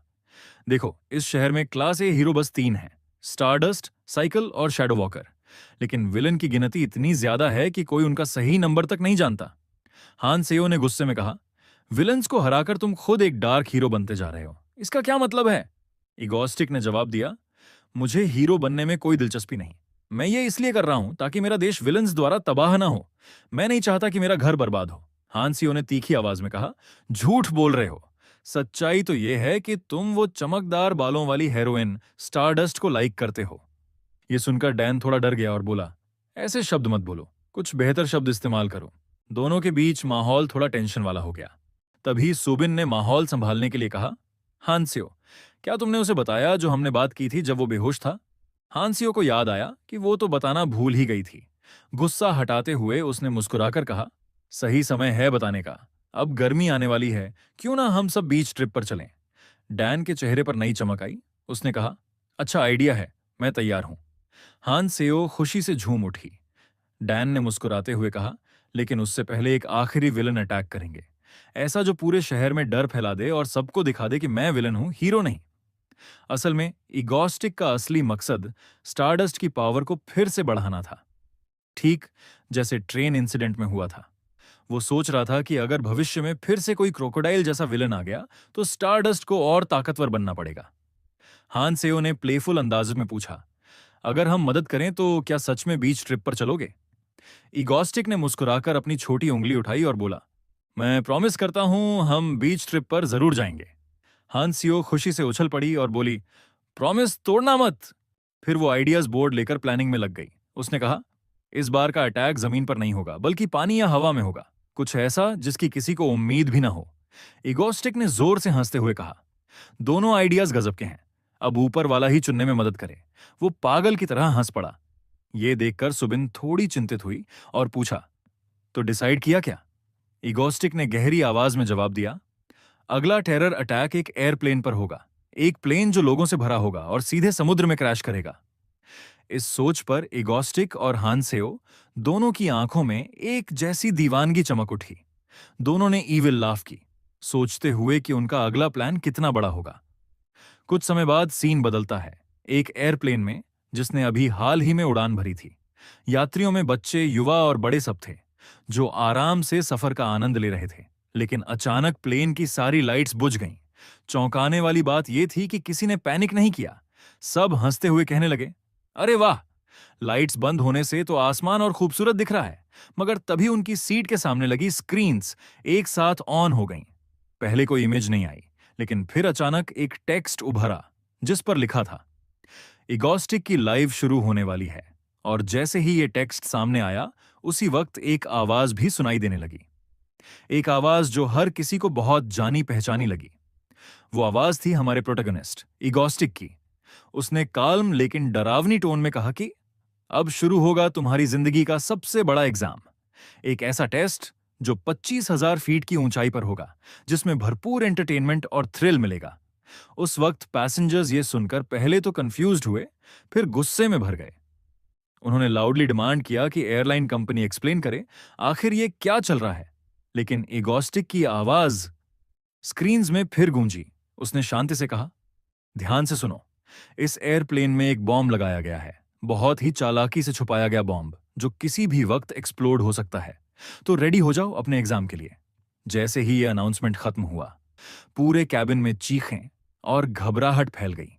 देखो, इस शहर में क्लास ए हीरो बस 3 हैं, स्टारडस्ट, साइकिल और शैडो वॉकर। लेकिन विलन की गिनती इतनी ज्यादा है कि कोई उनका सही नंबर तक नहीं जानता। हान सेओ ने गुस्से में कहा, विलन्स को हराकर तुम खुद एक डार्क हीरो बनते जा रहे हो, इसका क्या मतलब है? इगोस्टिक ने जवाब दिया, मुझे हीरो बनने में कोई दिलचस्पी नहीं। मैं ये इसलिए कर रहा हूं ताकि मेरा देश विलन्स द्वारा तबाह ना हो। मैं नहीं चाहता कि मेरा घर बर्बाद हो। हांसियो ने तीखी आवाज में कहा, झूठ बोल रहे हो। सच्चाई तो यह है कि तुम वो चमकदार बालों वाली हेरोइन स्टारडस्ट को लाइक करते हो। यह सुनकर डैन थोड़ा डर गया और बोला, ऐसे शब्द मत बोलो, कुछ बेहतर शब्द इस्तेमाल करो। दोनों के बीच माहौल थोड़ा टेंशन वाला हो गया। तभी सुबिन ने माहौल संभालने के लिए कहा, हांसियो, क्या तुमने उसे बताया जो हमने बात की थी जब वो बेहोश था? हांसियो को याद आया कि वो तो बताना भूल ही गई थी। गुस्सा हटाते हुए उसने मुस्कुराकर कहा, सही समय है बताने का। अब गर्मी आने वाली है, क्यों ना हम सब बीच ट्रिप पर चलें। डैन के चेहरे पर नई चमक आई। उसने कहा, अच्छा आइडिया है, मैं तैयार हूं। हांसियो खुशी से झूम उठी। डैन ने मुस्कुराते हुए कहा, लेकिन उससे पहले एक आखिरी विलन अटैक करेंगे, ऐसा जो पूरे शहर में डर फैला दे और सबको दिखा दे कि मैं विलन हूं, हीरो नहीं। असल में इगोस्टिक का असली मकसद स्टारडस्ट की पावर को फिर से बढ़ाना था, ठीक जैसे ट्रेन इंसिडेंट में हुआ था। वो सोच रहा था कि अगर भविष्य में फिर से कोई क्रोकोडाइल जैसा विलन आ गया तो स्टारडस्ट को और ताकतवर बनना पड़ेगा। हान सेओ ने प्लेफुल अंदाज में पूछा, अगर हम मदद करें तो क्या सच में बीच ट्रिप पर चलोगे? इगोस्टिक ने मुस्कुराकर अपनी छोटी उंगली उठाई और बोला, मैं प्रॉमिस करता हूं हम बीच ट्रिप पर जरूर जाएंगे। हांसियो खुशी से उछल पड़ी और बोली, प्रॉमिस तोड़ना मत। फिर वो आइडियाज बोर्ड लेकर प्लानिंग में लग गई। उसने कहा, इस बार का अटैक जमीन पर नहीं होगा, बल्कि पानी या हवा में होगा, कुछ ऐसा जिसकी किसी को उम्मीद भी ना हो। इगोस्टिक ने जोर से हंसते हुए कहा, दोनों आइडियाज गजब के हैं, अब ऊपर वाला ही चुनने में मदद करे। वो पागल की तरह हंस पड़ा। ये देखकर सुबिन थोड़ी चिंतित हुई और पूछा, तो डिसाइड किया क्या? इगोस्टिक ने गहरी आवाज में जवाब दिया, अगला टेरर अटैक एक एयरप्लेन पर होगा, एक प्लेन जो लोगों से भरा होगा और सीधे समुद्र में क्रैश करेगा। इस सोच पर इगोस्टिक और हानसेओ दोनों की आंखों में एक जैसी दीवानगी चमक उठी। दोनों ने ईविल लाफ की, सोचते हुए कि उनका अगला प्लान कितना बड़ा होगा। कुछ समय बाद सीन बदलता है। एक एयरप्लेन में, जिसने अभी हाल ही में उड़ान भरी थी, यात्रियों में बच्चे, युवा और बड़े सब थे, जो आराम से सफर का आनंद ले रहे थे। लेकिन अचानक प्लेन की सारी लाइट्स बुझ गईं। चौंकाने वाली बात यह थी कि किसी ने पैनिक नहीं किया। सब हंसते हुए कहने लगे, अरे वाह, लाइट्स बंद होने से तो आसमान और खूबसूरत दिख रहा है। मगर तभी उनकी सीट के सामने लगी स्क्रीन्स एक साथ ऑन हो गईं। पहले कोई इमेज नहीं आई, लेकिन फिर अचानक एक टेक्स्ट उभरा जिस पर लिखा था, इगोस्टिक की लाइव शुरू होने वाली है। और जैसे ही ये टेक्स्ट सामने आया, उसी वक्त एक आवाज भी सुनाई देने लगी। एक आवाज जो हर किसी को बहुत जानी पहचानी लगी। वो आवाज थी हमारे प्रोटैगनिस्ट इगोस्टिक की। उसने काल्म लेकिन डरावनी टोन में कहा कि अब शुरू होगा तुम्हारी जिंदगी का सबसे बड़ा एग्जाम, एक ऐसा टेस्ट जो 25,000 फीट की ऊंचाई पर होगा, जिसमें भरपूर एंटरटेनमेंट और थ्रिल मिलेगा। उस वक्त पैसेंजर्स ये सुनकर पहले तो कंफ्यूज्ड हुए, फिर गुस्से में भर गए। उन्होंने लाउडली डिमांड किया कि एयरलाइन कंपनी एक्सप्लेन करे आखिर ये क्या चल रहा है। लेकिन इगोस्टिक की आवाज स्क्रीन्स में फिर गूंजी। उसने शांति से कहा, ध्यान से सुनो, इस एयरप्लेन में एक बॉम्ब लगाया गया है, बहुत ही चालाकी से छुपाया गया बॉम्ब, जो किसी भी वक्त एक्सप्लोड हो सकता है। तो रेडी हो जाओ अपने एग्जाम के लिए। जैसे ही यह अनाउंसमेंट खत्म हुआ, पूरे कैबिन में चीखें और घबराहट फैल गई।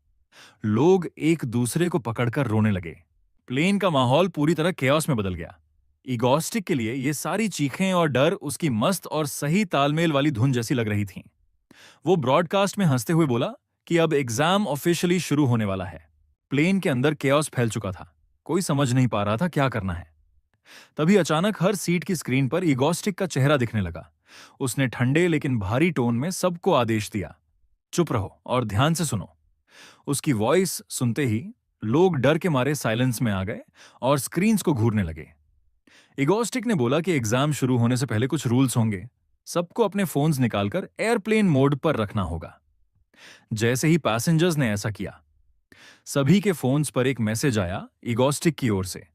लोग एक दूसरे को पकड़कर रोने लगे। प्लेन का माहौल पूरी तरह केओस में बदल गया। इगोस्टिक के लिए ये सारी चीखें और डर उसकी मस्त और सही तालमेल वाली धुन जैसी लग रही थीं। वो ब्रॉडकास्ट में हंसते हुए बोला कि अब एग्जाम ऑफिशियली शुरू होने वाला है। प्लेन के अंदर केओस फैल चुका था। कोई समझ नहीं पा रहा था क्या करना है। तभी अचानक हर सीट की स्क्रीन पर इगोस्टिक का चेहरा दिखने लगा। उसने ठंडे लेकिन भारी टोन में सबको आदेश दिया, चुप रहो और ध्यान से सुनो। उसकी वॉइस सुनते ही लोग डर के मारे साइलेंस में आ गए और स्क्रीन्स को घूरने लगे। इगोस्टिक ने बोला कि एग्जाम शुरू होने से पहले कुछ रूल्स होंगे। सबको अपने फोन्स निकालकर एयरप्लेन मोड पर रखना होगा। जैसे ही पैसेंजर्स ने ऐसा किया, सभी के फोन्स पर एक मैसेज आया इगोस्टिक की ओर से।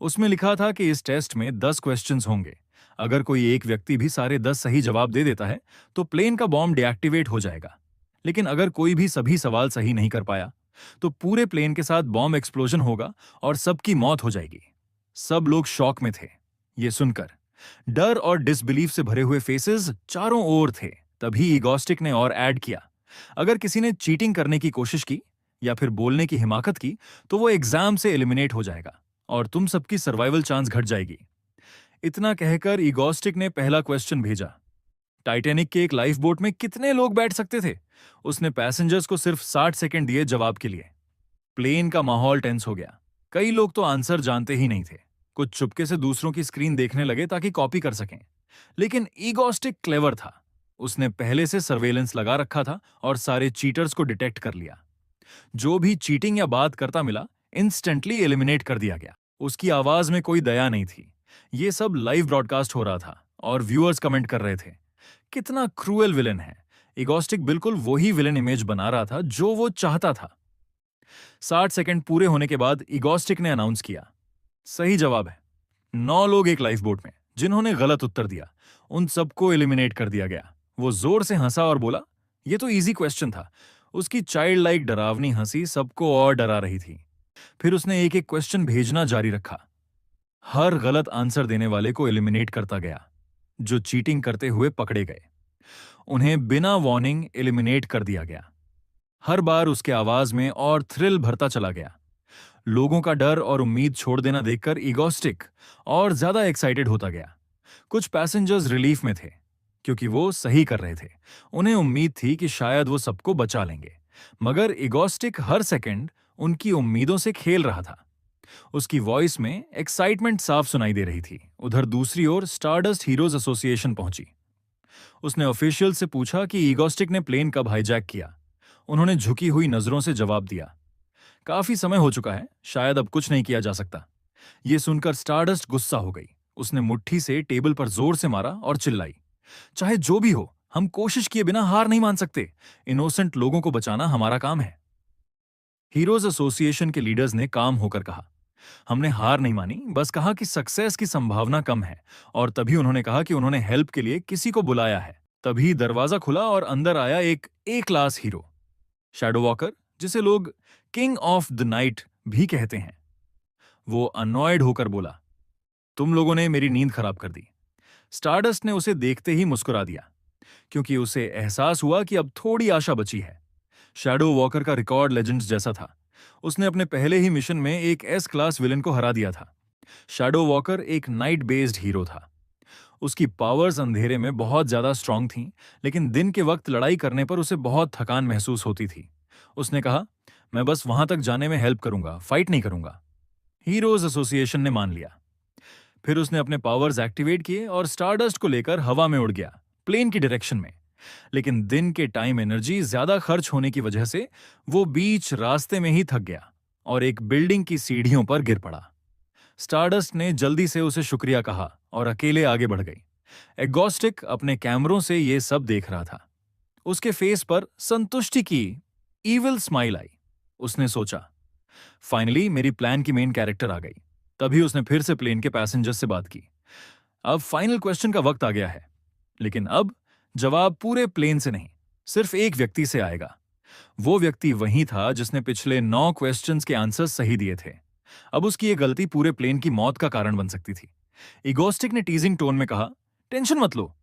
उसमें लिखा था कि इस टेस्ट में 10 क्वेश्चंस होंगे। अगर कोई एक व्यक्ति भी सारे 10 सही जवाब दे देता है तो प्लेन का बॉम्ब डीएक्टिवेट हो जाएगा। लेकिन अगर कोई भी सभी सवाल सही नहीं कर पाया तो पूरे प्लेन के साथ बॉम्ब एक्सप्लोजन होगा और सबकी मौत हो जाएगी। सब लोग शॉक में थे। ये सुनकर डर और डिसबिलीफ से भरे हुए फेसेस चारों ओर थे। तभी इगोस्टिक ने और ऐड किया, अगर किसी ने चीटिंग करने की कोशिश की या फिर बोलने की हिमाकत की तो वो एग्जाम से एलिमिनेट हो जाएगा और तुम सबकी सर्वाइवल चांस घट जाएगी। इतना कहकर इगोस्टिक ने पहला क्वेश्चन भेजा, टाइटैनिक के एक लाइफ बोट में कितने लोग बैठ सकते थे? उसने पैसेंजर्स को सिर्फ 60 सेकंड दिए जवाब के लिए। प्लेन का माहौल टेंस हो गया। कई लोग तो आंसर जानते ही नहीं थे। कुछ चुपके से दूसरों की स्क्रीन देखने लगे ताकि कॉपी कर सकें। लेकिन इगोस्टिक क्लेवर था। उसने पहले से सर्वेलेंस लगा रखा था और सारे चीटर्स को डिटेक्ट कर लिया। जो भी चीटिंग या बात करता मिला, इंस्टेंटली एलिमिनेट कर दिया गया। उसकी आवाज में कोई दया नहीं थी। ये सब लाइव ब्रॉडकास्ट हो रहा था और व्यूअर्स कमेंट कर रहे थे, कितना क्रूएल विलेन है। इगोस्टिक बिल्कुल वही विलेन इमेज बना रहा था जो वो चाहता था। 60 सेकंड पूरे होने के बाद इगोस्टिक ने अनाउंस किया, सही जवाब है। 9 लोग एक लाइफ बोट में। जिन्होंने गलत उत्तर दिया उन सबको एलिमिनेट कर दिया गया। वो जोर से हंसा और बोला, ये तो इजी क्वेश्चन था। उसकी चाइल्ड लाइक डरावनी हंसी सबको और डरा रही थी। फिर उसने एक एक क्वेश्चन भेजना जारी रखा। हर गलत आंसर देने वाले को एलिमिनेट करता गया। जो चीटिंग करते हुए पकड़े गए उन्हें बिना वार्निंग एलिमिनेट कर दिया गया। हर बार उसके आवाज में और थ्रिल भरता चला गया। लोगों का डर और उम्मीद छोड़ देना देखकर इगोस्टिक और ज्यादा एक्साइटेड होता गया। कुछ पैसेंजर्स रिलीफ में थे क्योंकि वो सही कर रहे थे। उन्हें उम्मीद थी कि शायद वो सबको बचा लेंगे। मगर इगोस्टिक हर सेकंड उनकी उम्मीदों से खेल रहा था। उसकी वॉइस में एक्साइटमेंट साफ सुनाई दे रही थी। उधर दूसरी ओर स्टारडस्ट हीरोज एसोसिएशन पहुंची। उसने ऑफिशियल से पूछा कि ईगोस्टिक ने प्लेन कब हाईजैक किया। उन्होंने झुकी हुई नजरों से जवाब दिया, काफी समय हो चुका है, शायद अब कुछ नहीं किया जा सकता। ये सुनकर स्टारडस्ट गुस्सा हो गई। उसने मुट्ठी से टेबल पर जोर से मारा और चिल्लाई, चाहे जो भी हो, हम कोशिश किए बिना हार नहीं मान सकते। इनोसेंट लोगों को बचाना हमारा काम है। हीरोज एसोसिएशन के लीडर्स ने काम होकर कहा, हमने हार नहीं मानी, बस कहा कि सक्सेस की संभावना कम है। और तभी उन्होंने कहा कि उन्होंने हेल्प के लिए किसी को बुलाया है। तभी दरवाजा खुला और अंदर आया एक ए क्लास हीरो, शैडो वॉकर, जिसे लोग किंग ऑफ द नाइट भी कहते हैं। वो अनॉयड होकर बोला, तुम लोगों ने मेरी नींद खराब कर दी। स्टारडस्ट ने उसे देखते ही मुस्कुरा दिया, क्योंकि उसे एहसास हुआ कि अब थोड़ी आशा बची है। शैडो वॉकर का रिकॉर्ड लेजेंड्स जैसा था। उसने अपने पहले ही मिशन में एक एस क्लास विलेन को हरा दिया था। शैडो वॉकर एक नाइट बेस्ड हीरो था। उसकी पावर्स अंधेरे में बहुत ज्यादा स्ट्रांग थीं, लेकिन दिन के वक्त लड़ाई करने पर उसे बहुत थकान महसूस होती थी। उसने कहा, मैं बस वहां तक जाने में हेल्प करूंगा, फाइट नहीं करूंगा। हीरोज एसोसिएशन ने मान लिया। फिर उसने अपने पावर्स एक्टिवेट किए और स्टारडस्ट को लेकर हवा में उड़ गया, प्लेन की डायरेक्शन में। लेकिन दिन के टाइम एनर्जी ज्यादा खर्च होने की वजह से वो बीच रास्ते में ही थक गया और एक बिल्डिंग की सीढ़ियों पर गिर पड़ा। स्टारडस्ट ने जल्दी से उसे शुक्रिया कहा और अकेले आगे बढ़ गई। एग्नोस्टिक अपने कैमरों से ये सब देख रहा था। उसके फेस पर संतुष्टि की ईविल स्माइल आई। उसने सोचा, फाइनली मेरी प्लान की मेन कैरेक्टर आ गई। तभी उसने फिर से प्लेन के पैसेंजर्स से बात की। अब फाइनल क्वेश्चन का वक्त आ गया है, लेकिन अब जवाब पूरे प्लेन से नहीं, सिर्फ एक व्यक्ति से आएगा। वो व्यक्ति वही था जिसने पिछले 9 क्वेश्चंस के आंसर्स सही दिए थे। अब उसकी ये गलती पूरे प्लेन की मौत का कारण बन सकती थी। इगोस्टिक ने टीजिंग टोन में कहा, टेंशन मत लो,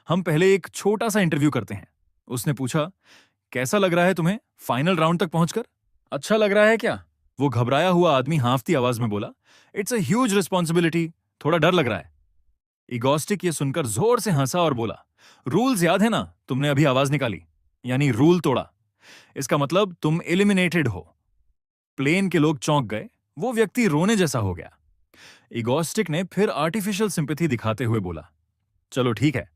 हम पहले एक छोटा सा इंटरव्यू करते हैं। उसने पूछा, कैसा लग रहा है तुम्हें फाइनल राउंड तक पहुंचकर? अच्छा लग रहा है क्या? वो घबराया हुआ आदमी हांफती आवाज में बोला, इट्स अ ह्यूज रिस्पॉन्सिबिलिटी, थोड़ा डर लग रहा है। इगोस्टिक ये सुनकर जोर से हंसा और बोला, रूल्स याद है ना, तुमने अभी आवाज निकाली, यानी रूल तोड़ा। इसका मतलब तुम एलिमिनेटेड हो। प्लेन के लोग चौंक गए। वो व्यक्ति रोने जैसा हो गया। इगोस्टिक ने फिर आर्टिफिशियल सिंपैथी दिखाते हुए बोला, चलो ठीक है,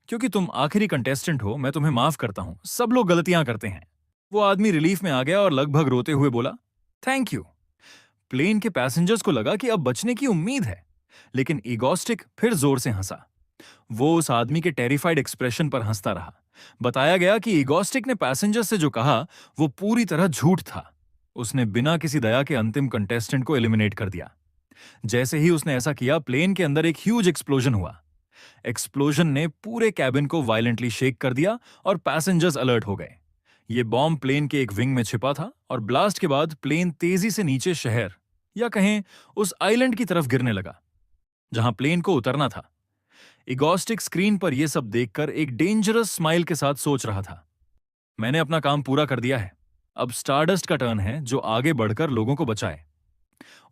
क्योंकि तुम आखिरी कंटेस्टेंट हो, मैं तुम्हें माफ करता हूं, सब लोग गलतियां करते हैं। वो आदमी रिलीफ में आ गया और लगभग रोते हुए बोला, थैंक यू। प्लेन के पैसेंजर्स को लगा कि अब बचने की उम्मीद है, लेकिन इगोस्टिक फिर जोर से हंसा। वो उस आदमी के टेरिफाइड एक्सप्रेशन पर हंसता रहा। बताया गया कि इगोस्टिक ने पैसेंजर से जो कहा वो पूरी तरह झूठ था। उसने बिना किसी दया के अंतिम कंटेस्टेंट को एलिमिनेट कर दिया। जैसे ही उसने ऐसा किया, प्लेन के अंदर एक ह्यूज एक्सप्लोजन हुआ। एक्सप्लोजन ने पूरे कैबिन को वायलेंटली शेक कर दिया और पैसेंजर्स अलर्ट हो गए। ये बॉम्ब प्लेन के एक विंग में छिपा था और ब्लास्ट के बाद प्लेन तेजी से नीचे शहर या कहें उस आइलैंड की तरफ गिरने लगा जहां प्लेन को उतरना था। इगोस्टिक स्क्रीन पर यह सब देखकर एक डेंजरस स्माइल के साथ सोच रहा था, मैंने अपना काम पूरा कर दिया है, अब स्टारडस्ट का टर्न है जो आगे बढ़कर लोगों को बचाए।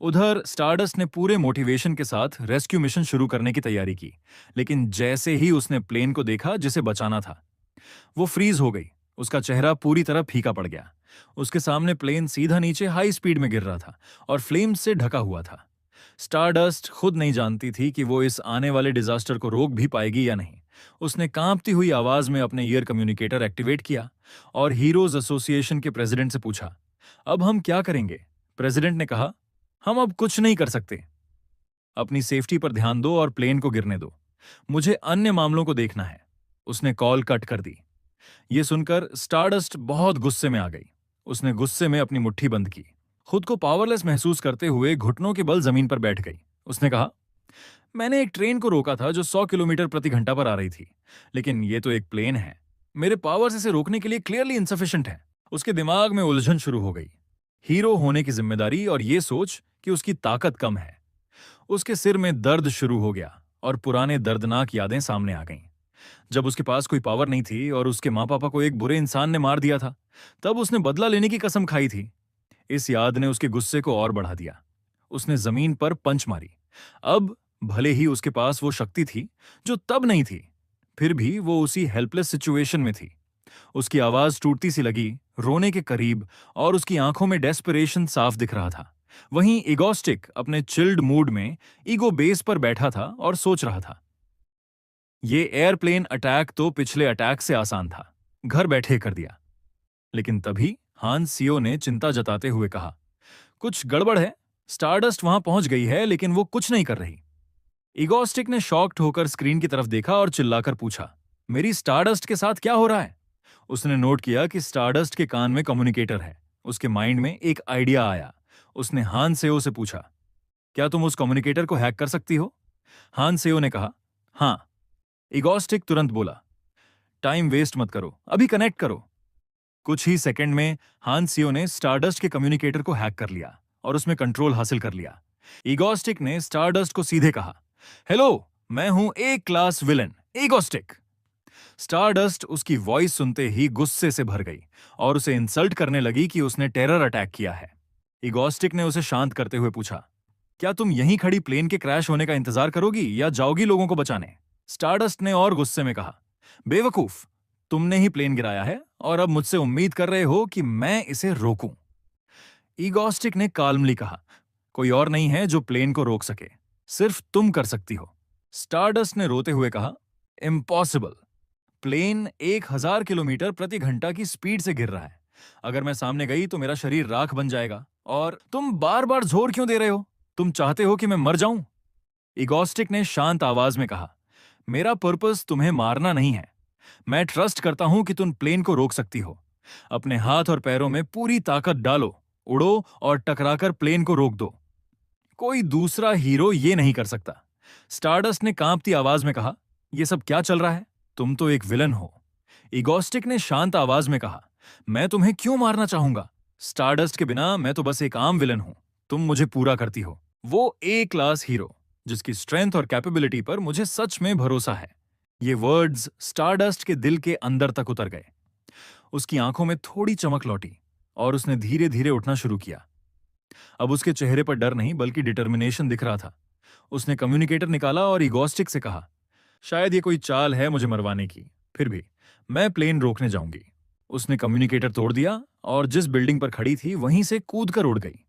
उधर स्टारडस्ट ने पूरे मोटिवेशन के साथ रेस्क्यू मिशन शुरू करने की तैयारी की, लेकिन जैसे ही उसने प्लेन को देखा जिसे बचाना था, वो फ्रीज हो गई। उसका चेहरा पूरी तरह फीका पड़ गया। उसके सामने प्लेन सीधा नीचे हाई स्पीड में गिर रहा था और फ्लेम्स से ढका हुआ था। स्टारडस्ट खुद नहीं जानती थी कि वो इस आने वाले डिजास्टर को रोक भी पाएगी या नहीं। उसने कांपती हुई आवाज में अपने ईयर कम्युनिकेटर एक्टिवेट किया और हीरोज एसोसिएशन के प्रेसिडेंट से पूछा, अब हम क्या करेंगे? प्रेसिडेंट ने कहा, हम अब कुछ नहीं कर सकते। अपनी सेफ्टी पर ध्यान दो और प्लेन को गिरने दो, मुझे अन्य मामलों को देखना है। उसने कॉल कट कर दी। यह सुनकर स्टारडस्ट बहुत गुस्से में आ गई। उसने गुस्से में अपनी मुट्ठी बंद की। खुद को पावरलेस महसूस करते हुए घुटनों के बल जमीन पर बैठ गई। उसने कहा, मैंने एक ट्रेन को रोका था जो 100 किलोमीटर प्रति घंटा पर आ रही थी, लेकिन ये तो एक प्लेन है। मेरे पावर्स इसे रोकने के लिए क्लियरली इनसफिशिएंट हैं। उसके दिमाग में उलझन शुरू हो गई। हीरो होने की जिम्मेदारी और ये सोच कि उसकी ताकत कम है। उसके सिर में दर्द शुरू हो गया और पुराने दर्दनाक यादें सामने आ गईं। जब उसके पास कोई पावर नहीं थी और उसके माँ पापा को एक बुरे इंसान ने मार दिया था, तब उसने बदला लेने की कसम खाई थी। इस याद ने उसके गुस्से को और बढ़ा दिया। उसने जमीन पर पंच मारी। अब भले ही उसके पास वो शक्ति थी जो तब नहीं थी, फिर भी वो उसी हेल्पलेस सिचुएशन में थी। उसकी आवाज टूटती सी लगी, रोने के करीब, और उसकी आंखों में डेस्परेशन साफ दिख रहा था। वहीं इगोस्टिक अपने चिल्ड मूड में ईगो बेस पर बैठा था और सोच रहा था, ये एयरप्लेन अटैक तो पिछले अटैक से आसान था, घर बैठे कर दिया। लेकिन तभी हांस सीओ ने चिंता जताते हुए कहा, कुछ गड़बड़ है। स्टारडस्ट वहां पहुंच गई है लेकिन वो कुछ नहीं कर रही। इगोस्टिक ने शॉक्ड होकर स्क्रीन की तरफ देखा और चिल्लाकर पूछा, मेरी स्टारडस्ट के साथ क्या हो रहा है? उसने नोट किया कि स्टारडस्ट के कान में कम्युनिकेटर है। उसके माइंड में एक आइडिया आया। उसने हान सेओ से पूछा, क्या तुम उस कम्युनिकेटर को हैक कर सकती हो? हान सेओ ने कहा, हाँ। इगोस्टिक तुरंत बोला, टाइम वेस्ट मत करो, अभी कनेक्ट करो। कुछ ही सेकंड में हान सियो ने स्टारडस्ट के कम्युनिकेटर को हैक कर लिया और उसमें कंट्रोल हासिल कर लिया। इगोस्टिक ने स्टारडस्ट को सीधे कहा, हेलो, मैं हूं ए क्लास विलन इगोस्टिक। स्टारडस्ट उसकी वॉइस सुनते ही गुस्से से भर गई और उसे इंसल्ट करने लगी कि उसने टेरर अटैक किया है। इगोस्टिक ने उसे शांत करते हुए पूछा, क्या तुम यहीं खड़ी प्लेन के क्रैश होने का इंतजार करोगी या जाओगी लोगों को बचाने? स्टारडस्ट ने और गुस्से में कहा, बेवकूफ, तुमने ही प्लेन गिराया है और अब मुझसे उम्मीद कर रहे हो कि मैं इसे रोकूं। ईगोस्टिक ने काल्मली कहा, कोई और नहीं है जो प्लेन को रोक सके, सिर्फ तुम कर सकती हो। स्टारडस्ट ने रोते हुए कहा, इम्पॉसिबल। प्लेन 1000 किलोमीटर प्रति घंटा की स्पीड से गिर रहा है। अगर मैं सामने गई तो मेरा शरीर राख बन जाएगा। और तुम बार बार जोर क्यों दे रहे हो? तुम चाहते हो कि मैं मर जाऊं? ईगोस्टिक ने शांत आवाज में कहा, मेरा पर्पस तुम्हें मारना नहीं है। मैं ट्रस्ट करता हूं कि तुम प्लेन को रोक सकती हो। अपने हाथ और पैरों में पूरी ताकत डालो, उड़ो और टकराकर प्लेन को रोक दो। कोई दूसरा हीरो ये नहीं कर सकता। स्टारडस्ट ने कांपती आवाज में कहा, यह सब क्या चल रहा है? तुम तो एक विलन हो। इगोस्टिक ने शांत आवाज में कहा, मैं तुम्हें क्यों मारना चाहूंगा? स्टारडस्ट के बिना मैं तो बस एक आम विलन हूं। तुम मुझे पूरा करती हो। वो ए क्लास हीरो जिसकी स्ट्रेंथ और कैपेबिलिटी पर मुझे सच में भरोसा है। ये वर्ड्स स्टारडस्ट के दिल के अंदर तक उतर गए। उसकी आंखों में थोड़ी चमक लौटी और उसने धीरे धीरे उठना शुरू किया। अब उसके चेहरे पर डर नहीं बल्कि डिटर्मिनेशन दिख रहा था। उसने कम्युनिकेटर निकाला और इगोस्टिक से कहा, शायद ये कोई चाल है मुझे मरवाने की, फिर भी मैं प्लेन रोकने जाऊंगी। उसने कम्युनिकेटर तोड़ दिया और जिस बिल्डिंग पर खड़ी थी वहीं से कूद कर उड़ गई,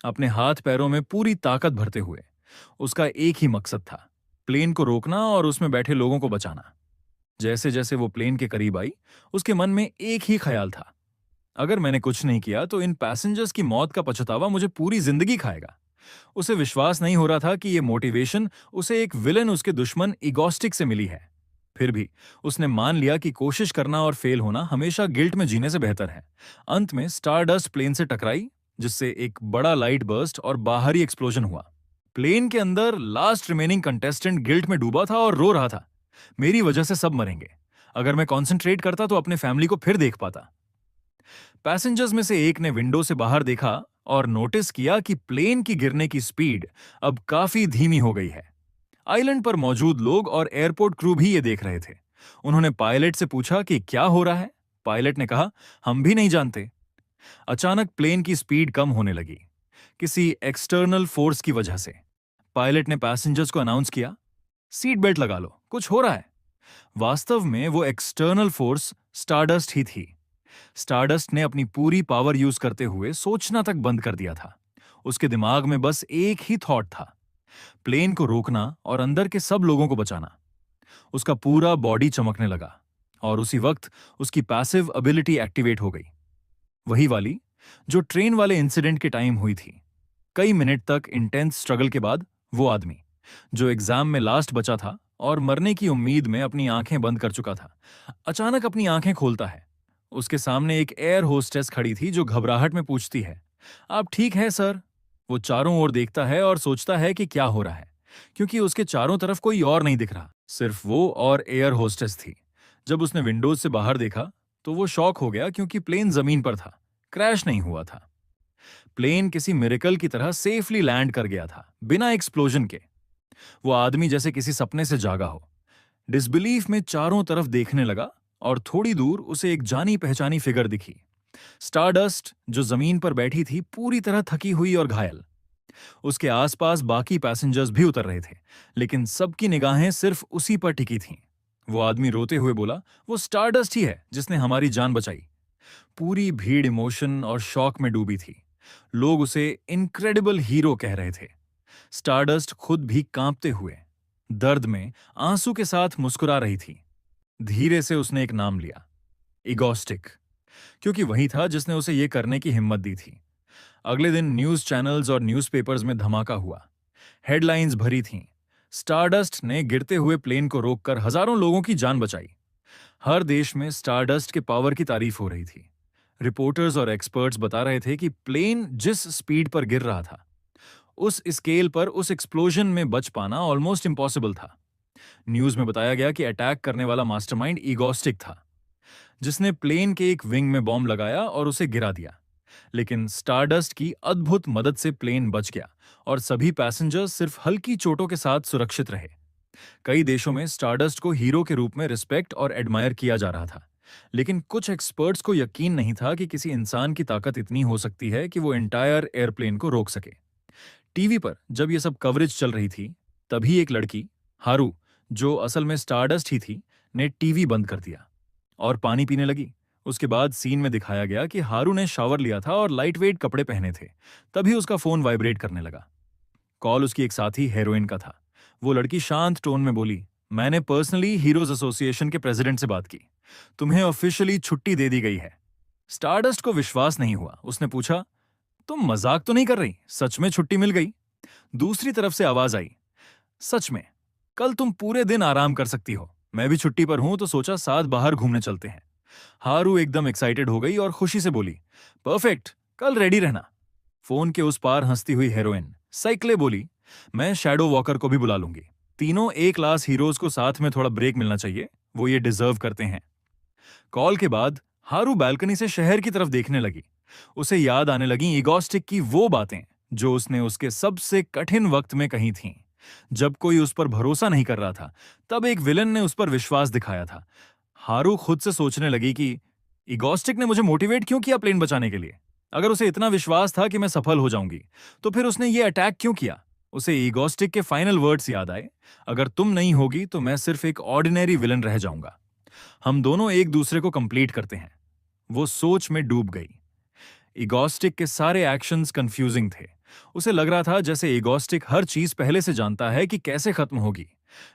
अपने हाथ पैरों में पूरी ताकत भरते हुए। उसका एक ही मकसद था, प्लेन को रोकना और उसमें बैठे लोगों को बचाना। जैसे जैसे वो प्लेन के करीब आई, उसके मन में एक ही ख्याल था, अगर मैंने कुछ नहीं किया तो इन पैसेंजर्स की मौत का पछतावा मुझे पूरी जिंदगी खाएगा। उसे विश्वास नहीं हो रहा था कि ये मोटिवेशन उसे एक विलन उसके दुश्मन इगोस्टिक से मिली है। फिर भी उसने मान लिया कि कोशिश करना और फेल होना हमेशा गिल्ट में जीने से बेहतर है। अंत में स्टारडस्ट प्लेन से टकराई, जिससे एक बड़ा लाइट बर्स्ट और बाहरी एक्सप्लोजन हुआ। प्लेन के अंदर लास्ट रिमेनिंग कंटेस्टेंट गिल्ट में डूबा था और रो रहा था, मेरी वजह से सब मरेंगे। अगर मैं कॉन्सेंट्रेट करता तो अपने फैमिली को फिर देख पाता। पैसेंजर्स में से एक ने विंडो से बाहर देखा और नोटिस किया कि प्लेन की गिरने की स्पीड अब काफी धीमी हो गई है। आइलैंड पर मौजूद लोग और एयरपोर्ट क्रू भी ये देख रहे थे। उन्होंने पायलट से पूछा कि क्या हो रहा है। पायलट ने कहा, हम भी नहीं जानते। अचानक प्लेन की स्पीड कम होने लगी, किसी एक्सटर्नल फोर्स की वजह से। पायलट ने पैसेंजर्स को अनाउंस किया, सीट बेल्ट लगा लो, कुछ हो रहा है। वास्तव में वो एक्सटर्नल फोर्स स्टारडस्ट ही थी। स्टारडस्ट ने अपनी पूरी पावर यूज करते हुए सोचना तक बंद कर दिया था। उसके दिमाग में बस एक ही थॉट था, प्लेन को रोकना और अंदर के सब लोगों को बचाना। उसका पूरा बॉडी चमकने लगा और उसी वक्त उसकी पैसिव एबिलिटी एक्टिवेट हो गई, वही वाली जो ट्रेन वाले इंसिडेंट के टाइम हुई थी। कई मिनट तक इंटेंस स्ट्रगल के बाद वो आदमी जो एग्जाम में लास्ट बचा था और मरने की उम्मीद में अपनी आंखें बंद कर चुका था, अचानक अपनी आंखें खोलता है। उसके सामने एक एयर होस्टेस खड़ी थी जो घबराहट में पूछती है, आप ठीक हैं सर? वो चारों ओर देखता है और सोचता है कि क्या हो रहा है, क्योंकि उसके चारों तरफ कोई और नहीं दिख रहा, सिर्फ वो और एयर होस्टेस थी। जब उसने विंडोज से बाहर देखा तो वो शॉक हो गया, क्योंकि प्लेन जमीन पर था, क्रैश नहीं हुआ था। प्लेन किसी मिरेकल की तरह सेफली लैंड कर गया था, बिना एक्सप्लोजन के। वो आदमी जैसे किसी सपने से जागा हो। डिसबिलीफ में चारों तरफ देखने लगा और थोड़ी दूर उसे एक जानी पहचानी फिगर दिखी। स्टारडस्ट, जो जमीन पर बैठी थी, पूरी तरह थकी हुई और घायल। उसके आसपास बाकी पैसेंजर्स भी उतर रहे थे, लेकिन सबकी निगाहें सिर्फ उसी पर टिकी थीं। वो आदमी रोते हुए बोला, वो स्टारडस्ट ही है जिसने हमारी जान बचाई। पूरी भीड़ इमोशन और शॉक में डूबी थी। लोग उसे इनक्रेडिबल हीरो कह रहे थे। स्टारडस्ट खुद भी कांपते हुए, दर्द में आंसू के साथ मुस्कुरा रही थी। धीरे से उसने एक नाम लिया, इगोस्टिक, क्योंकि वही था जिसने उसे ये करने की हिम्मत दी थी। अगले दिन न्यूज चैनल्स और न्यूज़पेपर्स में धमाका हुआ। हेडलाइंस भरी थीं। स्टारडस्ट ने गिरते हुए प्लेन को रोककर हजारों लोगों की जान बचाई। हर देश में स्टारडस्ट के पावर की तारीफ हो रही थी। रिपोर्टर्स और एक्सपर्ट्स बता रहे थे कि प्लेन जिस स्पीड पर गिर रहा था, उस स्केल पर उस एक्सप्लोजन में बच पाना ऑलमोस्ट इम्पॉसिबल था। न्यूज में बताया गया कि अटैक करने वाला मास्टरमाइंड ईगोस्टिक था, जिसने प्लेन के एक विंग में बॉम्ब लगाया और उसे गिरा दिया। लेकिन स्टारडस्ट की अद्भुत मदद से प्लेन बच गया और सभी पैसेंजर्स सिर्फ हल्की चोटों के साथ सुरक्षित रहे। कई देशों में स्टारडस्ट को हीरो के रूप में रिस्पेक्ट और एडमायर किया जा रहा था, लेकिन कुछ एक्सपर्ट्स को यकीन नहीं था कि किसी इंसान की ताकत इतनी हो सकती है कि वो एंटायर एयरप्लेन को रोक सके। टीवी पर जब ये सब कवरेज चल रही थी, तभी एक लड़की, हारू, जो असल में स्टारडस्ट ही थी, ने टीवी बंद कर दिया और पानी पीने लगी। उसके बाद सीन में दिखाया गया कि हारू ने शावर लिया था और लाइट वेट कपड़े पहने थे। तभी उसका फोन वाइब्रेट करने लगा। कॉल उसकी एक साथी हेरोइन का था। वो लड़की शांत टोन में बोली, मैंने पर्सनली हीरोज एसोसिएशन के प्रेसिडेंट से बात की। तुम्हें ऑफिशियली छुट्टी दे दी गई है। स्टारडस्ट को विश्वास नहीं हुआ। उसने पूछा, तुम मजाक तो नहीं कर रही? सच में छुट्टी मिल गई? दूसरी तरफ से आवाज आई, सच में, कल तुम पूरे दिन आराम कर सकती हो। मैं भी छुट्टी पर हूं तो सोचा साथ बाहर घूमने चलते हैं। हारू एकदम एक्साइटेड हो गई और खुशी से बोली, परफेक्ट, कल रेडी रहना। फोन के उस पार हंसती हुई हेरोइन साइकिले बोली, मैं शैडो वॉकर को भी बुला लूंगी। तीनों ए क्लास हीरोज को साथ में थोड़ा ब्रेक मिलना चाहिए, वो ये डिजर्व करते हैं। कॉल के बाद हारू बालकनी से शहर की तरफ देखने लगी। उसे याद आने लगी ईगोस्टिक की वो बातें जो उसने उसके सबसे कठिन वक्त में कही थीं। जब कोई उस पर भरोसा नहीं कर रहा था, तब एक विलन ने उस पर विश्वास दिखाया था। हारू खुद से सोचने लगी कि ईगोस्टिक ने मुझे मोटिवेट क्यों किया प्लेन बचाने के लिए? अगर उसे इतना विश्वास था कि मैं सफल हो जाऊंगी, तो फिर उसने ये अटैक क्यों किया? उसे ईगोस्टिक के फाइनल वर्ड्स याद आए, अगर तुम नहीं होगी तो मैं सिर्फ एक ऑर्डिनरी विलन रह जाऊंगा। हम दोनों एक दूसरे को कंप्लीट करते हैं। वो सोच में डूब गई। ईगोस्टिक के सारे एक्शंस कंफ्यूजिंग थे। उसे लग रहा था जैसे ईगोस्टिक हर चीज पहले से जानता है कि कैसे खत्म होगी,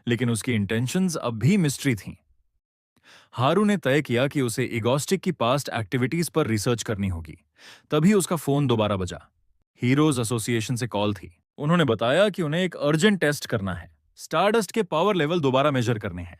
लेकिन उसकी इंटेंशंस अब भी मिस्ट्री थीं। हारू ने तय किया कि उसे ईगोस्टिक की पास्ट एक्टिविटीज पर रिसर्च करनी होगी। तभी उसका फोन दोबारा बजा। हीरोज एसोसिएशन से कॉल थी। उन्होंने बताया कि उन्हें एक अर्जेंट टेस्ट करना है। स्टारडस्ट के पावर लेवल दोबारा मेजर करने हैं।